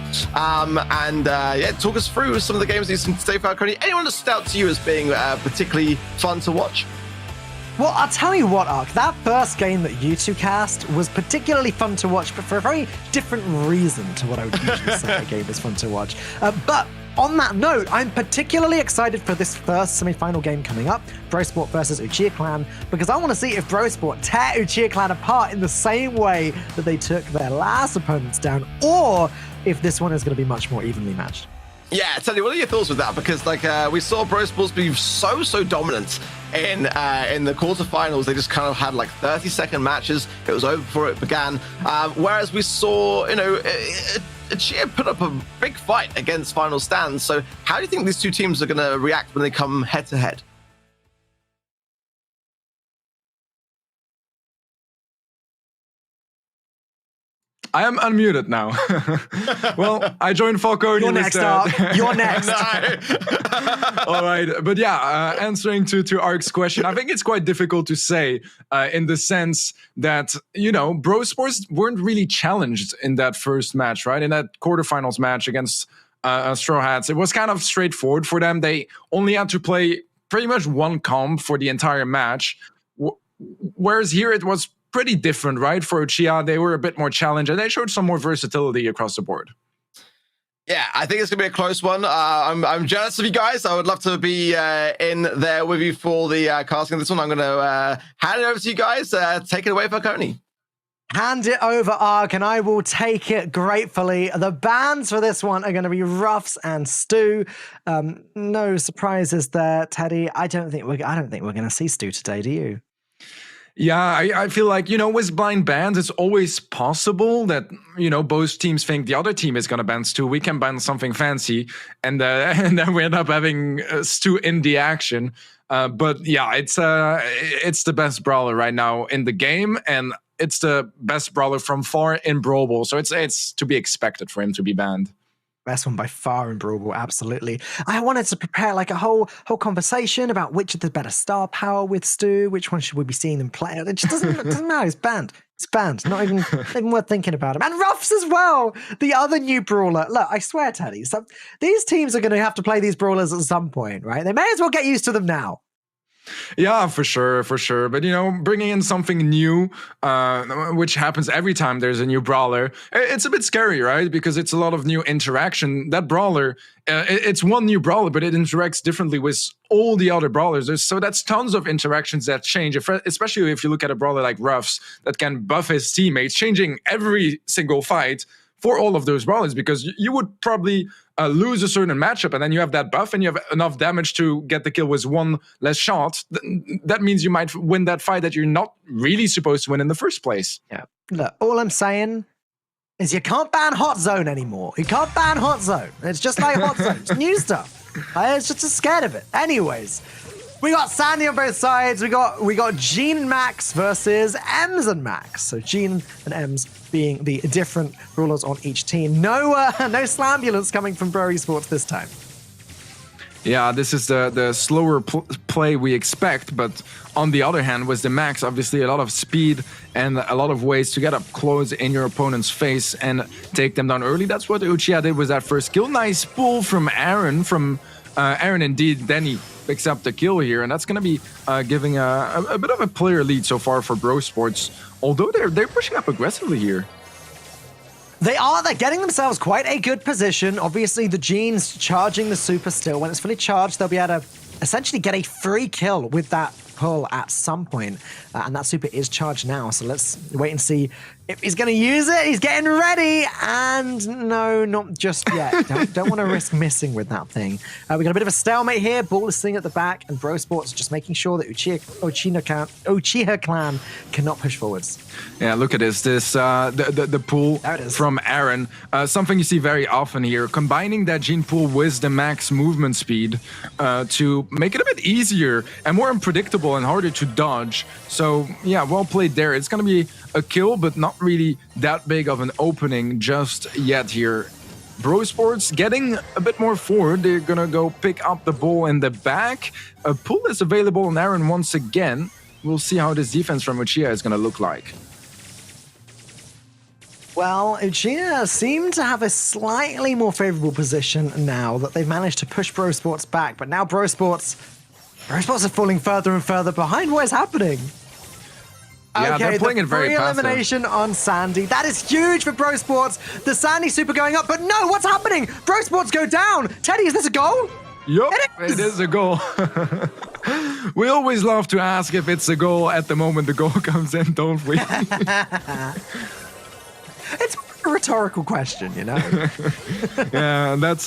Talk us through some of the games that you've seen today, Falcone. Anyone that stood out to you as being particularly fun to watch? Well, I'll tell you what, Ark, that first game that you two cast was particularly fun to watch, but for a very different reason to what I would usually say a game is fun to watch. But on that note, I'm particularly excited for this first semi-final game coming up, Brosport versus Uchiha Clan, because I want to see if Brosport tear Uchiha Clan apart in the same way that they took their last opponents down, or if this one is going to be much more evenly matched. Yeah, tell you, what are your thoughts with that? Because we saw Brosport be so dominant in the quarterfinals. They just kind of had 30-second matches. It was over before it began. Whereas we saw, Uchiha put up a big fight against Final Stand. So how do you think these two teams are going to react when they come head to head? I am unmuted now. Well, I joined Falcone. You're next, Ark. You're next. All right. But yeah, answering to Ark's question, I think it's quite difficult to say in the sense that, Brawl Sports weren't really challenged in that first match, right? In that quarterfinals match against Straw Hats. It was kind of straightforward for them. They only had to play pretty much one comp for the entire match. Whereas here it was pretty different, right? For Uchiha, they were a bit more challenged, and they showed some more versatility across the board. Yeah, I think it's going to be a close one. I'm jealous of you guys. I would love to be in there with you for the casting of this one. I'm going to hand it over to you guys. Take it away, Falcone. Hand it over, Ark, and I will take it gratefully. The bans for this one are going to be Ruffs and Stu. No surprises there, Teddy. I don't think we're going to see Stu today. Do you? Yeah, I feel like, with blind bans, it's always possible that, both teams think the other team is going to ban Stu. We can ban something fancy, and then we end up having Stu in the action. But yeah, it's the best brawler right now in the game, and it's the best brawler from far in Brawl Ball. So it's to be expected for him to be banned. Best one by far in Brawl Ball, absolutely. I wanted to prepare a whole conversation about which of the better star power with Stu, which one should we be seeing them play. It just doesn't matter. It's banned. It's banned. Not even worth thinking about him. And Ruffs as well, the other new brawler. Look, I swear, Teddy, these teams are going to have to play these brawlers at some point, right? They may as well get used to them now. Yeah, for sure. But, bringing in something new, which happens every time there's a new brawler, it's a bit scary, right? Because it's a lot of new interaction. That brawler, it's one new brawler, but it interacts differently with all the other brawlers. So that's tons of interactions that change, especially if you look at a brawler like Ruffs that can buff his teammates, changing every single fight for all of those brawlers, because you would probably lose a certain matchup, and then you have that buff and you have enough damage to get the kill with one less shot. That means you might win that fight that you're not really supposed to win in the first place. Yeah. Look, all I'm saying is you can't ban Hot Zone anymore. You can't ban Hot Zone. It's just like Hot Zone. It's new stuff. I was just scared of it. Anyways, we got Sandy on both sides. We got Gene and Max versus Ems and Max. So Gene and Ems being the different rulers on each team. No Slambulance coming from Brawl Esports this time. Yeah, this is the slower play we expect, but on the other hand, with the Max, obviously a lot of speed and a lot of ways to get up close in your opponent's face and take them down early. That's what Uchiha did with that first kill. Nice pull from Aaron. Aaron, indeed, then he picks up the kill here, and that's going to be giving a bit of a player lead so far for Brawl Sports, although they're pushing up aggressively here. They're getting themselves quite a good position. Obviously, the Gene's charging the super still. When it's fully charged, they'll be able to essentially get a free kill with that pull at some point. And that super is charged now, so let's wait and see If he's going to use it, he's getting ready. And no, not just yet. Don't want to risk missing with that thing. We got a bit of a stalemate here. Ball is sitting at the back, and Bro Sports just making sure that Uchiha Clan cannot push forwards. Yeah, look at this. The pull from Aaron. Something you see very often here. Combining that gene pool with the max movement speed to make it a bit easier and more unpredictable and harder to dodge. So, yeah, well played there. It's going to be a kill, but not really that big of an opening just yet here. Bro Sports getting a bit more forward. They're going to go pick up the ball in the back. A pull is available on Aaron once again. We'll see how this defense from Uchiha is going to look like. Well, Uchiha seem to have a slightly more favorable position now that they've managed to push Bro Sports back. But now Bro Sports are falling further and further behind. What is happening? Yeah, okay, they're playing it very passive. Elimination on Sandy. That is huge for Bro Sports. The Sandy super going up, but no, what's happening? Bro Sports go down. Teddy, is this a goal? Yup, it is a goal. We always love to ask if it's a goal at the moment the goal comes in, don't we? It's a rhetorical question, you know? Yeah, that's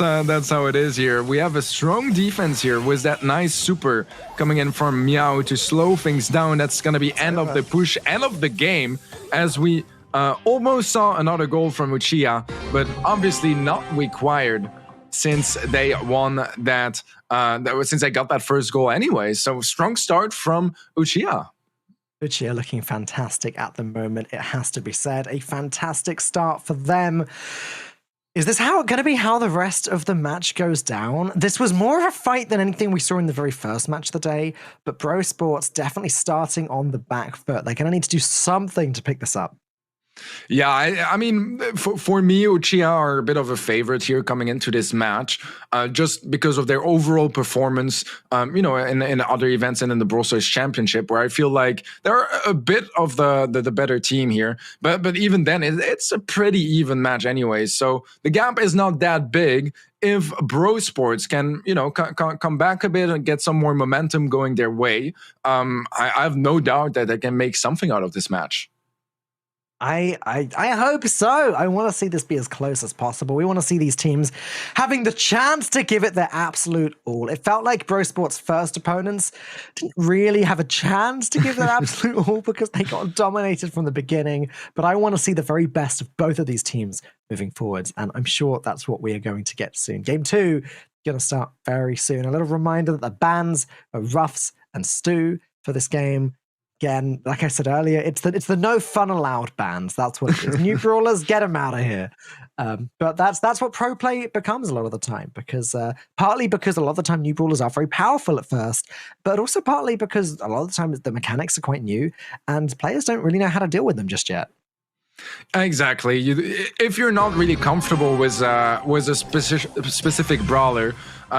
how it is here. We have a strong defense here with that nice super coming in from Meow to slow things down. That's going to be end of the push, end of the game, as we almost saw another goal from Uchiha, but obviously not required since they won that, since they got that first goal anyway. So strong start from Uchiha. Uchiha looking fantastic at the moment, it has to be said. A fantastic start for them. Is this going to be how the rest of the match goes down? This was more of a fight than anything we saw in the very first match of the day, but Bro Sports definitely starting on the back foot. They're going to need to do something to pick this up. Yeah, I mean, for me, Uchiha are a bit of a favorite here coming into this match, just because of their overall performance, you know, in other events and in the Brawl Stars Championship, where I feel like they're a bit of the better team here. But even then, it's a pretty even match anyway. So the gap is not that big. If Bro Sports can, you know, come back a bit and get some more momentum going their way, I have no doubt that they can make something out of this match. I hope so. I want to see this be as close as possible. We want to see these teams having the chance to give it their absolute all. It felt like Bro Sports' first opponents didn't really have a chance to give their absolute all because they got dominated from the beginning. But I want to see the very best of both of these teams moving forwards, and I'm sure that's what we are going to get soon. Game 2 going to start very soon. A little reminder that the bans are Ruffs and Stu for this game. Again, like I said earlier, it's the no fun allowed bans. That's what it is. New brawlers, get them out of here. But that's what pro play becomes a lot of the time, because partly because a lot of the time new brawlers are very powerful at first, but also partly because a lot of the time the mechanics are quite new and players don't really know how to deal with them just yet. Exactly. If you're not really comfortable with a specific brawler,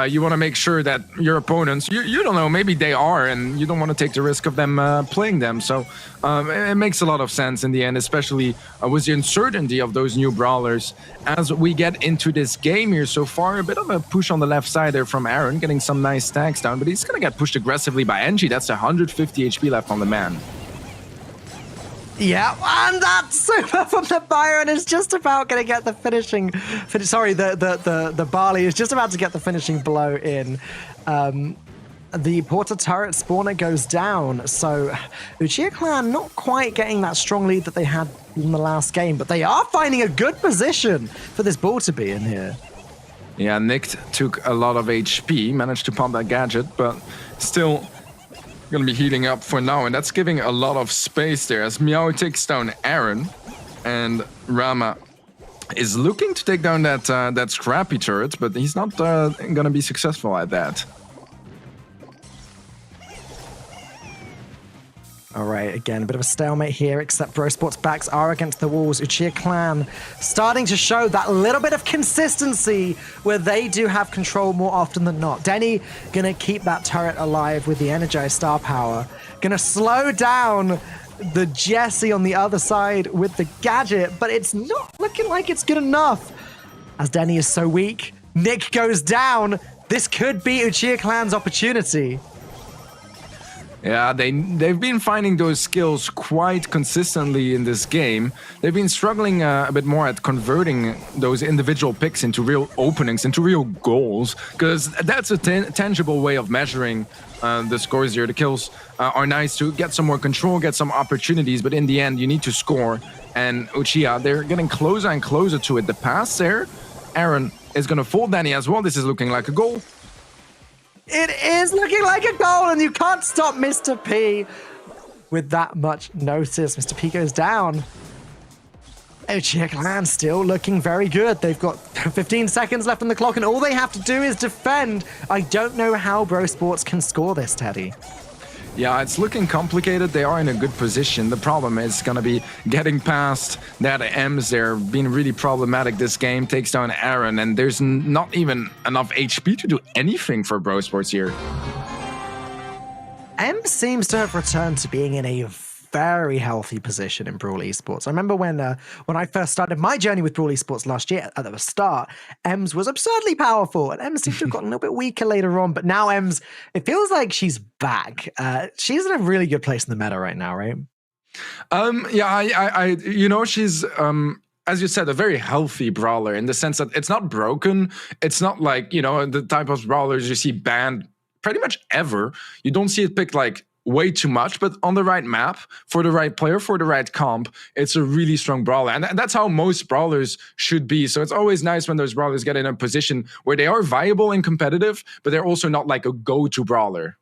you want to make sure that your opponents, you don't know, maybe they are, and you don't want to take the risk of them playing them. So it makes a lot of sense in the end, especially with the uncertainty of those new brawlers. As we get into this game here so far, a bit of a push on the left side there from Aaron, getting some nice stacks down, but he's going to get pushed aggressively by NG. That's 150 HP left on the man. Yeah, and that super from the Byron is just about going to get the finishing. Sorry, the Barley is just about to get the finishing blow in. The Porter turret spawner goes down, so Uchiha Clan not quite getting that strong lead that they had in the last game, but they are finding a good position for this ball to be in here. Yeah, Nick took a lot of HP, managed to pump that gadget, but still going to be healing up for now, and that's giving a lot of space there as Meow takes down Aaron, and Rama is looking to take down that scrappy turret, but he's not going to be successful at that. All right, again, a bit of a stalemate here, except Bro Sports' backs are against the walls. Uchiha Clan starting to show that little bit of consistency where they do have control more often than not. Denny gonna keep that turret alive with the energized star power. Gonna slow down the Jesse on the other side with the gadget, but it's not looking like it's good enough. As Denny is so weak, Nick goes down. This could be Uchiha Clan's opportunity. Yeah, they've been finding those skills quite consistently in this game. They've been struggling a bit more at converting those individual picks into real openings, into real goals, because that's a tangible way of measuring the scores here. The kills are nice to get some more control, get some opportunities, but in the end, you need to score. And Uchiha, they're getting closer and closer to it. The pass there, Aaron is going to fold Danny as well. This is looking like a goal. It is looking like a goal, and you can't stop Mr. P with that much notice. Mr. P goes down. Uchiha Clan still looking very good. They've got 15 seconds left on the clock, and all they have to do is defend. I don't know how Bro Sports can score this, Teddy. Yeah, it's looking complicated. They are in a good position. The problem is going to be getting past that Ems. They're being really problematic this game. Takes down Aaron, and there's not even enough HP to do anything for Bro Sports here. Ems seems to have returned to being in a very healthy position in Brawl Esports. I remember when I first started my journey with Brawl Esports last year at the start, Ems was absurdly powerful, and Ems seemed to have gotten a little bit weaker later on, but now Ems, it feels like she's back. She's in a really good place in the meta right now, right? Yeah, she's as you said, a very healthy brawler in the sense that it's not broken. It's not like, the type of brawlers you see banned pretty much ever. You don't see it picked like way too much, but on the right map, for the right player, for the right comp, it's a really strong brawler. And that's how most brawlers should be. So it's always nice when those brawlers get in a position where they are viable and competitive, but they're also not like a go-to brawler.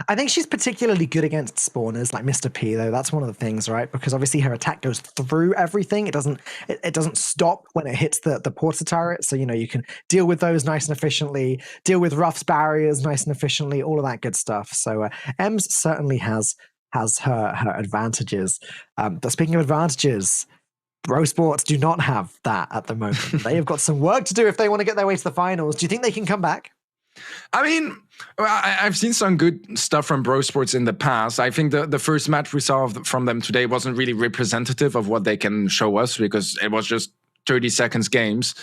I think she's particularly good against spawners like Mr. P, though. That's one of the things, right? Because obviously her attack goes through everything. It doesn't stop when it hits the porta turret. So, you can deal with those nice and efficiently, deal with Ruff's barriers nice and efficiently, all of that good stuff. So Ems certainly has her advantages. But speaking of advantages, Bro Sports do not have that at the moment. They have got some work to do if they want to get their way to the finals. Do you think they can come back? I mean, I've seen some good stuff from Bro Sports in the past. I think the first match we saw from them today wasn't really representative of what they can show us because it was just 30 seconds games.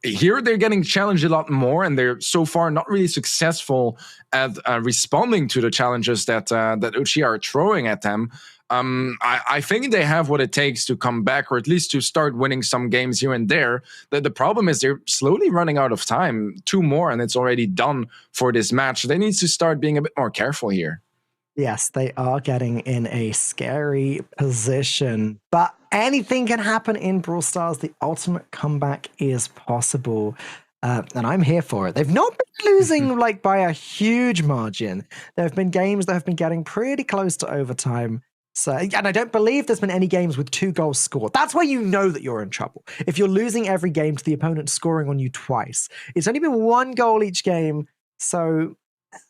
Here, they're getting challenged a lot more, and they're so far not really successful at responding to the challenges that Uchiha are throwing at them. I think they have what it takes to come back, or at least to start winning some games here and there. The problem is they're slowly running out of time. 2 more, and it's already done for this match. They need to start being a bit more careful here. Yes, they are getting in a scary position, but anything can happen in Brawl Stars. The ultimate comeback is possible. And I'm here for it. They've not been losing like by a huge margin. There have been games that have been getting pretty close to overtime. So, and I don't believe there's been any games with 2 goals scored. That's where you know that you're in trouble. If you're losing every game to the opponent scoring on you twice. It's only been 1 goal each game. So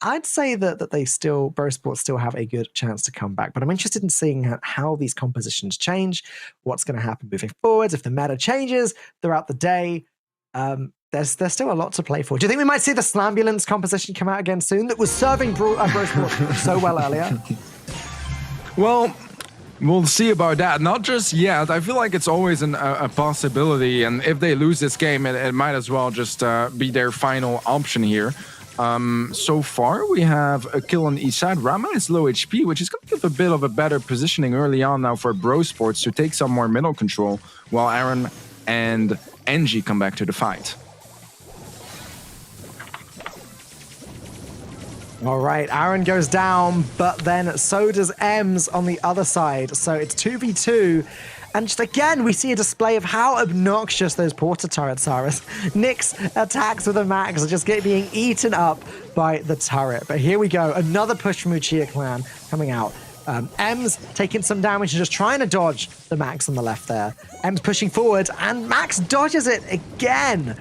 I'd say that Bro Sports still have a good chance to come back. But I'm interested in seeing how these compositions change, what's going to happen moving forwards, if the meta changes throughout the day. There's still a lot to play for. Do you think we might see the Slambulance composition come out again soon that was serving Bro Sports so well earlier? Well, we'll see about that. Not just yet. I feel like it's always a possibility. And if they lose this game, it might as well just be their final option here. So far, we have a kill on each side. Rama is low HP, which is going to give a bit of a better positioning early on now for Bro Sports to take some more middle control, while Aaron and NG come back to the fight. All right, Aaron goes down, but then so does Ems on the other side. So it's 2v2. And just again, we see a display of how obnoxious those porta turrets are as Nyx attacks with a max are just being eaten up by the turret. But here we go. Another push from Uchiha Clan coming out. Ems taking some damage and just trying to dodge the max on the left there. Ems pushing forward and Max dodges it again.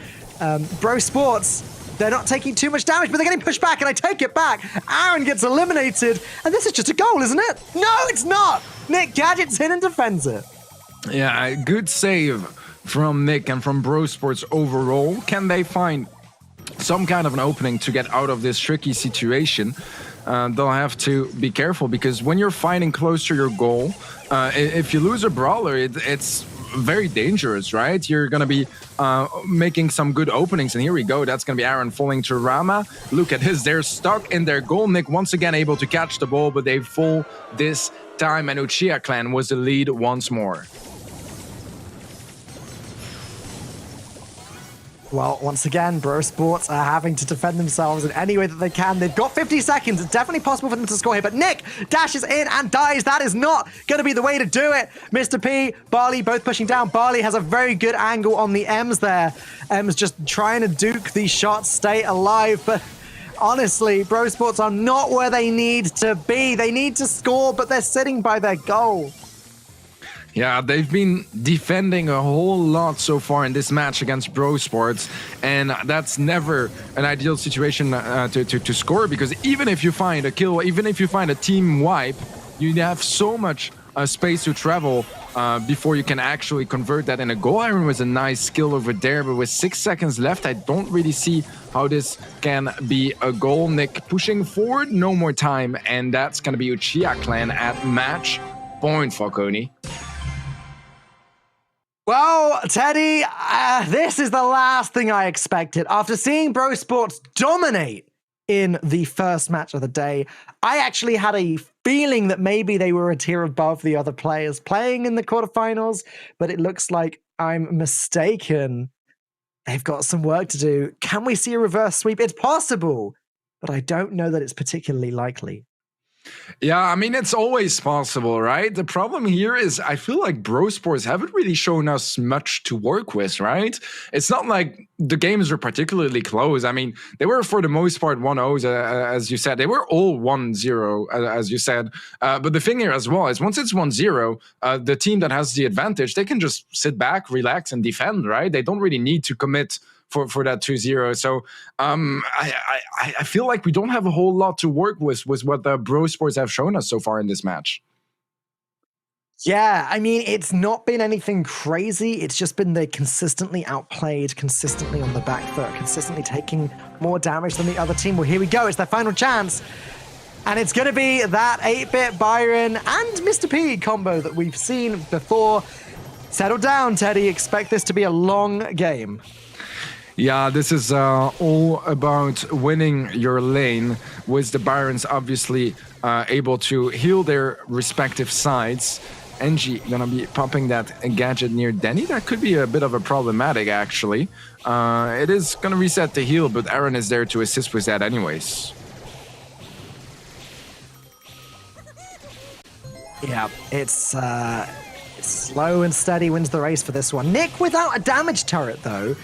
Bro Sports, they're not taking too much damage, but they're getting pushed back, and I take it back. Aaron gets eliminated, and this is just a goal, isn't it? No, it's not. Nick gadgets in and defends it. Yeah, good save from Nick and from Bro Sports overall. Can they find some kind of an opening to get out of this tricky situation? They'll have to be careful, because when you're fighting close to your goal, if you lose a brawler, it's very dangerous, right? You're going to be making some good openings. And here we go. That's going to be Aaron falling to Rama. Look at his. They're stuck in their goal. Nick once again able to catch the ball, but they fall this time. And Uchiha Clan was the lead once more. Well, once again, Bro Sports are having to defend themselves in any way that they can. They've got 50 seconds. It's definitely possible for them to score here, but Nick dashes in and dies. That is not going to be the way to do it. Mr. P, Barley, both pushing down. Barley has a very good angle on the M's there. M's just trying to duke these shots, stay alive, but honestly, Bro Sports are not where they need to be. They need to score, but they're sitting by their goal. Yeah, they've been defending a whole lot so far in this match against Bro Sports, and that's never an ideal situation to score, because even if you find a kill, even if you find a team wipe, you have so much space to travel before you can actually convert that in a goal. Iron was a nice skill over there, but with 6 seconds left, I don't really see how this can be a goal. Nick pushing forward, no more time, and that's going to be Uchiha Clan at match point, Falcone. Well, Teddy, this is the last thing I expected. After seeing Bro Sports dominate in the first match of the day, I actually had a feeling that maybe they were a tier above the other players playing in the quarterfinals, but it looks like I'm mistaken. They've got some work to do. Can we see a reverse sweep? It's possible, but I don't know that it's particularly likely. Yeah, I mean, it's always possible, right? The problem here is I feel like Bro Sports haven't really shown us much to work with, right? It's not like the games are particularly close. I mean, they were for the most part 1-0s, as you said. They were all 1-0, as you said. But the thing here as well is once it's 1-0, the team that has the advantage, they can just sit back, relax, and defend, right? They don't really need to commit for that 2-0. So I feel like we don't have a whole lot to work with what the Bro Sports have shown us so far in this match. Yeah, I mean, it's not been anything crazy. It's just been they consistently outplayed, consistently on the back foot, consistently taking more damage than the other team. Well, here we go. It's their final chance. And it's going to be that 8-bit Byron and Mr. P combo that we've seen before. Settle down, Teddy. Expect this to be a long game. Yeah, this is all about winning your lane, with the Byrons obviously able to heal their respective sides. NG gonna be popping that gadget near Denny. That could be a bit of a problematic, actually. It is gonna reset the heal, but Aaron is there to assist with that anyways. Yeah, it's slow and steady wins the race for this one. Nick without a damage turret, though.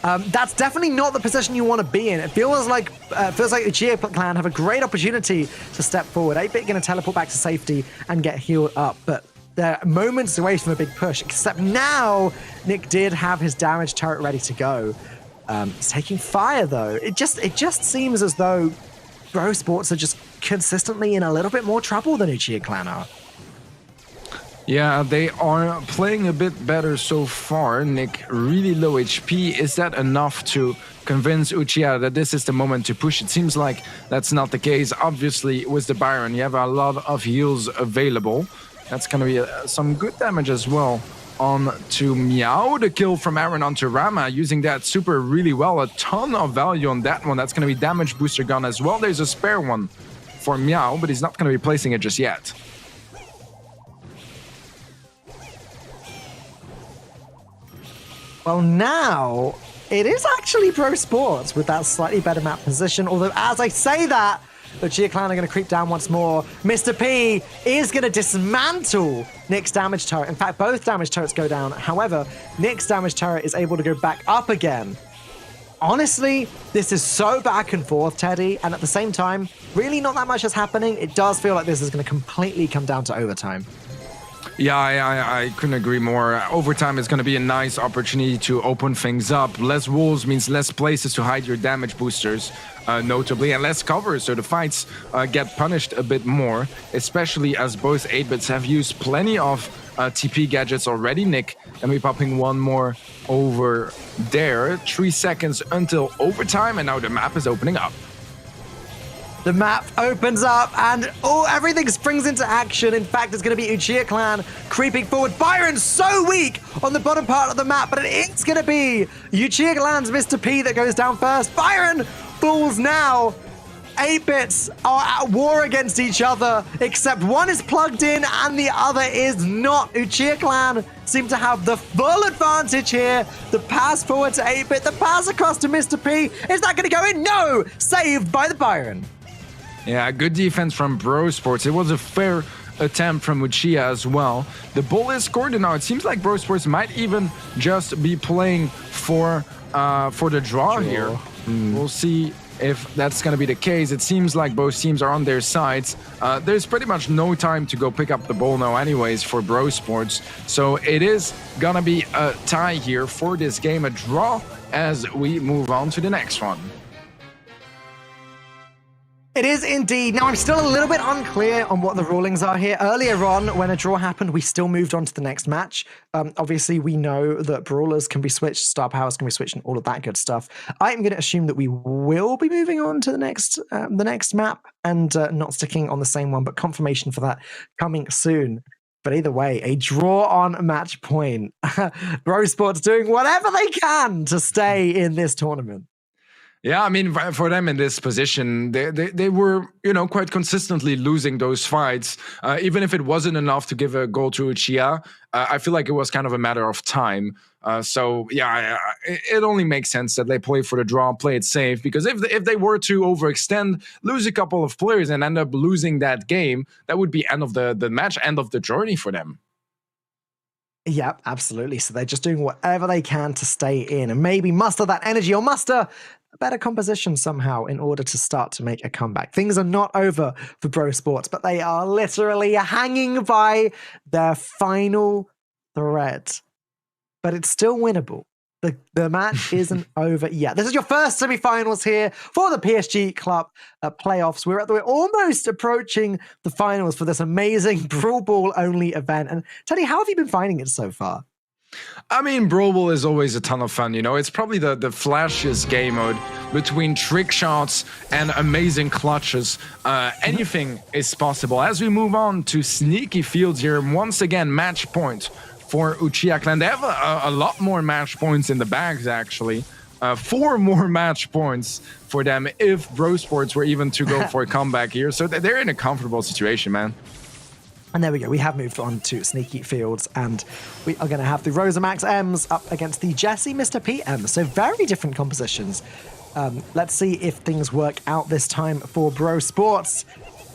That's definitely not the position you want to be in. It feels like Uchiha Clan have a great opportunity to step forward. 8-bit going to teleport back to safety and get healed up, but they're moments away from a big push. Except now, Nick did have his damage turret ready to go. He's taking fire though. It just seems as though Bro Sports are just consistently in a little bit more trouble than Uchiha Clan are. Yeah, they are playing a bit better so far. Nick, really low HP. Is that enough to convince Uchiha that this is the moment to push? It seems like that's not the case. Obviously, with the Byron, you have a lot of heals available. That's going to be some good damage as well on to Meow. The kill from Aaron onto Rama, using that super really well. A ton of value on that one. That's going to be damage booster gun as well. There's a spare one for Meow, but he's not going to be placing it just yet. Well, now it is actually Bro Sports with that slightly better map position. Although, as I say that, the Uchiha Clan are going to creep down once more. Mr. P is going to dismantle Nick's damage turret. In fact, both damage turrets go down. However, Nick's damage turret is able to go back up again. Honestly, this is so back and forth, Teddy. And at the same time, really not that much is happening. It does feel like this is going to completely come down to overtime. Yeah, I couldn't agree more. Overtime is going to be a nice opportunity to open things up. Less walls means less places to hide your damage boosters, notably, and less cover, so the fights get punished a bit more, especially as both 8-bits have used plenty of TP gadgets already. Nick, and we're popping one more over there. 3 seconds until overtime, and now the map is opening up. The map opens up and everything springs into action. In fact, it's going to be Uchiha Clan creeping forward. Byron's so weak on the bottom part of the map, but it's going to be Uchiha Clan's Mr. P that goes down first. Byron falls now. 8-bits are at war against each other, except one is plugged in and the other is not. Uchiha Clan seem to have the full advantage here. The pass forward to 8-bit, the pass across to Mr. P. Is that going to go in? No! Saved by the Byron. Yeah, good defense from Brawl Sports. It was a fair attempt from Uchiha as well. The ball is scored now. It seems like Brawl Sports might even just be playing for the draw here. We'll see if that's going to be the case. It seems like both teams are on their sides. There's pretty much no time to go pick up the ball now anyways for Brawl Sports. So it is going to be a tie here for this game, a draw as we move on to the next one. It is indeed. Now, I'm still a little bit unclear on what the rulings are here. Earlier on, when a draw happened, we still moved on to the next match. Obviously, we know that brawlers can be switched, star powers can be switched, and all of that good stuff. I'm going to assume that we will be moving on to the next map and not sticking on the same one, but confirmation for that coming soon. But either way, a draw on match point. Brawl Sports doing whatever they can to stay in this tournament. Yeah, I mean, for them in this position, they were, quite consistently losing those fights. Even if it wasn't enough to give a goal to Uchiha, I feel like it was kind of a matter of time. So, yeah, it only makes sense that they play for the draw, play it safe. Because if they were to overextend, lose a couple of players and end up losing that game, that would be end of the match, end of the journey for them. Yeah, absolutely. So they're just doing whatever they can to stay in and maybe muster that energy or muster a better composition somehow in order to start to make a comeback. Things are not over for Brawl Sports, but they are literally hanging by their final thread. But it's still winnable. The match isn't over yet. This is your first semi-finals here for the PSG Club playoffs. We're almost approaching the finals for this amazing Brawl Ball only event. And Teddy, how have you been finding it so far? I mean, Brawl Ball is always a ton of fun, It's probably the flashiest game mode between trick shots and amazing clutches. Anything is possible. As we move on to sneaky fields here, once again, match point for Uchiha Clan. They have a lot more match points in the bags, actually. 4 more match points for them if Brawl Sports were even to go for a comeback here. So they're in a comfortable situation, man. And there we go. We have moved on to Sneaky Fields, and we are going to have the Rosamax M's up against the Jesse Mr. PM. So very different compositions. Let's see if things work out this time for Brawl Sports.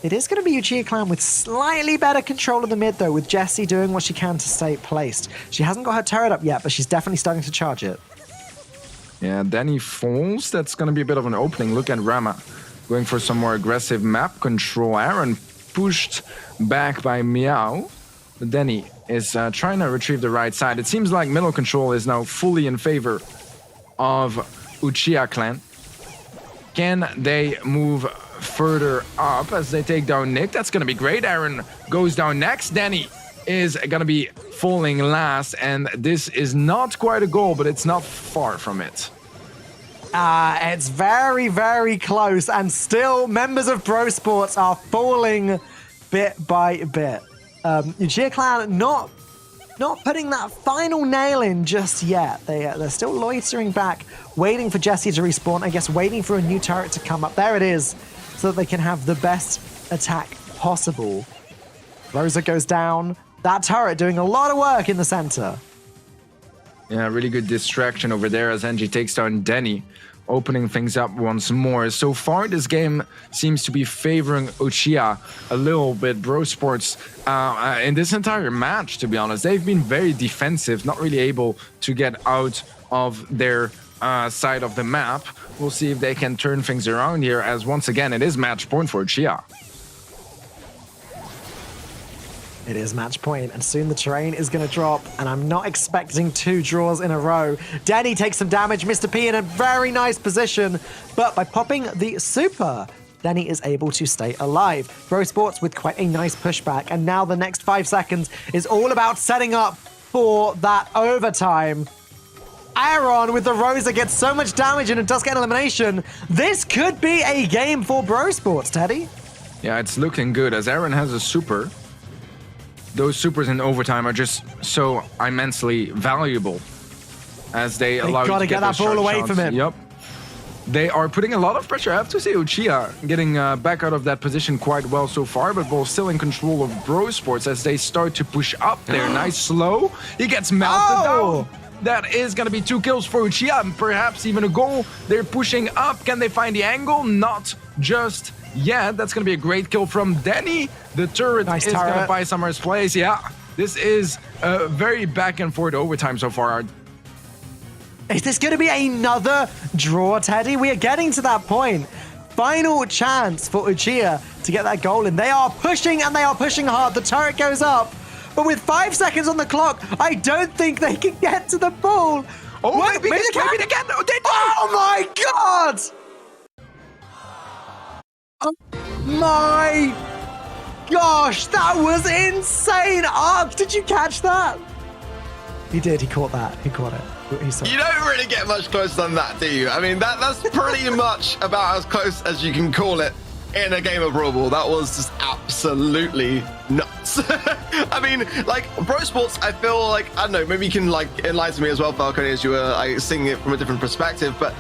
It is going to be Uchiha Clan with slightly better control of the mid, though, with Jessie doing what she can to stay placed. She hasn't got her turret up yet, but she's definitely starting to charge it. Yeah, Danny falls. That's going to be a bit of an opening. Look at Rama going for some more aggressive map control. Aaron pushed back by Meow. But Danny is trying to retrieve the right side. It seems like middle control is now fully in favor of Uchiha Clan. Can they move further up as they take down Nick? That's going to be great. Aaron goes down next. Danny is going to be falling last, and this is not quite a goal, but it's not far from it. It's very, very close, and still members of Brawl Sports are falling bit by bit. Uchiha Clan not putting that final nail in just yet. They're still loitering back, waiting for Jessie to respawn, I guess waiting for a new turret to come up. There it is, so that they can have the best attack possible. Rosa goes down. That turret doing a lot of work in the center. Yeah, really good distraction over there as Angie takes down Denny, opening things up once more. So far, this game seems to be favoring Uchiha a little bit. Brawl Sports, in this entire match, to be honest, they've been very defensive, not really able to get out of their side of the map. We'll see if they can turn things around here, as once again, it is match point for Uchiha. It is match point, and soon the terrain is going to drop, and I'm not expecting 2 draws in a row. Denny takes some damage, Mr. P in a very nice position, but by popping the super, Denny is able to stay alive. Brawl Sports with quite a nice pushback, and now the next 5 seconds is all about setting up for that overtime. Aaron with the Rosa gets so much damage and it does get an elimination. This could be a game for Bro Sports, Teddy. Yeah, it's looking good as Aaron has a super. Those supers in overtime are just so immensely valuable as they allow you gotta to get that those ball sharp away shots. from him. Yep. They are putting a lot of pressure. I have to say Uchiha getting back out of that position quite well so far, but Ball still in control of Bro Sports as they start to push up there. Nice slow. He gets melted down. That is going to be 2 kills for Uchiha and perhaps even a goal. They're pushing up. Can they find the angle? Not just yet. That's going to be a great kill from Denny. The turret is going to buy Summer's place. Yeah, this is a very back and forth overtime so far. Is this going to be another draw, Teddy? We are getting to that point. Final chance for Uchiha to get that goal in. They are pushing and they are pushing hard. The turret goes up. But with 5 seconds on the clock, I don't think they can get to the ball. Oh, Wait, maybe they can again. Oh, my God! Oh my gosh, that was insane. Ark, did you catch that? He did. He caught that. He caught it. You don't really get much closer than that, do you? I mean, that's pretty much about as close as you can call it in a game of Brawl Ball. That was just absolutely nuts. I mean, like, Bro Sports, I feel like, I don't know, maybe you can, like, enlighten me as well, Falcone, as you were like, seeing it from a different perspective, but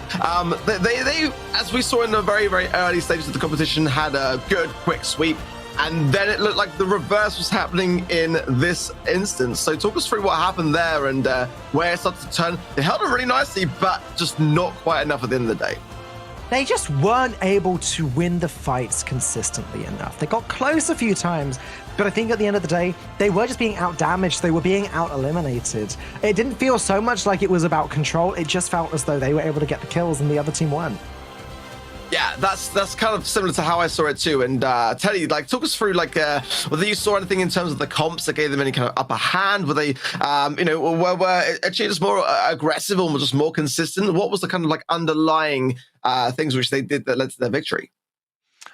they, as we saw in the very, very early stages of the competition, had a good, quick sweep. And then it looked like the reverse was happening in this instance. So talk us through what happened there and where it started to turn. They held it really nicely, but just not quite enough at the end of the day. They just weren't able to win the fights consistently enough. They got close a few times, but I think at the end of the day, they were just being out-damaged. They were being out-eliminated. It didn't feel so much like it was about control. It just felt as though they were able to get the kills and the other team weren't. Yeah, that's kind of similar to how I saw it too. And Teddy, like, talk us through, like, whether you saw anything in terms of the comps that gave them any kind of upper hand. Were they, were actually just more aggressive or just more consistent? What was the kind of like underlying things which they did that led to their victory?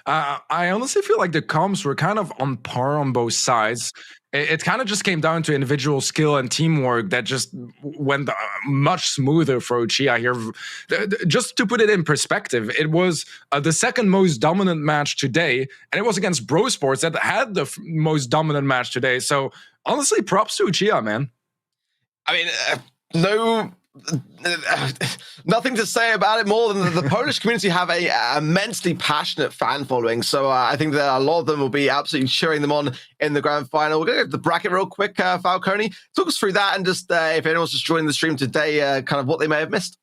I honestly feel like the comps were kind of on par on both sides. It kind of just came down to individual skill and teamwork that just went much smoother for Uchiha here. Just to put it in perspective, it was the second most dominant match today, and it was against Bro Sports that had the most dominant match today. So honestly, props to Uchiha, man. I mean, nothing to say about it more than the Polish community have a immensely passionate fan following. So I think that a lot of them will be absolutely cheering them on in the grand final. We're going to go to the bracket real quick, Falcone. Talk us through that and just if anyone's just joining the stream today, kind of what they may have missed.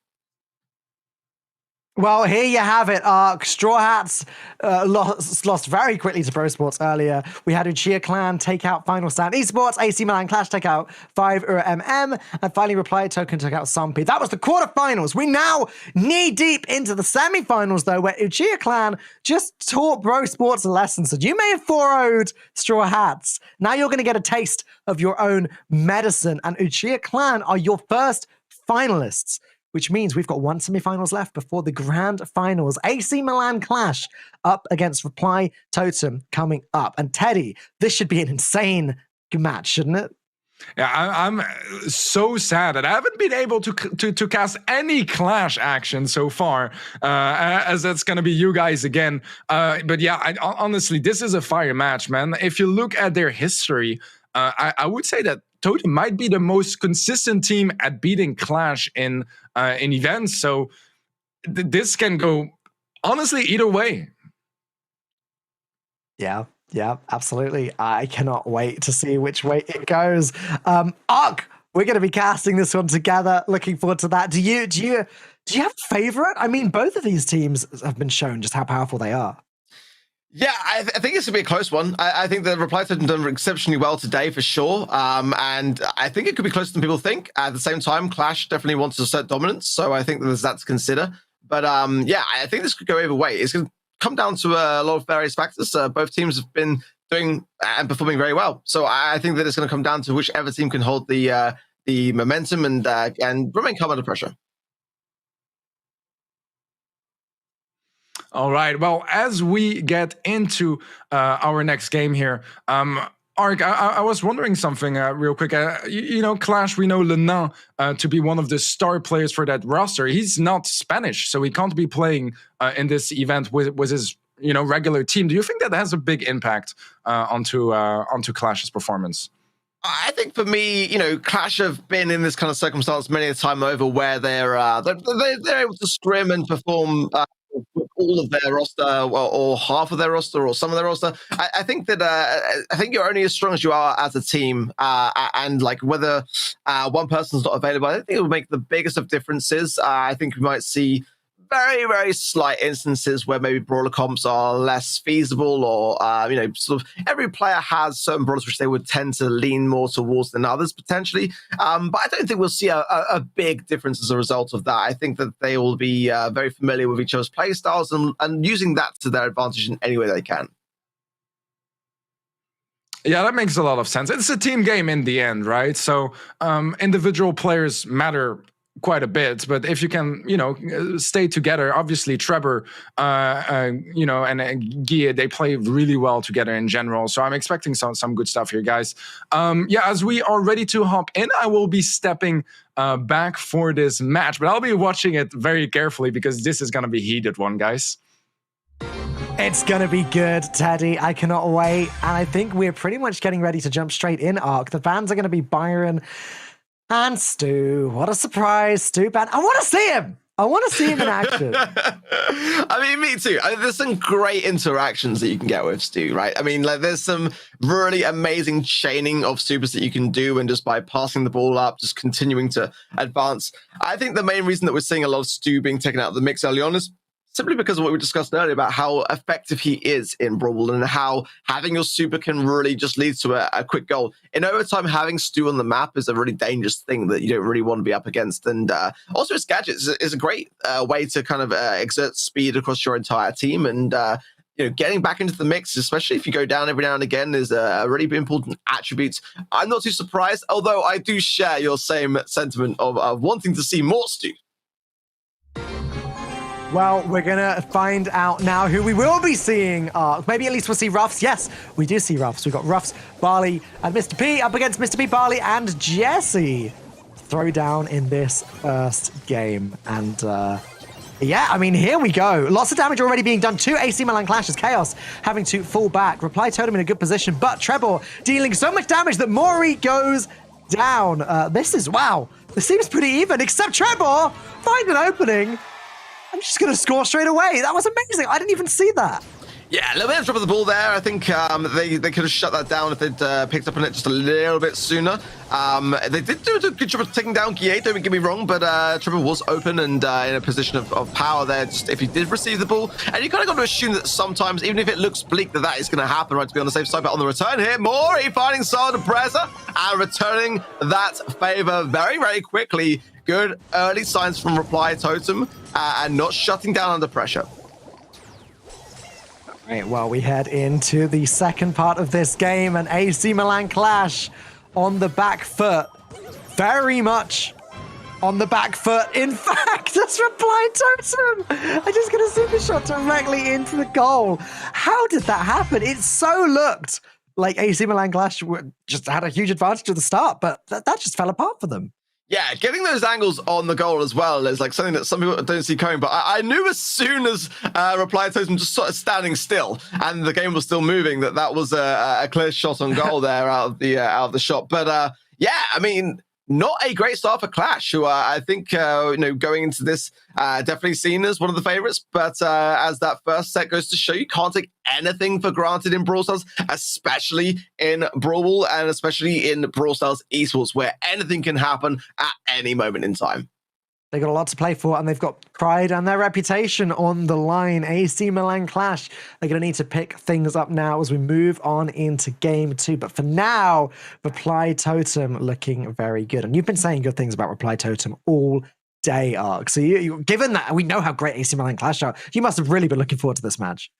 Well, here you have it, Ark. Straw Hats lost very quickly to Pro Sports earlier. We had Uchiha Clan take out Final Stand Esports, AC Milan Clash take out 5 MM, and finally Reply Token took out Sumpy. That was the quarterfinals. We now knee-deep into the semifinals, though, where Uchiha Clan just taught Pro Sports a lesson. So you may have 4-0'd Straw Hats. Now you're going to get a taste of your own medicine, and Uchiha Clan are your first finalists, which means we've got 1 semifinals left before the grand finals. AC Milan Clash up against Reply Totem coming up. And Teddy, this should be an insane match, shouldn't it? Yeah, I'm so sad that I haven't been able to cast any Clash action so far, as that's going to be you guys again. But yeah, honestly, this is a fire match, man. If you look at their history, I would say that Totem might be the most consistent team at beating Clash in events. So this can go, honestly, either way. Yeah, absolutely. I cannot wait to see which way it goes. Ark, we're going to be casting this one together. Looking forward to that. Do you have a favorite? I mean, both of these teams have been shown just how powerful they are. Yeah, I think it's going to be a close one. I think the Reply Totem done exceptionally well today for sure. And I think it could be closer than people think. At the same time, Clash definitely wants to assert dominance. So I think there's that to consider. But yeah, I think this could go either way. It's going to come down to a lot of various factors. Both teams have been doing and performing very well. So I think that it's going to come down to whichever team can hold the momentum and remain calm under pressure. All right. Well, as we get into our next game here, Ark, I was wondering something real quick. You know, Clash, we know Lenin to be one of the star players for that roster. He's not Spanish, so he can't be playing in this event with his regular team. Do you think that has a big impact onto Clash's performance? I think for me, Clash have been in this kind of circumstance many a time over where they're able to scrim and perform with all of their roster, or half of their roster, or some of their roster. I think that I think you're only as strong as you are as a team, and like whether one person's not available, I don't think it will make the biggest of differences. I think we might see very, very slight instances where maybe brawler comps are less feasible, or sort of every player has certain brawlers which they would tend to lean more towards than others potentially. But I don't think we'll see a big difference as a result of that. I think that they will be very familiar with each other's play styles and using that to their advantage in any way they can. Yeah, that makes a lot of sense. It's a team game in the end, right? So individual players matter quite a bit, but if you can, stay together. Obviously, Trevor, and Guy, they play really well together in general. So I'm expecting some good stuff here, guys. As we are ready to hop in, I will be stepping back for this match, but I'll be watching it very carefully because this is going to be a heated one, guys. It's going to be good, Teddy. I cannot wait. And I think we're pretty much getting ready to jump straight in, Ark. The fans are going to be Byron and Stu. What a surprise, Stu Ban. I want to see him. I want to see him in action. I mean, me too. There's some great interactions that you can get with Stu, right? I mean, like there's some really amazing chaining of supers that you can do, and just by passing the ball up, just continuing to advance. I think the main reason that we're seeing a lot of Stu being taken out of the mix early on is simply because of what we discussed earlier about how effective he is in Brawl, and how having your super can really just lead to a quick goal. In overtime, having Stu on the map is a really dangerous thing that you don't really want to be up against. And also his gadgets is a great way to kind of exert speed across your entire team. And getting back into the mix, especially if you go down every now and again, is a really important attribute. I'm not too surprised, although I do share your same sentiment of wanting to see more Stu. Well, we're going to find out now who we will be seeing. Maybe at least we'll see Ruffs. Yes, we do see Ruffs. We've got Ruffs, Barley, and Mr. P up against Mr. P, Barley, and Jesse. Throw down in this first game. And I mean, here we go. Lots of damage already being done to AC Milan Clash's Chaos having to fall back. Reply Totem in a good position, but Trebor dealing so much damage that Mori goes down. This seems pretty even, except Trebor find an opening. I'm just going to score straight away. That was amazing. I didn't even see that. Yeah, a little bit of drop of the ball there. I think they could have shut that down if they'd picked up on it just a little bit sooner. They did do a good job of taking down Guillet, don't get me wrong, but Trevor was open and in a position of power there just if he did receive the ball. And you kind of got to assume that sometimes, even if it looks bleak, that is going to happen, right, to be on the safe side. But on the return here, Mori finding solid pressure and returning that favor very, very quickly. Good early signs from Reply Totem and not shutting down under pressure. Right, well, we head into the second part of this game, and AC Milan Clash on the back foot. Very much on the back foot. In fact, that's Reply Totem. I just got a super shot directly into the goal. How did that happen? It so looked like AC Milan Clash just had a huge advantage at the start, but that just fell apart for them. Yeah, getting those angles on the goal as well is like something that some people don't see coming. But I knew as soon as Reply Totem just sort of standing still and the game was still moving that was a clear shot on goal there out of the shot. But I mean, not a great start for Clash, who I think going into this definitely seen as one of the favorites. But as that first set goes to show, you can't take anything for granted in Brawl Stars, especially in Brawl and especially in Brawl Stars Esports, where anything can happen at any moment in time. They've got a lot to play for, and they've got pride and their reputation on the line. AC Milan Clash, they're going to need to pick things up now as we move on into game 2. But for now, Reply Totem looking very good. And you've been saying good things about Reply Totem all day, Ark. So given that we know how great AC Milan Clash are, you must have really been looking forward to this match.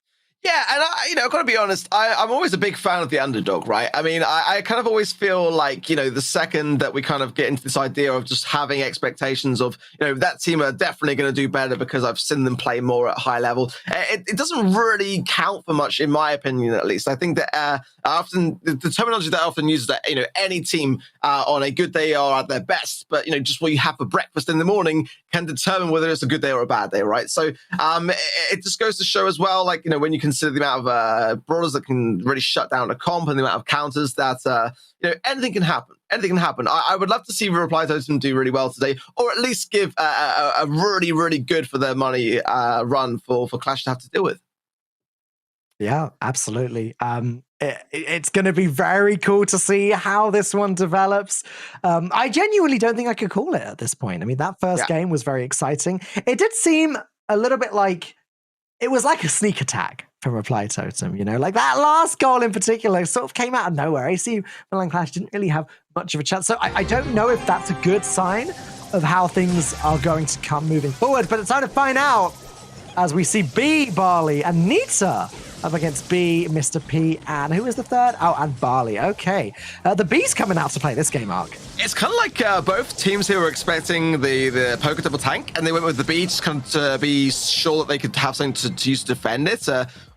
Yeah, and I've got to be honest, I'm always a big fan of the underdog, right? I mean, I kind of always feel like, the second that we kind of get into this idea of just having expectations of, that team are definitely going to do better because I've seen them play more at high level, it doesn't really count for much, in my opinion, at least. I think that often the terminology that I often use is that, any team on a good day are at their best, but, just what you have for breakfast in the morning can determine whether it's a good day or a bad day, right? So it just goes to show as well, like, when you consider the amount of brawlers that can really shut down a comp and the amount of counters that, anything can happen. Anything can happen. I would love to see Reply Totem do really well today, or at least give a really, really good for their money run for Clash to have to deal with. Yeah, absolutely. It's going to be very cool to see how this one develops. I genuinely don't think I could call it at this point. I mean, that first game was very exciting. It did seem a little bit like it was like a sneak attack from Reply Totem, like that last goal in particular sort of came out of nowhere. AC Milan Clash didn't really have much of a chance. So I don't know if that's a good sign of how things are going to come moving forward, but it's time to find out as we see B, Barley, and Nita up against B, Mr. P, and who is the third? Oh, and Barley. Okay. The B's coming out to play this game, Ark. It's kind of like both teams here were expecting the poker double tank, and they went with the B just kind of to be sure that they could have something to use to defend it.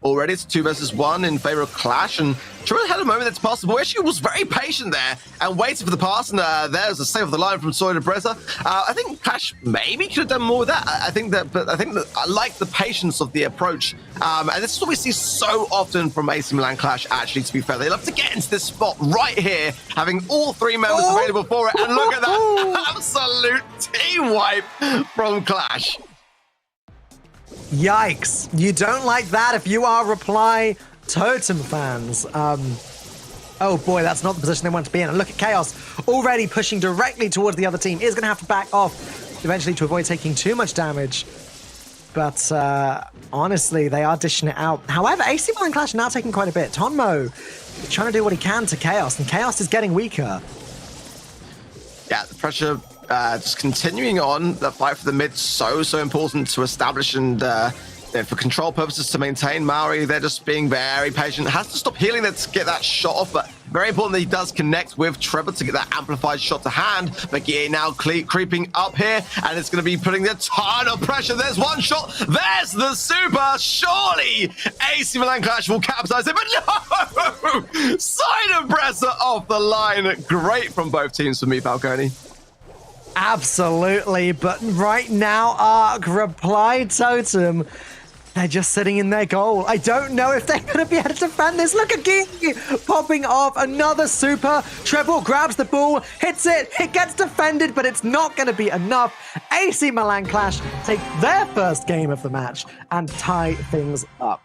Already it's 2 versus 1 in favor of Clash, and Troy had a moment that's possible. Actually was very patient there and waited for the pass, and there's a save of the line from Soy de Breza. I think Clash maybe could have done more with that. I think that I like the patience of the approach, and this is what we see so often from AC Milan Clash, actually, to be fair. They love to get into this spot right here, having all 3 members available for it, and look at that absolute team wipe from Clash. Yikes. You don't like that if you are Reply Totem fans. Oh boy, that's not the position they want to be in. And look at Chaos already pushing directly towards the other team. Is going to have to back off eventually to avoid taking too much damage. But honestly, they are dishing it out. However, AC Milan Clash now taking quite a bit. Tonmo is trying to do what he can to Chaos, and Chaos is getting weaker. Yeah, the pressure just continuing on. The fight for the mid, so important to establish and for control purposes to maintain. Maori, they're just being very patient. Has to stop healing to get that shot off, but very important that he does connect with Trevor to get that amplified shot to hand. But Guille now creeping up here, and it's going to be putting a ton of pressure. There's one shot. There's the super. Surely AC Milan Clash will capitalize it, but no! Side of Bressa off the line. Great from both teams for me, Falcone. Absolutely, but right now, Ark, Reply Totem, they're just sitting in their goal. I don't know if they're going to be able to defend this. Look at Guille popping off another super. Trevor grabs the ball, hits it. It gets defended, but it's not going to be enough. AC Milan Clash take their first game of the match and tie things up.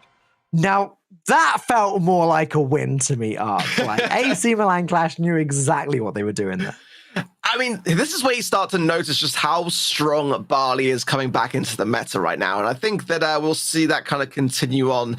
Now, that felt more like a win to me, Ark. Like AC Milan Clash knew exactly what they were doing there. I mean, this is where you start to notice just how strong Barley is coming back into the meta right now. And I think that we'll see that kind of continue on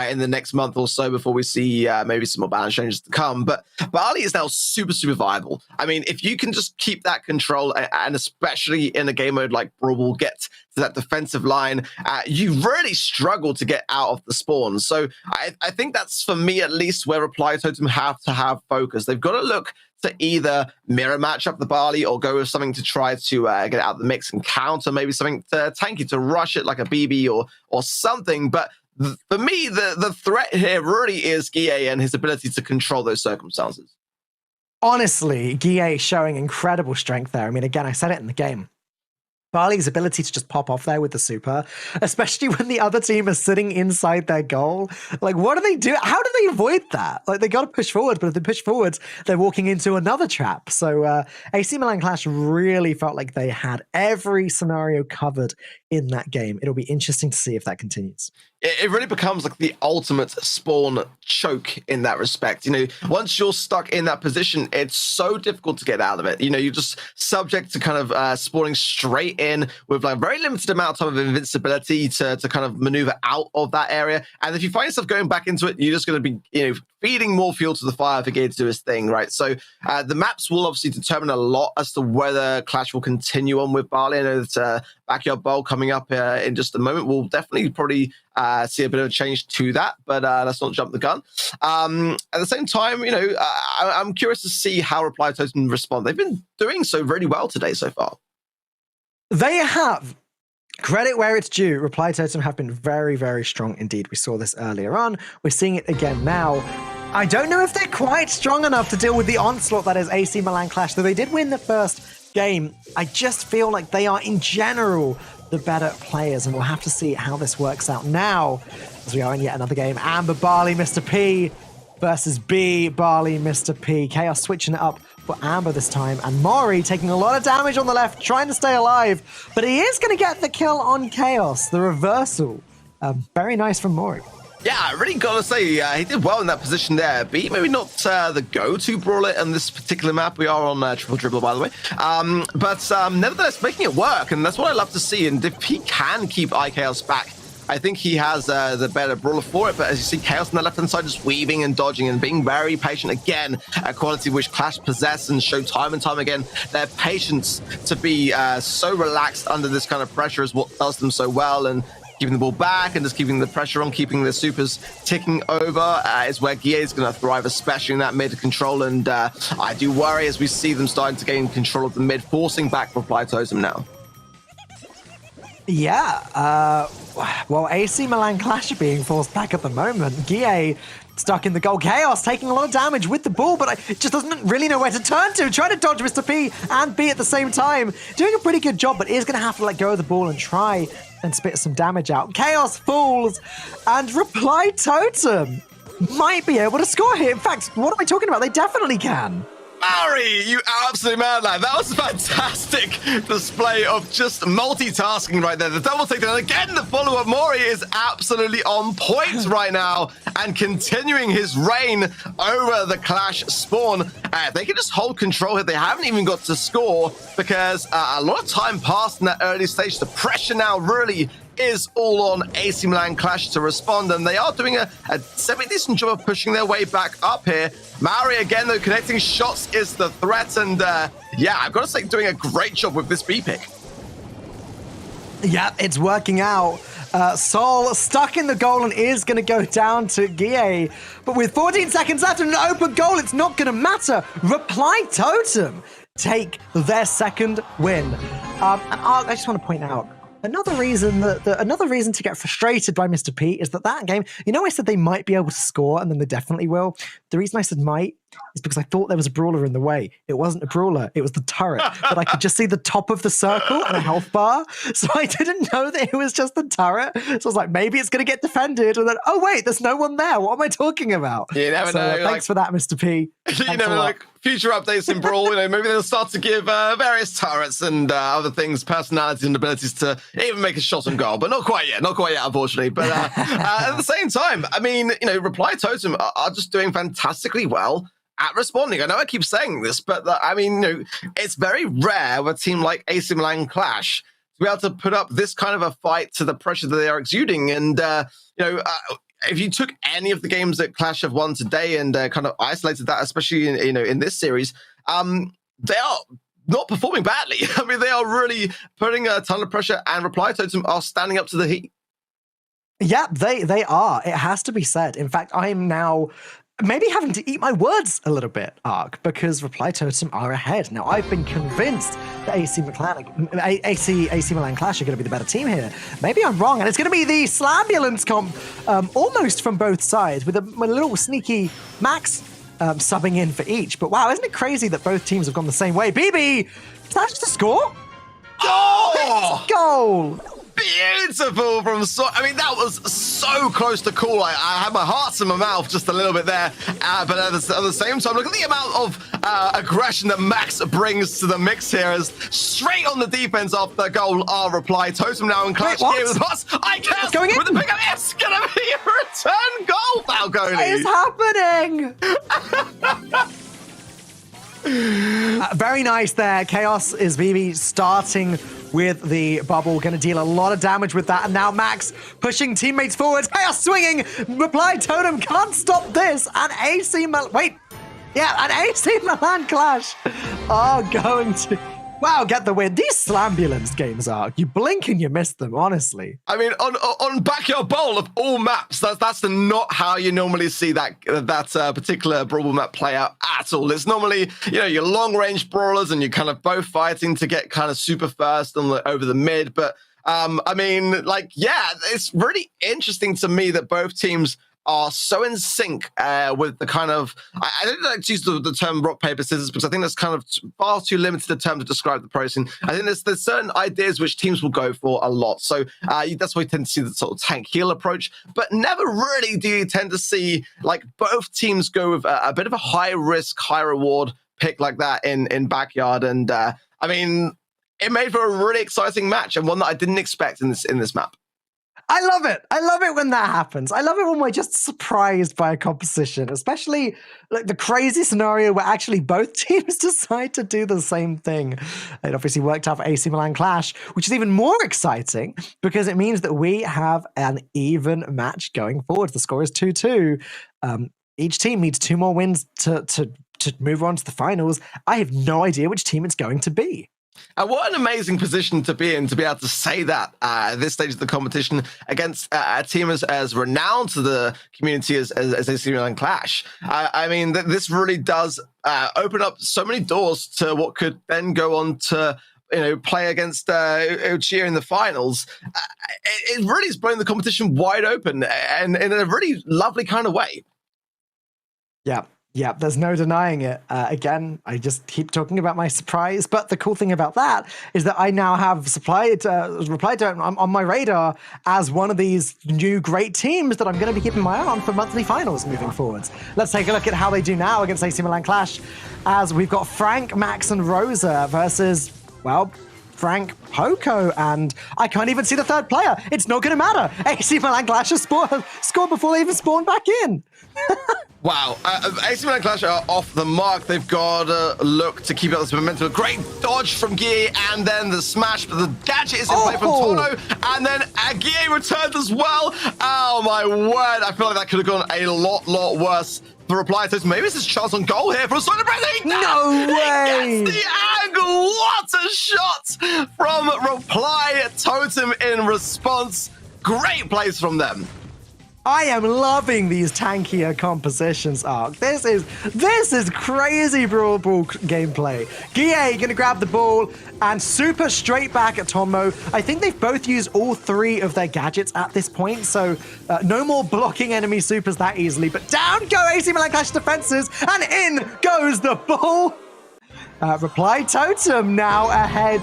in the next month or so before we see maybe some more balance changes to come. But Barley is now super, super viable. I mean, if you can just keep that control, and especially in a game mode like Brawl will get to that defensive line, you really struggle to get out of the spawn. So I think that's, for me at least, where Reply Totem have to have focus. They've got to look to either mirror match up the Barley or go with something to try to get out of the mix and counter, maybe something to tanky to rush it like a BB or something. But for me, the threat here really is Guille and his ability to control those circumstances. Honestly, Guille showing incredible strength there. I mean, again, I said it in the game. Barley's ability to just pop off there with the super, especially when the other team is sitting inside their goal. Like, what do they do? How do they avoid that? Like, they got to push forward, but if they push forward, they're walking into another trap. So AC Milan Clash really felt like they had every scenario covered in that game. It'll be interesting to see if that continues. It really becomes like the ultimate spawn choke in that respect. You know, once you're stuck in that position, it's so difficult to get out of it. You know, you're just subject to kind of spawning straight in with like very limited amount of invincibility to kind of maneuver out of that area. And if you find yourself going back into it, you're just going to be, feeding more fuel to the fire for Gabe to do his thing, right? So the maps will obviously determine a lot as to whether Clash will continue on with Barley. I know that Backyard Bowl coming up in just a moment. We'll definitely probably see a bit of a change to that, but let's not jump the gun. At the same time, I'm curious to see how Reply Totem respond. They've been doing so really well today so far. They have. Credit where it's due. Reply Totem have been very, very strong indeed. We saw this earlier on. We're seeing it again now. I don't know if they're quite strong enough to deal with the onslaught that is AC Milan Clash, though they did win the first game. I just feel like they are, in general, the better players, and we'll have to see how this works out now as we are in yet another game. Amber, Barley, Mr. P versus B, Barley, Mr. P. Chaos switching it up for Amber this time, and Mori taking a lot of damage on the left, trying to stay alive, but he is going to get the kill on Chaos, the reversal. Very nice from Mori. Yeah, I really gotta say, he did well in that position there. B, maybe not the go-to brawler on this particular map. We are on Triple Dribble, by the way. But nevertheless, making it work, and that's what I love to see. And if he can keep iChaos back, I think he has the better brawler for it. But as you see, Chaos on the left-hand side just weaving and dodging and being very patient. Again, a quality which Clash possess and show time and time again. Their patience to be so relaxed under this kind of pressure is what does them so well. And keeping the ball back and just keeping the pressure on, keeping the supers ticking over is where Guille is going to thrive, especially in that mid control. And I do worry as we see them starting to gain control of the mid, forcing back Reply Totem now. Yeah, well, AC Milan Clash are being forced back at the moment. Guille stuck in the goal. Chaos taking a lot of damage with the ball, but just doesn't really know where to turn to. Trying to dodge Mr. P and B at the same time. Doing a pretty good job, but is going to have to let go of the ball and try and spit some damage out. Chaos falls, and Reply Totem might be able to score here. In fact, what am I talking about? They definitely can. Mari, you absolute madman. That was a fantastic display of just multitasking right there. The double takedown. Again, the follow-up. Mori is absolutely on point right now and continuing his reign over the Clash spawn. They can just hold control here. They haven't even got to score because a lot of time passed in that early stage. The pressure now really is all on AC Milan Clash to respond, and they are doing a semi-decent job of pushing their way back up here. Maori again, though, connecting shots is the threat, and yeah, I've got to say, doing a great job with this B pick. Yeah, it's working out. Sol stuck in the goal and is going to go down to Guille, but with 14 seconds left and an open goal, it's not going to matter. Reply Totem take their second win. And I just want to point out, another reason to get frustrated by Mr. P is that game, I said they might be able to score and then they definitely will. The reason I said might is because I thought there was a brawler in the way. It wasn't a brawler, it was the turret. But I could just see the top of the circle and a health bar. So I didn't know that it was just the turret. So I was like, maybe it's going to get defended. And then, oh wait, there's no one there. What am I talking about? You never know. Thanks for that, Mr. P. You never know, future updates in Brawl, maybe they'll start to give various turrets and other things, personalities and abilities to even make a shot on goal, but not quite yet, unfortunately. But at the same time, I mean, Reply Totem are just doing fantastically well at responding. I know I keep saying this, but I mean, it's very rare with a team like AC Milan Clash to be able to put up this kind of a fight to the pressure that they are exuding. And, if you took any of the games that Clash have won today and kind of isolated that, especially in this series, they are not performing badly. I mean, they are really putting a ton of pressure, and Reply Totem are standing up to the heat. Yeah, they are. It has to be said. In fact, I am now maybe having to eat my words a little bit, Ark, because Reply Totem are ahead. Now, I've been convinced that AC Milan Clash are going to be the better team here. Maybe I'm wrong, and it's going to be the Slambulance comp almost from both sides, with a little sneaky Max subbing in for each. But wow, isn't it crazy that both teams have gone the same way? BB, is that just a score? Oh! Goal! Beautiful from I mean, that was so close to cool. I had my heart in my mouth just a little bit there. But at the same time, look at the amount of aggression that Max brings to the mix here. As straight on the defense off the goal are Reply Totem now in Clash here with the pass. I can't going in with the pickup. It's going to be a return goal, Falcone. What is happening? Very nice there. Chaos is BB starting with the bubble, going to deal a lot of damage with that. And now Max pushing teammates forward. Chaos swinging. Reply Totem can't stop this. And AC Milan Clash are going to Wow, get the win. These Slambulance games are, you blink and you miss them, honestly. I mean, on Backyard Bowl of all maps, that's not how you normally see that particular Brawl map play out at all. It's normally, your long-range brawlers and you're kind of both fighting to get kind of super first over the mid. But, I mean, it's really interesting to me that both teams are so in sync with the kind of, I don't like to use the term rock, paper, scissors, because I think that's kind of far too limited a term to describe the pro scene. I think there's certain ideas which teams will go for a lot. So that's why you tend to see the sort of tank heal approach, but never really do you tend to see like both teams go with a bit of a high risk, high reward pick like that in Backyard. And I mean, it made for a really exciting match and one that I didn't expect in this map. I love it. I love it when that happens. I love it when we're just surprised by a composition, especially like the crazy scenario where actually both teams decide to do the same thing. It obviously worked out for AC Milan Clash, which is even more exciting because it means that we have an even match going forward. The score is 2-2. Each team needs 2 more wins to move on to the finals. I have no idea which team it's going to be. And what an amazing position to be in, to be able to say that at this stage of the competition against a team as renowned to the community as AC Milan Clash. I mean, this really does open up so many doors to what could then go on to play against Uchiha in the finals. It really is blowing the competition wide open and in a really lovely kind of way. Yeah, there's no denying it. Again, I just keep talking about my surprise. But the cool thing about that is that I now have Reply to on my radar as one of these new great teams that I'm going to be keeping my eye on for monthly finals moving forwards. Let's take a look at how they do now against AC Milan Clash, as we've got Frank, Max, and Rosa versus, well, Frank, Poco, and I can't even see the third player. It's not going to matter. AC Milan Clash has scored before they even spawned back in. Wow, AC Milan Clash are off the mark. They've got to look to keep up this momentum. A great dodge from Guille, and then the smash, but the gadget is in play from Torno, and then Guille returned as well. Oh my word, I feel like that could have gone a lot worse. The Reply Totem, maybe it's his chance on goal here for Celebrating. No way! He gets the angle. What a shot from Reply Totem in response. Great plays from them. I am loving these tankier compositions, Ark. This is crazy Brawl gameplay. Guille gonna grab the ball and super straight back at Tommo. I think they've both used all 3 of their gadgets at this point, so no more blocking enemy supers that easily. But down go AC Milan Clash defenses, and in goes the ball. Reply Totem now ahead.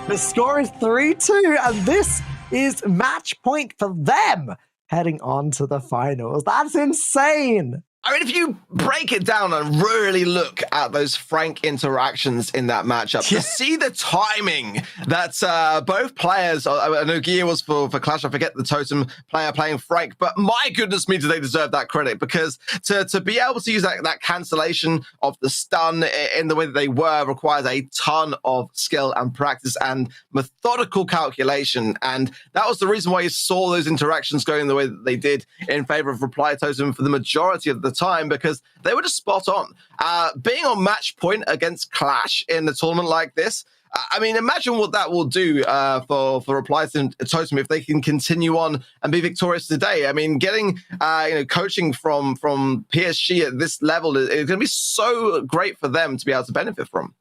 The score is 3-2, and this is match point for them, heading on to the finals. That's insane. I mean, if you break it down and really look at those Frank interactions in that matchup, to see the timing that both players, I know Guille was for Clash, I forget the Totem player playing Frank, but my goodness me, do they deserve that credit, because to be able to use that cancellation of the stun in the way that they were requires a ton of skill and practice and methodical calculation, and that was the reason why you saw those interactions going the way that they did in favor of Reply Totem for the majority of the time, because they were just spot on. Being on match point against Clash in a tournament like this, I mean, imagine what that will do for Reply Totem if they can continue on and be victorious today. I mean, getting coaching from PSG at this level is going to be so great for them to be able to benefit from.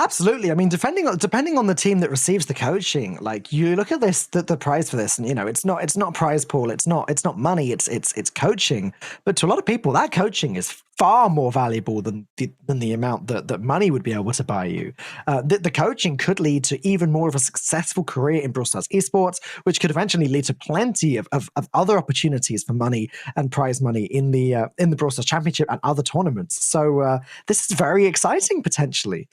Absolutely. I mean, depending on the team that receives the coaching, like you look at this, the prize for this, and it's not prize pool, it's not money, it's coaching. But to a lot of people, that coaching is far more valuable than the amount that money would be able to buy you. The coaching could lead to even more of a successful career in Brawl Stars Esports, which could eventually lead to plenty of other opportunities for money and prize money in the Brawl Stars Championship and other tournaments. So this is very exciting potentially.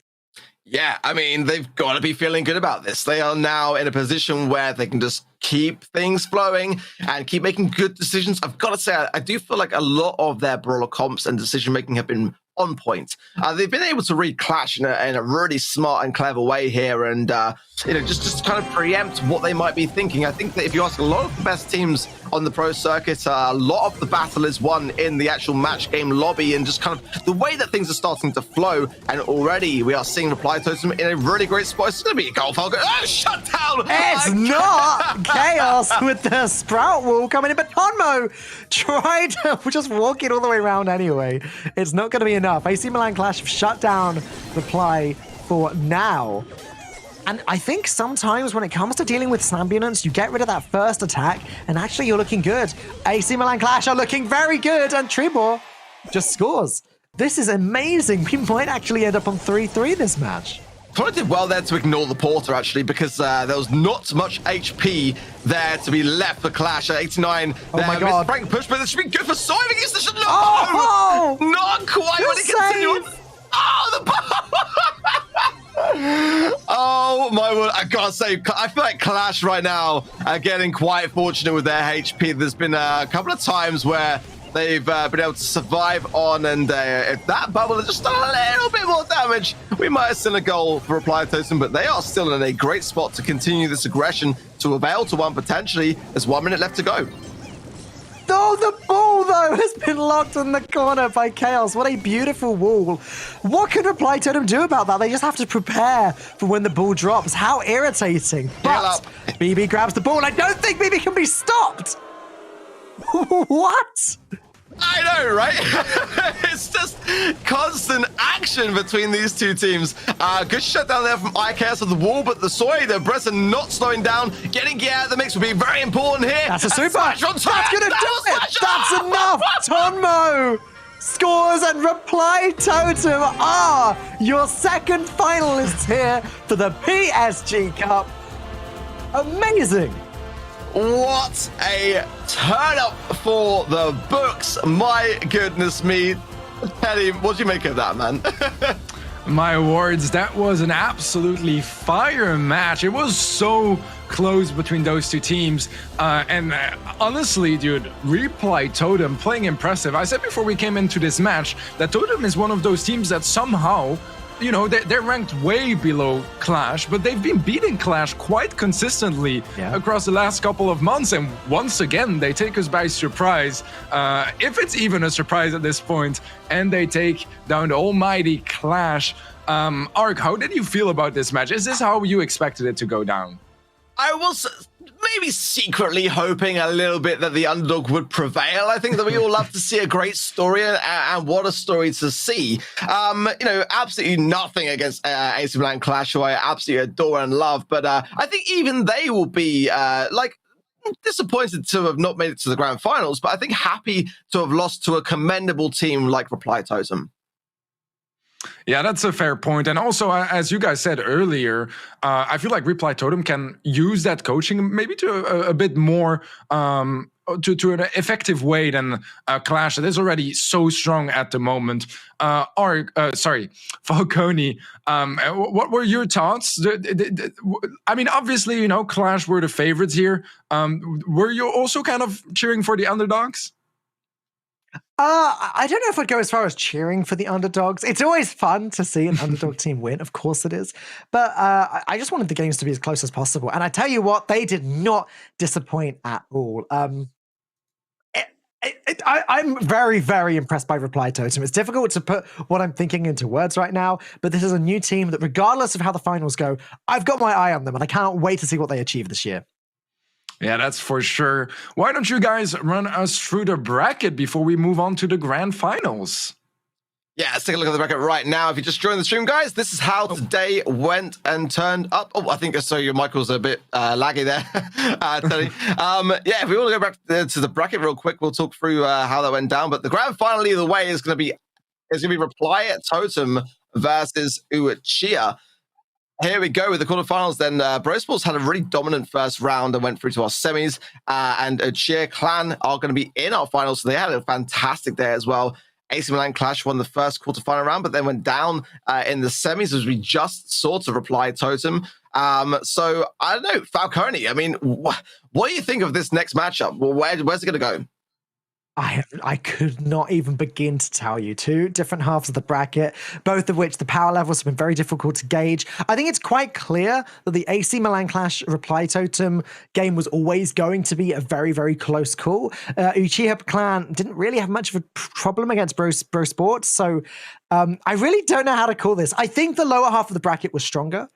Yeah, I mean, they've got to be feeling good about this. They are now in a position where they can just keep things flowing and keep making good decisions. I've got to say, I do feel like a lot of their brawler comps and decision-making have been on point. They've been able to read Clash in a really smart and clever way here, and just kind of preempt what they might be thinking. I think that if you ask a lot of the best teams on the pro circuit, a lot of the battle is won in the actual match game lobby, and just kind of the way that things are starting to flow. And already we are seeing Reply Totem in a really great spot. It's going to be a goal Falcon. Oh, shut down! It's not Chaos with the Sprout wall coming in, but Tonmo tried to just walk it all the way around anyway. It's not going to be enough. AC Milan Clash have shut down Reply for now. And I think sometimes when it comes to dealing with Snambulance, you get rid of that first attack, and actually you're looking good. AC Milan Clash are looking very good, and Tribor just scores. This is amazing. We might actually end up on 3-3 this match. Probably did well there to ignore the Porter, actually, because there was not much HP there to be left for Clash at 89. Oh my God. Frank push, but this should be good for Soy against the shot. No! Oh! Not quite when it continues. Oh, the oh my word, I gotta say, I feel like Clash right now are getting quite fortunate with their HP. There's been a couple of times where they've been able to survive on, and if that bubble had just done a little bit more damage, we might have seen a goal for Reply Totem, but they are still in a great spot to continue this aggression to avail to one potentially. There's 1 minute left to go. Oh, the ball, though, has been locked in the corner by Chaos. What a beautiful wall. What can Reply Totem do about that? They just have to prepare for when the ball drops. How irritating. But BB grabs the ball. I don't think BB can be stopped. What? I know, right? It's just constant action between these two teams. Good shutdown there from IKS on the wall, but the Soy, the Bresson not slowing down. Getting gear out of the mix will be very important here. That's a super. That's going to do it. That's enough. Tonmo scores, and Reply Totem are your second finalists here for the PSG Cup. Amazing. What a turn up for the books. My goodness me. Teddy, what do you make of that, man? My words, that was an absolutely fire match. It was so close between those two teams. Honestly, dude, Reply Totem playing impressive. I said before we came into this match that Totem is one of those teams that somehow, they're ranked way below Clash, but they've been beating Clash quite consistently across the last couple of months. And once again, they take us by surprise, if it's even a surprise at this point, and they take down the almighty Clash. Ark, how did you feel about this match? Is this how you expected it to go down? I was maybe secretly hoping a little bit that the underdog would prevail. I think that we all love to see a great story, and what a story to see. Absolutely nothing against AC Milan Clash, who I absolutely adore and love, but I think even they will be disappointed to have not made it to the grand finals, but I think happy to have lost to a commendable team like Reply Totem. Yeah, that's a fair point. And also, as you guys said earlier, I feel like Reply Totem can use that coaching maybe to a bit more to an effective way than Clash. That is already so strong at the moment. Falcone, what were your thoughts? I mean, obviously, Clash were the favorites here. Were you also kind of cheering for the underdogs? I don't know if I'd go as far as cheering for the underdogs. It's always fun to see an underdog team win. Of course it is. But I just wanted the games to be as close as possible. And I tell you what, they did not disappoint at all. I'm very, very impressed by Reply Totem. It's difficult to put what I'm thinking into words right now, but this is a new team that regardless of how the finals go, I've got my eye on them and I can't wait to see what they achieve this year. Yeah, that's for sure. Why don't you guys run us through the bracket before we move on to the grand finals? Yeah, let's take a look at the bracket right now. If you just joined the stream, guys, this is how today went and turned up. Oh, I think so. Your mic was a bit laggy there, Teddy. If we want to go back to the bracket real quick, we'll talk through how that went down. But the grand final, either way, is going to be Reply Totem versus Uchiha. Here we go with the quarterfinals. Then Esports had a really dominant first round and went through to our semis. And Uchiha Clan are going to be in our finals, so they had a fantastic day as well. AC Milan Clash won the first quarterfinal round, but then went down in the semis, as we just saw to Reply Totem. So I don't know, Falcone. I mean, what do you think of this next matchup? Well, where's it going to go? I could not even begin to tell you. Two different halves of the bracket, both of which the power levels have been very difficult to gauge. I think it's quite clear that the AC Milan Clash Reply Totem game was always going to be a very, very close call. Uchiha Clan didn't really have much of a problem against Bro Sports, so I really don't know how to call this. I think the lower half of the bracket was stronger,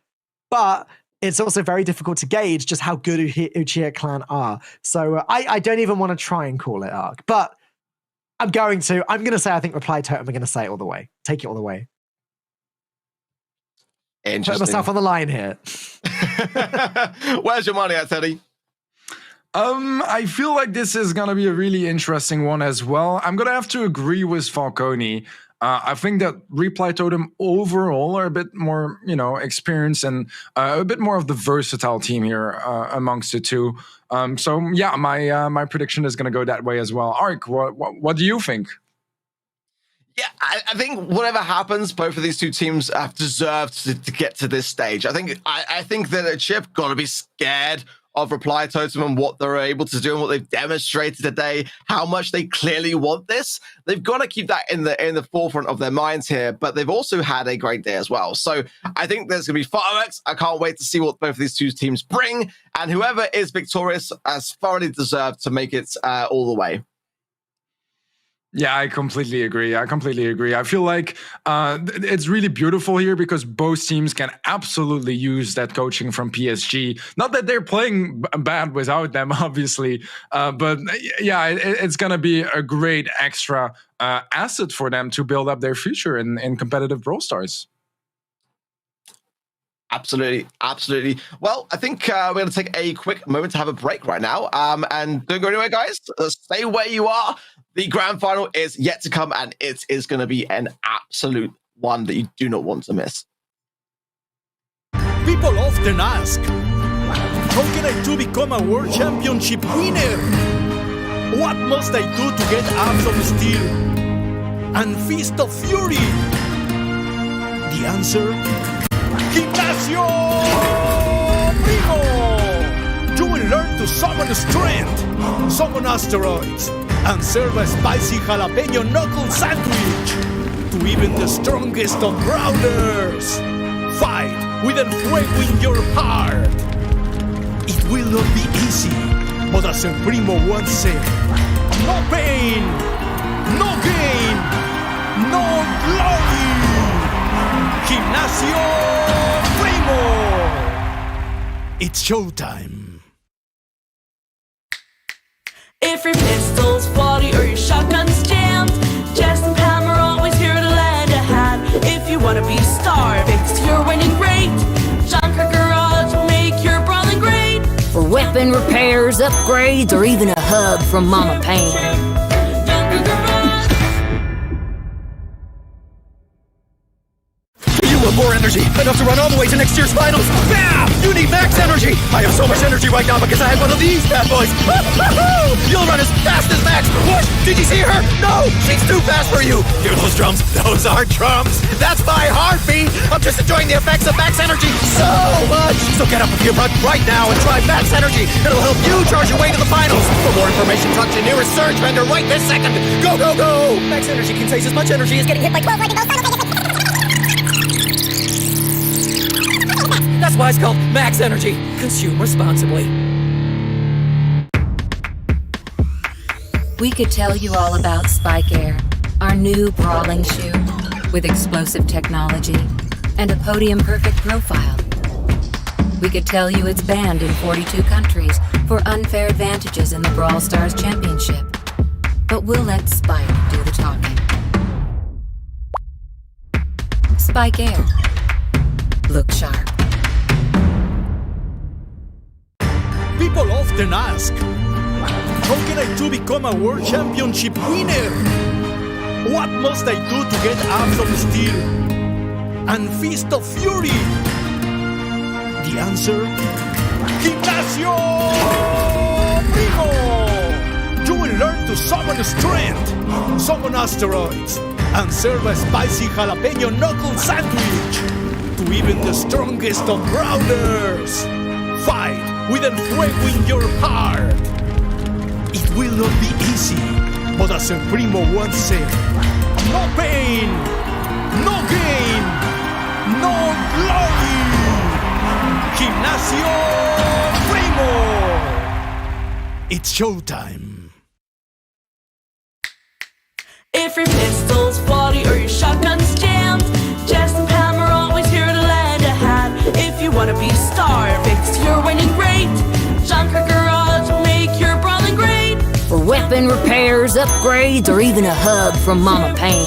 but it's also very difficult to gauge just how good Uchiha Clan are. So I don't even want to try and call it Arc, but I'm going to say I think Reply Totem are going to say it all the way. Take it all the way. Interesting. Put myself on the line here. Where's your money at, Teddy? I feel like this is going to be a really interesting one as well. I'm going to have to agree with Falcone. I think that Reply Totem overall are a bit more, experienced and a bit more of the versatile team here amongst the two. So yeah, my prediction is going to go that way as well. Ark, what do you think? Yeah, I think whatever happens, both of these two teams have deserved to get to this stage. I think that a chip got to be scared of Reply Totem and what they're able to do and what they've demonstrated today, how much they clearly want this. They've got to keep that in the forefront of their minds here, but they've also had a great day as well. So I think there's going to be fireworks. I can't wait to see what both of these two teams bring, and whoever is victorious has thoroughly deserved to make it all the way. Yeah, I completely agree. I feel like it's really beautiful here because both teams can absolutely use that coaching from PSG. Not that they're playing bad without them, obviously, but yeah, it's going to be a great extra asset for them to build up their future in competitive Brawl Stars. Absolutely. Well, I think we're going to take a quick moment to have a break right now. And don't go anywhere, guys. Stay where you are. The grand final is yet to come, and it is going to be an absolute one that you do not want to miss. People often ask, how can I do become a World Championship winner? What must I do to get Abs of Steel and Fist of Fury? The answer? Gimnasio Primo! You will learn to summon strength, summon asteroids, and serve a spicy jalapeno knuckle sandwich to even the strongest of brawlers. Fight with el fuego in your heart. It will not be easy, but as El Primo once said, no pain, no gain, no glory. Gimnasio Primo! It's showtime. If your pistol's faulty or your shotgun's jammed, Jess and Pam are always here to lend a hand. If you wanna be star, fix your winning rate, Junker Garage will make your brawling great. For weapon repairs, upgrades, or even a hug from Mama Pam. Junker Garage. You have more energy, enough to run all the way to next year's finals. Bam! You need max energy. I have so much energy right now because I have one of these bad boys. You'll run as fast as Max. Whoosh! Did you see her? No, she's too fast for you. Hear those drums? Those aren't drums. That's my heartbeat. I'm just enjoying the effects of max energy so much. So get up with your butt right now and try max energy. It'll help you charge your way to the finals. For more information, talk to your nearest surge vendor right this second. Go, go, go! Max energy contains as much energy as getting hit by 12 lightning bolts. That's why it's called Max Energy. Consume responsibly. We could tell you all about Spike Air, our new brawling shoe with explosive technology and a podium-perfect profile. We could tell you it's banned in 42 countries for unfair advantages in the Brawl Stars Championship. But we'll let Spike do the talking. Spike Air. Look sharp. People often ask, how can I do become a World Championship winner? What must I do to get Abs of Steel and Fist of Fury? The answer? Gimnasio Primo! You will learn to summon strength, summon asteroids, and serve a spicy jalapeno knuckle sandwich to even the strongest of brawlers. Fight with el fuego in your heart. It will not be easy, but As El Primo once said, no pain, no gain, no glory. Gimnasio Primo. It's showtime. If your pistol's faulty or your shotgun's jammed, Jess and Pam are always here to lend a hand. If you want to be star fixed your winning rate, Junker Garage will make your brawling great. For weapon repairs, upgrades, or even a hug from Mama Pam.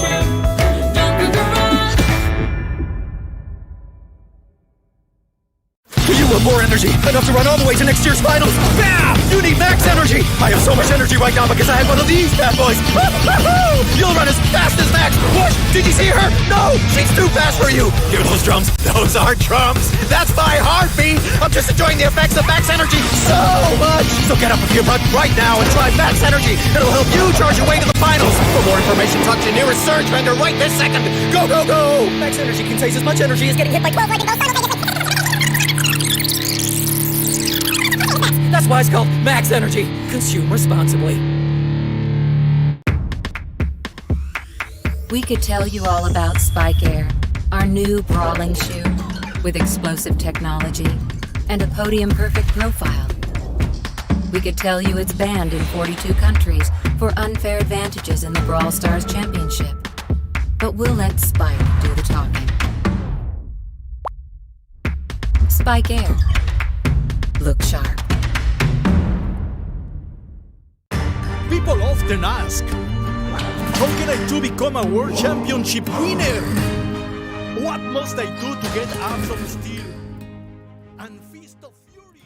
Junker Garage. You want more energy, enough to run all the way to next year's finals. Bam! You need max energy. I have so much energy right now because I had one of these bad boys. You'll run as fast as Max. What? Did you see her? No, she's too fast for you. Hear those drums? Those aren't drums. That's my heartbeat. I'm just enjoying the effects of max energy so much. So get up with your butt right now and try max energy. It'll help you charge your way to the finals. For more information, talk to your nearest surge vendor right this second. Go, go, go! Max energy contains as much energy as getting hit by 12 lightning bolts simultaneously. That's why it's called Max Energy. Consume responsibly. We could tell you all about Spike Air, our new brawling shoe with explosive technology and a podium-perfect profile. We could tell you it's banned in 42 countries for unfair advantages in the Brawl Stars Championship. But we'll let Spike do the talking. Spike Air. Look sharp. People often ask, how can I do become a world championship winner? What must I do to get abs of steel and fist of fury?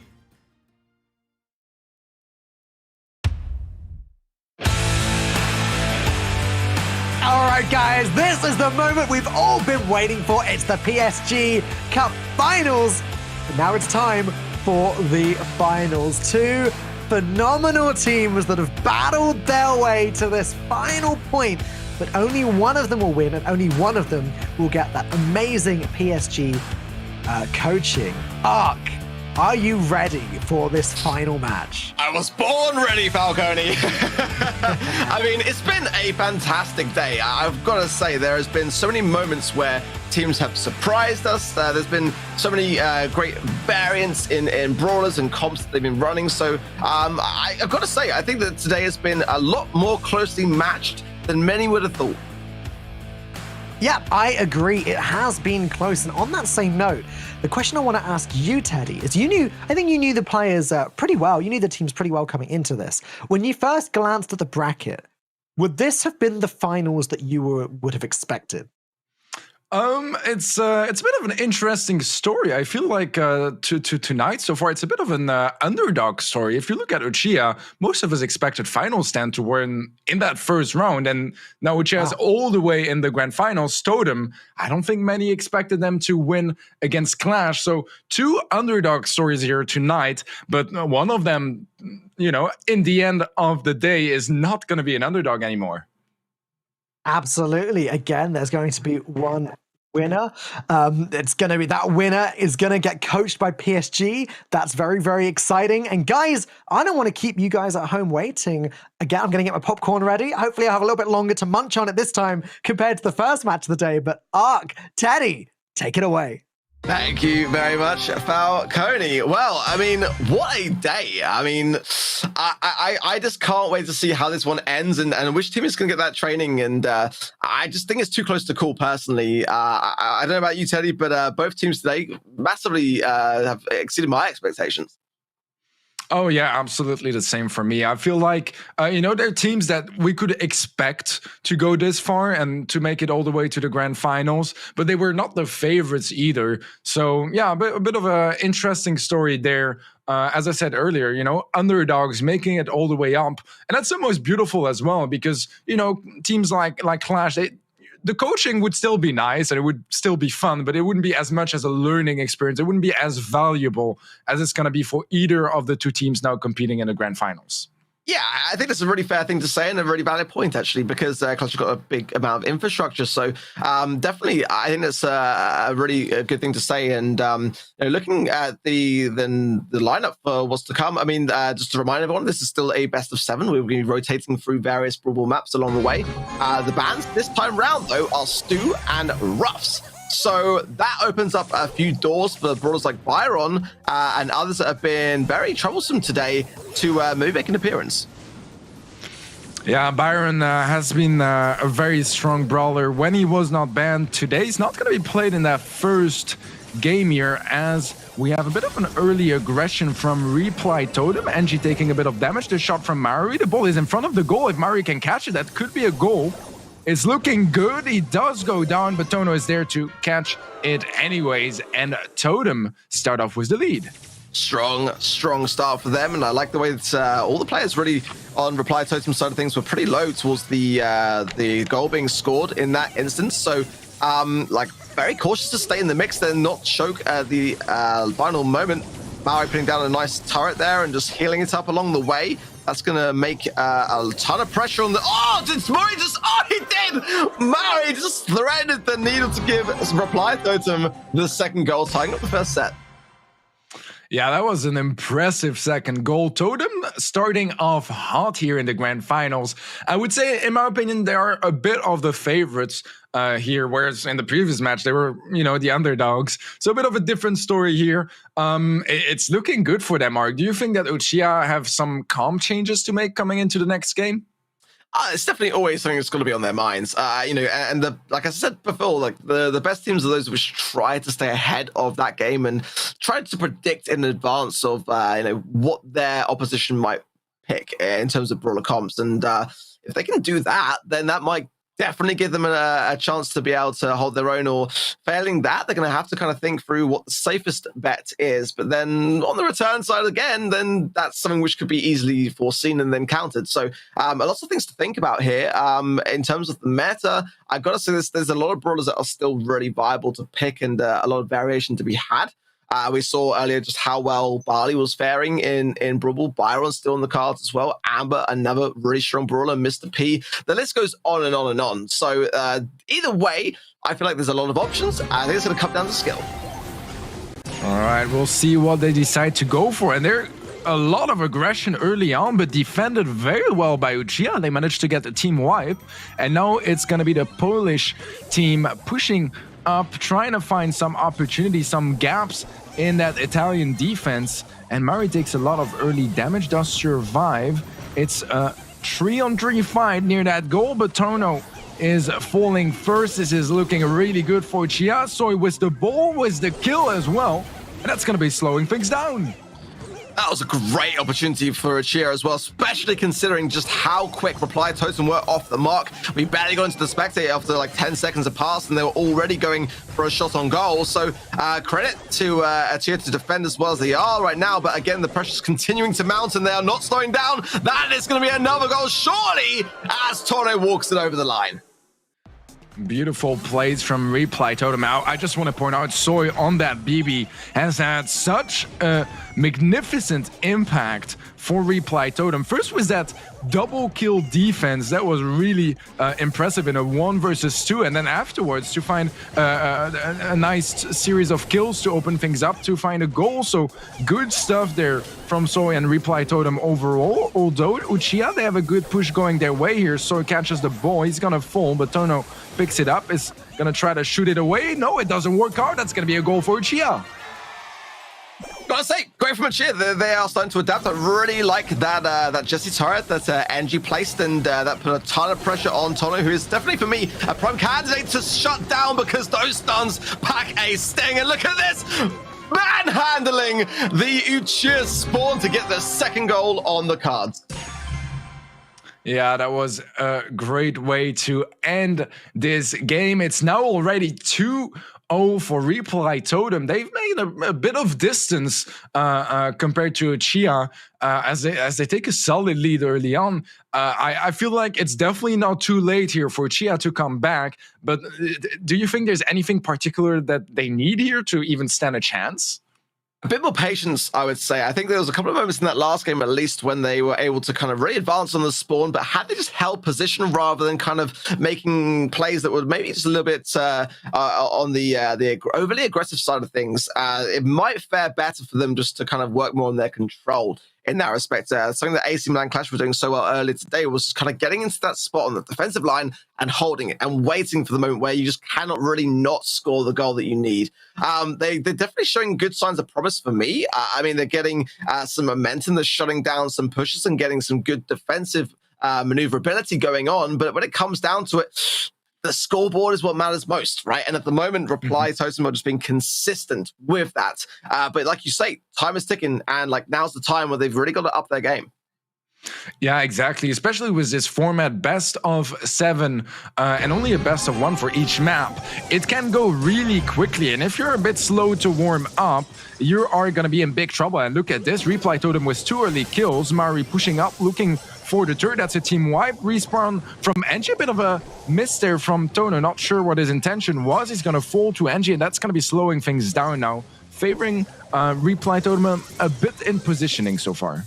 All right, guys, this is the moment we've all been waiting for. It's the PSG Cup Finals. And now it's time for the finals. Two phenomenal teams that have battled their way to this final point, but only one of them will win and only one of them will get that amazing PSG coaching. Ark, are you ready for this final match? I was born ready, Falcone. I mean, it's been a fantastic day. I've got to say, there has been so many moments where teams have surprised us. There's been so many great variants in brawlers and comps that they've been running. So I've got to say, I think that today has been a lot more closely matched than many would have thought. Yeah, I agree. It has been close. And on that same note, the question I want to ask you, Teddy, is I think you knew the players pretty well. You knew the teams pretty well coming into this. When you first glanced at the bracket, would this have been the finals that you would have expected? It's a bit of an interesting story. I feel like tonight so far, it's a bit of an underdog story. If you look at Uchiha, most of us expected final stand to win in that first round, and now Uchiha's all the way in the grand finals. Totem, I don't think many expected them to win against Clash. So two underdog stories here tonight, but one of them, you know, in the end of the day, is not going to be an underdog anymore. Absolutely. Again, there's going to be one winner. It's going to be that winner is going to get coached by PSG. That's very, very exciting. And guys, I don't want to keep you guys at home waiting. Again, I'm going to get my popcorn ready. Hopefully I have a little bit longer to munch on it this time compared to the first match of the day. But Ark, Teddy, take it away. Thank you very much, Falcone. Well, I mean, what a day. I mean, I just can't wait to see how this one ends and which team is going to get that training. And I just think it's too close to call, personally. I don't know about you, Teddy, but both teams today massively have exceeded my expectations. Oh, yeah, absolutely the same for me. I feel like, you know, there are teams that we could expect to go this far and to make it all the way to the grand finals, but they were not the favorites either. So, yeah, a bit of an interesting story there. As I said earlier, you know, underdogs making it all the way up. And that's the most beautiful as well, because, you know, teams like Clash, the coaching would still be nice and it would still be fun, but it wouldn't be as much as a learning experience. It wouldn't be as valuable as it's going to be for either of the two teams now competing in the grand finals. Yeah, I think that's a really fair thing to say and a really valid point, actually, because Clutch has got a big amount of infrastructure. So definitely, I think that's a really good thing to say. And looking at the lineup for what's to come, I mean, just to remind everyone, this is still a best of 7. We're going to be rotating through various Brawl maps along the way. The bans this time round, though, are Stu and Ruffs. So that opens up a few doors for brawlers like Byron and others that have been very troublesome today to maybe make an appearance. Yeah, Byron has been a very strong brawler when he was not banned. Today he's not going to be played in that first game here, as we have a bit of an early aggression from Reply Totem. Angie taking a bit of damage. The shot from Maori. The ball is in front of the goal. If Maori can catch it, that could be a goal. It's looking good. He does go down, but Tono is there to catch it anyways. And Totem start off with the lead. Strong start for them. And I like the way that all the players really on Reply Totem's side of things were pretty low towards the goal being scored in that instance. So like very cautious to stay in the mix, then not choke at the final moment. Maui putting down a nice turret there and just healing it up along the way. That's going to make a ton of pressure on the... Oh, did Murray just... Oh, he did! Murray just threaded the needle to give Reply Totem the second goal, tying up the first set. Yeah, that was an impressive second goal. Totem starting off hot here in the grand finals. I would say, in my opinion, they are a bit of the favorites here, whereas in the previous match, they were, the underdogs. So a bit of a different story here. It's looking good for them, Mark. Do you think that Uchiha have some comp changes to make coming into the next game? It's definitely always something that's going to be on their minds, and like I said before, like the best teams are those which try to stay ahead of that game and try to predict in advance of what their opposition might pick in terms of brawler comps, and if they can do that, then that might definitely give them a chance to be able to hold their own, or failing that, they're going to have to kind of think through what the safest bet is. But then on the return side again, then that's something which could be easily foreseen and then countered. So lots of things to think about here. In terms of the meta, I've got to say there's a lot of brawlers that are still really viable to pick and a lot of variation to be had. We saw earlier just how well Barley was faring in Brawl. Byron's still on the cards as well. Amber, another really strong brawler. Mr. P. The list goes on and on and on. So either way, I feel like there's a lot of options. I think it's going to come down to skill. All right, we'll see what they decide to go for. And there a lot of aggression early on, but defended very well by Uchiha. They managed to get the team wipe. And now it's going to be the Polish team pushing up, trying to find some opportunities, some gaps in that Italian defense. And Murray takes a lot of early damage, does survive. It's a 3-on-3 fight near that goal, but Tono is falling first. This is looking really good for Uchiha. Soy with the ball, with the kill as well. And that's going to be slowing things down. That was a great opportunity for a cheer as well, especially considering just how quick Reply Totem were off the mark. We barely got into the spectator after like 10 seconds had passed, and they were already going for a shot on goal. So credit to a cheer to defend as well as they are right now. But again, the pressure's continuing to mount, and they are not slowing down. That is going to be another goal, surely, as Toro walks it over the line. Beautiful plays from Reply Totem. I just want to point out, Soy on that BB has had such a magnificent impact for Reply Totem. First was that double kill defense that was really impressive in a 1 versus 2, and then afterwards to find a nice series of kills to open things up to find a goal. So good stuff there from Soy and Reply Totem overall. Although Uchiha, they have a good push going their way here. Soy catches the ball, he's gonna fall, but Tono picks it up, is gonna try to shoot it away. No, it doesn't work out. That's gonna be a goal for Uchiha. Gotta say, great from a cheer. They are starting to adapt. I really like that Jesse turret that Angie placed, and that put a ton of pressure on Tono, who is definitely, for me, a prime candidate to shut down, because those stuns pack a sting. And look at this! Manhandling the Uchiha spawn to get the second goal on the cards. Yeah, that was a great way to end this game. It's now already 2-0 for Reply Totem. They've made a bit of distance compared to Uchiha as they take a solid lead early on. I feel like it's definitely not too late here for Uchiha to come back. But do you think there's anything particular that they need here to even stand a chance? A bit more patience, I would say. I think there was a couple of moments in that last game, at least, when they were able to kind of really advance on the spawn, but had they just held position rather than kind of making plays that were maybe just a little bit on the overly aggressive side of things, it might fare better for them just to kind of work more on their control in that respect. Something that AC Milan Clash were doing so well earlier today was just kind of getting into that spot on the defensive line and holding it and waiting for the moment where you just cannot really not score the goal that you need. They're definitely showing good signs of promise for me. I mean, they're getting some momentum. They're shutting down some pushes and getting some good defensive maneuverability going on. But when it comes down to it, the scoreboard is what matters most, right? And at the moment, Reply Totem are just being consistent with that. But like you say, time is ticking, and like now's the time where they've really got to up their game. Yeah, exactly. Especially with this format, best of 7 and only a best of 1 for each map. It can go really quickly, and if you're a bit slow to warm up, you are going to be in big trouble. And look at this, Reply Totem with 2 early kills. Mari pushing up, looking for the turret. That's a team wipe. Respawn from Engie. A bit of a miss there from Tono. Not sure what his intention was. He's going to fall to Engie, and that's going to be slowing things down now, favoring Reply Totem a bit in positioning so far.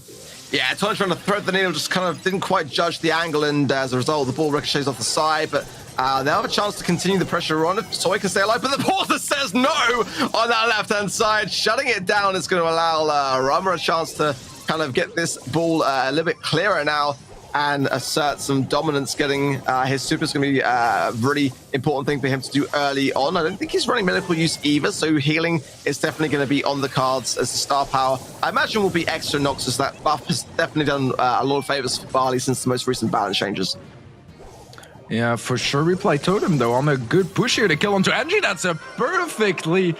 Yeah, Tono trying to thread the needle, just kind of didn't quite judge the angle, and as a result, the ball ricochets off the side, but they'll have a chance to continue the pressure on if Soy can stay alive, but the porter says no on that left-hand side. Shutting it down is going to allow Rama a chance to kind of get this ball a little bit clearer now and assert some dominance. Getting his super is going to be a really important thing for him to do early on. I don't think he's running medical use either, so healing is definitely going to be on the cards as the star power. I imagine will be extra Noxus. That buff has definitely done a lot of favors for Barley since the most recent balance changes. Yeah, for sure. Reply Totem, though, on a good push here to kill onto Engie. That's a perfectly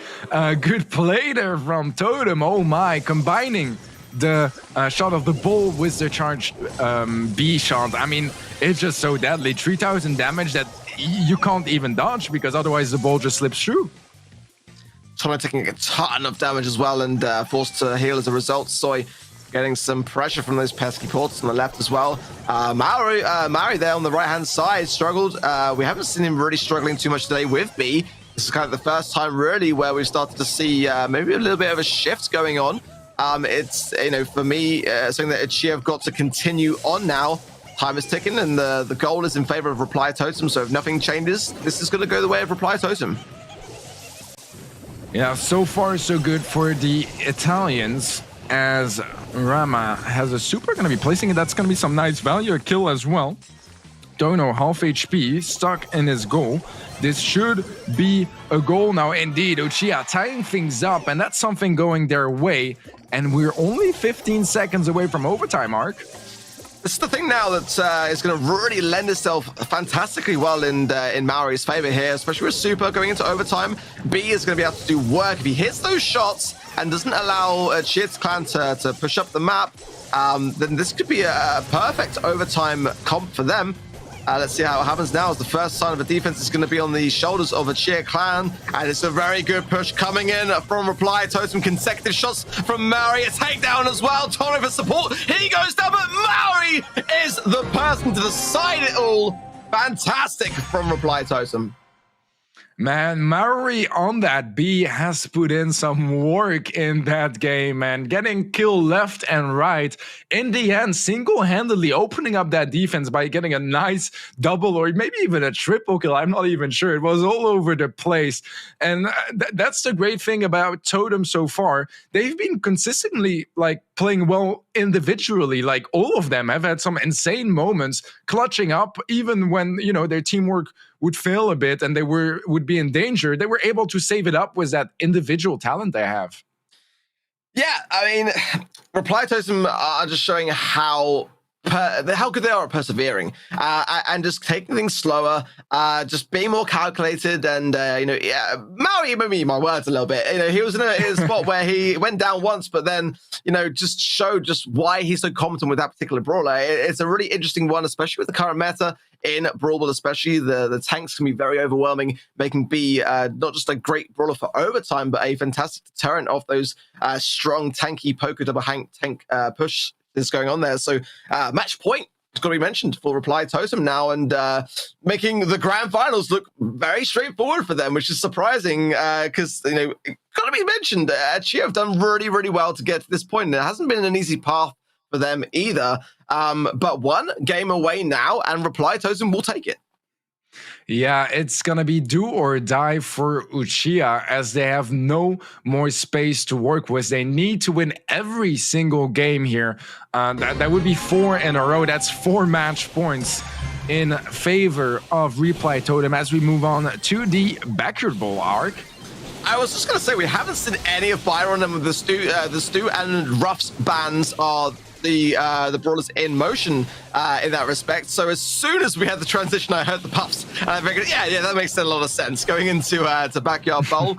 good play there from Totem. Oh my, combining the shot of the ball with the charged B shot. I mean, it's just so deadly. 3,000 damage that you can't even dodge because otherwise the ball just slips through. Tono taking a ton of damage as well and forced to heal as a result. Soy getting some pressure from those pesky ports on the left as well. Mari there on the right-hand side struggled. We haven't seen him really struggling too much today with B. This is kind of the first time really where we've started to see maybe a little bit of a shift going on. It's, you know, for me, something that Ichi have got to continue on now. Time is ticking, and the goal is in favor of Reply Totem, so if nothing changes, this is going to go the way of Reply Totem. Yeah, so far so good for the Italians, as Rama has a super going to be placing it. That's going to be some nice value, a kill as well. Dono, half HP, stuck in his goal. This should be a goal now indeed. Uchiha tying things up, and that's something going their way. And we're only 15 seconds away from overtime, Mark. This is the thing now that is going to really lend itself fantastically well in Maori's favor here, especially with Super going into overtime. B is going to be able to do work. If he hits those shots and doesn't allow Chiet's clan to push up the map, then this could be a perfect overtime comp for them. Let's see how it happens now, as the first sign of a defense is going to be on the shoulders of a Cheer clan, and it's a very good push coming in from Reply Totem. Consecutive shots from Maori, a takedown as well. Tono for support, he goes down, but Maori is the person to decide it all. Fantastic from Reply Totem. Man, Maori on that B has put in some work in that game, and getting killed left and right. In the end, single-handedly opening up that defense by getting a nice double or maybe even a triple kill. I'm not even sure. It was all over the place. And that's the great thing about Totem so far. They've been consistently like playing well individually. Like all of them have had some insane moments, clutching up even when, you know, their teamwork would fail a bit and they would be in danger. They were able to save it up with that individual talent they have. Yeah, I mean, Reply Totem are just showing how good they are at persevering and just taking things slower, just being more calculated. And you know, yeah, Maui made me my words a little bit. You know, he was in a spot where he went down once, but then, you know, just showed just why he's so competent with that particular brawler. It's a really interesting one, especially with the current meta in Brawl, but especially the tanks can be very overwhelming, making B not just a great brawler for overtime, but a fantastic deterrent of those strong tanky poker double tank push that's going on there. So match point got to be mentioned for Reply Totem now, and making the grand finals look very straightforward for them, which is surprising because, got to be mentioned. Chia have done really, really well to get to this point, and it hasn't been an easy path for them either. But one game away now, and Reply Totem will take it. Yeah, it's gonna be do or die for Uchiha, as they have no more space to work with. They need to win every single game here. That would be 4 in a row. That's 4 match points in favor of Reply Totem as we move on to the Backyard Bowl arc. I was just going to say, we haven't seen any of Byron and the Stu and Ruff's bans are the brawlers in motion in that respect. So as soon as we had the transition, I heard the puffs, and I figured, yeah, that makes a lot of sense going into to Backyard Bowl.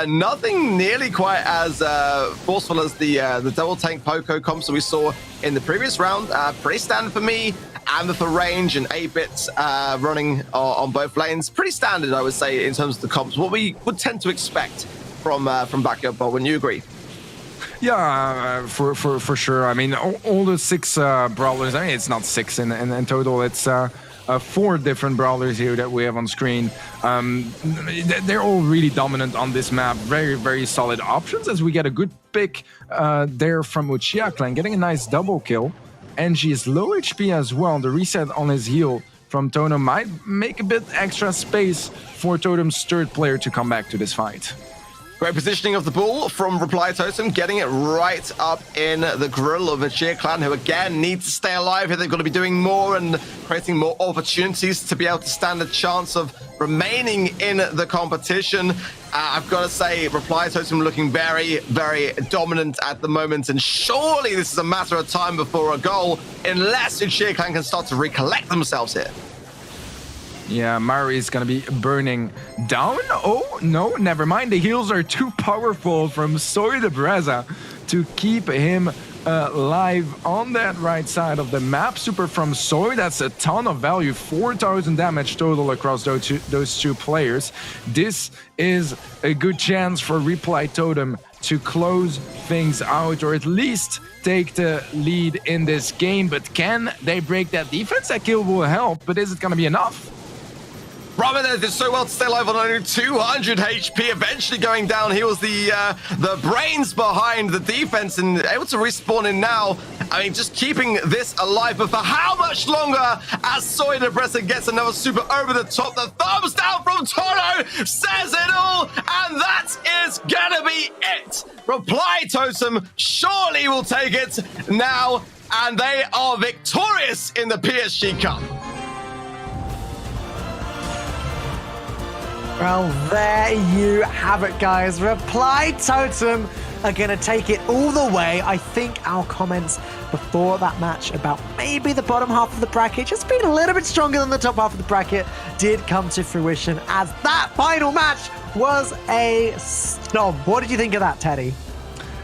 Nothing nearly quite as forceful as the double tank Poco comps that we saw in the previous round. Pretty standard for me. Amber for range and 8-bits running on both lanes. Pretty standard, I would say, in terms of the comps. What we would tend to expect from Backyard Bowl. Wouldn't you agree? Yeah, for sure. I mean, all the 6 brawlers. I mean, it's not 6 in total. It's 4 different brawlers here that we have on screen. They're all really dominant on this map. Very, very solid options as we get a good pick there from Uchiha Clan, getting a nice double kill. And she is low HP as well. The reset on his heal from Totem might make a bit extra space for Totem's third player to come back to this fight. Great positioning of the ball from Reply Totem, getting it right up in the grill of the Cheer Clan, who again need to stay alive here. They've got to be doing more and creating more opportunities to be able to stand a chance of remaining in the competition. I've got to say, Reply Totem looking very, very dominant at the moment, and surely this is a matter of time before a goal, unless the Cheer Clan can start to recollect themselves here. Yeah, Mari is going to be burning down. Oh, no, never mind. The heals are too powerful from Soy de Breza to keep him alive on that right side of the map. Super from Soy, that's a ton of value. 4,000 damage total across those two players. This is a good chance for Reply Totem to close things out, or at least take the lead in this game. But can they break that defense? That kill will help, but is it going to be enough? Robin did so well to stay alive on only 200 HP, eventually going down. He was the brains behind the defense and able to respawn in now. I mean, just keeping this alive, but for how much longer as Soy de Bresa gets another super over the top? The thumbs down from Toro says it all, and that is gonna be it. Reply Totem surely will take it now, and they are victorious in the PSG Cup. Well, there you have it, guys. Reply Totem are going to take it all the way. I think our comments before that match about maybe the bottom half of the bracket just being a little bit stronger than the top half of the bracket did come to fruition, as that final match was a stomp. What did you think of that, Teddy?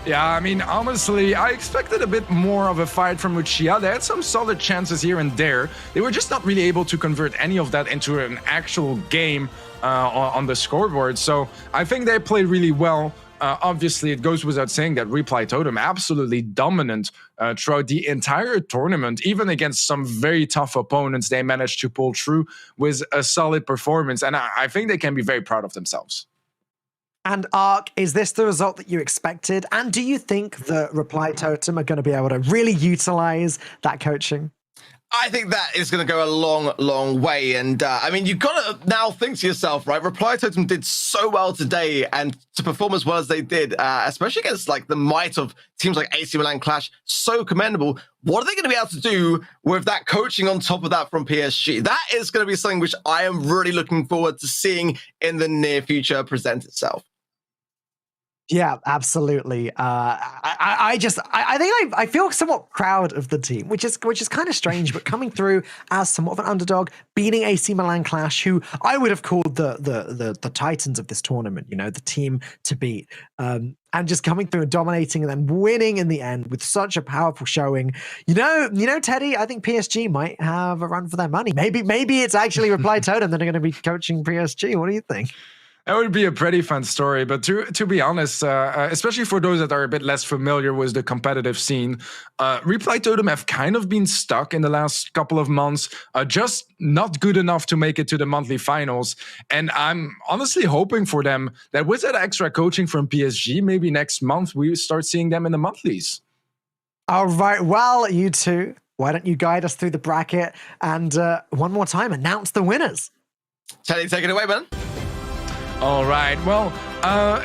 Yeah, I mean, honestly, I expected a bit more of a fight from Uchiha. They had some solid chances here and there. They were just not really able to convert any of that into an actual game on the scoreboard. So I think they played really well. Obviously, it goes without saying that Reply Totem absolutely dominant throughout the entire tournament. Even against some very tough opponents, they managed to pull through with a solid performance. And I think they can be very proud of themselves. And Ark, is this the result that you expected? And do you think that Reply Totem are going to be able to really utilize that coaching? I think that is going to go a long, long way. And I mean, you've got to now think to yourself, right? Reply Totem did so well today, and to perform as well as they did, especially against like the might of teams like AC Milan Clash, so commendable. What are they going to be able to do with that coaching on top of that from PSG? That is going to be something which I am really looking forward to seeing in the near future present itself. Yeah, absolutely. I think I feel somewhat proud of the team, which is kind of strange, but coming through as somewhat of an underdog, beating AC Milan Clash, who I would have called the Titans of this tournament, you know, the team to beat, and just coming through and dominating and then winning in the end with such a powerful showing. You know, Teddy, I think PSG might have a run for their money. Maybe it's actually Reply Totem that are going to be coaching PSG. What do you think? That would be a pretty fun story, but to be honest, especially for those that are a bit less familiar with the competitive scene, Reply Totem have kind of been stuck in the last couple of months, just not good enough to make it to the monthly finals. And I'm honestly hoping for them that with that extra coaching from PSG, maybe next month we start seeing them in the monthlies. All right, well, you two, why don't you guide us through the bracket and one more time announce the winners? Teddy, take it away, man. All right. Well,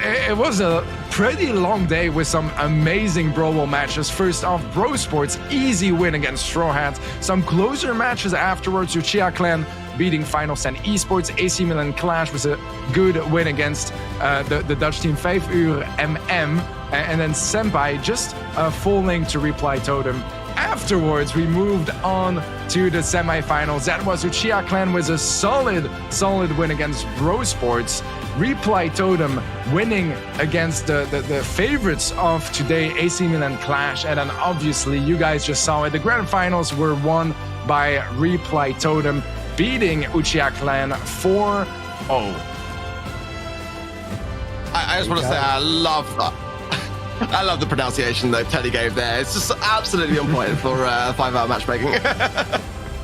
it was a pretty long day with some amazing Brawl matches. First off, Bro Sports easy win against Straw Hat. Some closer matches afterwards. Uchiha Clan beating Finals and Esports. AC Milan Clash was a good win against the Dutch team 5 Uur MM. And then Senpai just falling to Reply Totem. Afterwards, we moved on to the semifinals. That was Uchiha Clan with a solid win against Bro Sports. Reply Totem winning against the favorites of today, AC Milan Clash. And then obviously, you guys just saw it. The grand finals were won by Reply Totem, beating Uchiha Clan 4-0. I just want to say I love that. I love the pronunciation that Teddy gave there. It's just absolutely on point for 5-hour matchmaking.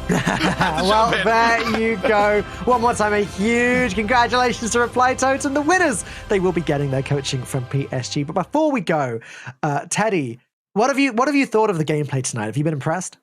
Well, there you go. One more time, a huge congratulations to Reply Totem, the winners. They will be getting their coaching from PSG. But before we go, Teddy, what have you thought of the gameplay tonight? Have you been impressed?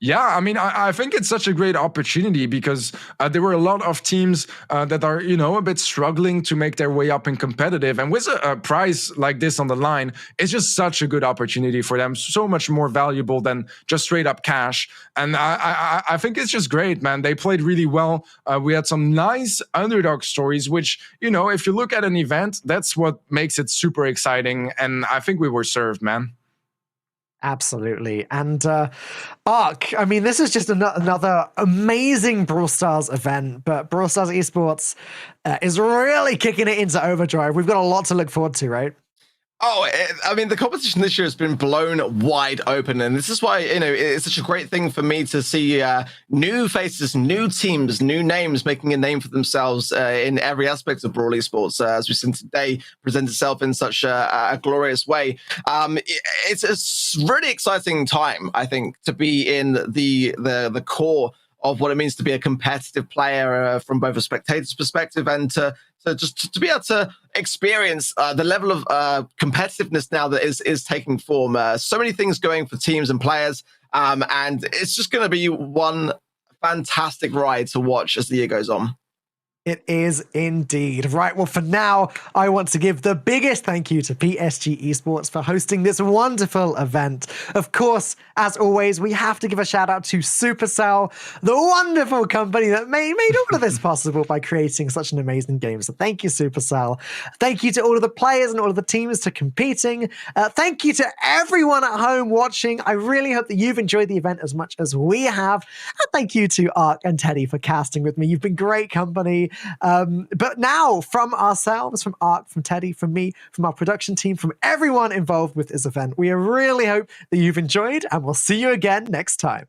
Yeah, I mean, I think it's such a great opportunity because there were a lot of teams that are, a bit struggling to make their way up in competitive. And with a prize like this on the line, it's just such a good opportunity for them. So much more valuable than just straight up cash. And I think it's just great, man. They played really well. We had some nice underdog stories, which, if you look at an event, that's what makes it super exciting. And I think we were served, man. Absolutely. And Ark, I mean, this is just another amazing Brawl Stars event, but Brawl Stars Esports is really kicking it into overdrive. We've got a lot to look forward to, right? Oh, I mean, the competition this year has been blown wide open. And this is why, it's such a great thing for me to see new faces, new teams, new names making a name for themselves in every aspect of Brawl Esports, as we've seen today present itself in such a glorious way. It's a really exciting time, I think, to be in the core of what it means to be a competitive player from both a spectator's perspective and to be able to experience the level of competitiveness now that is taking form. So many things going for teams and players, and it's just going to be one fantastic ride to watch as the year goes on. It is indeed. Right, well, for now, I want to give the biggest thank you to PSG Esports for hosting this wonderful event. Of course, as always, we have to give a shout out to Supercell, the wonderful company that made all of this possible by creating such an amazing game. So thank you, Supercell. Thank you to all of the players and all of the teams for competing. Thank you to everyone at home watching. I really hope that you've enjoyed the event as much as we have. And thank you to Ark and Teddy for casting with me. You've been great company. But now, from ourselves, from Ark, from Teddy, from me, from our production team, from everyone involved with this event, we really hope that you've enjoyed, and we'll see you again next time.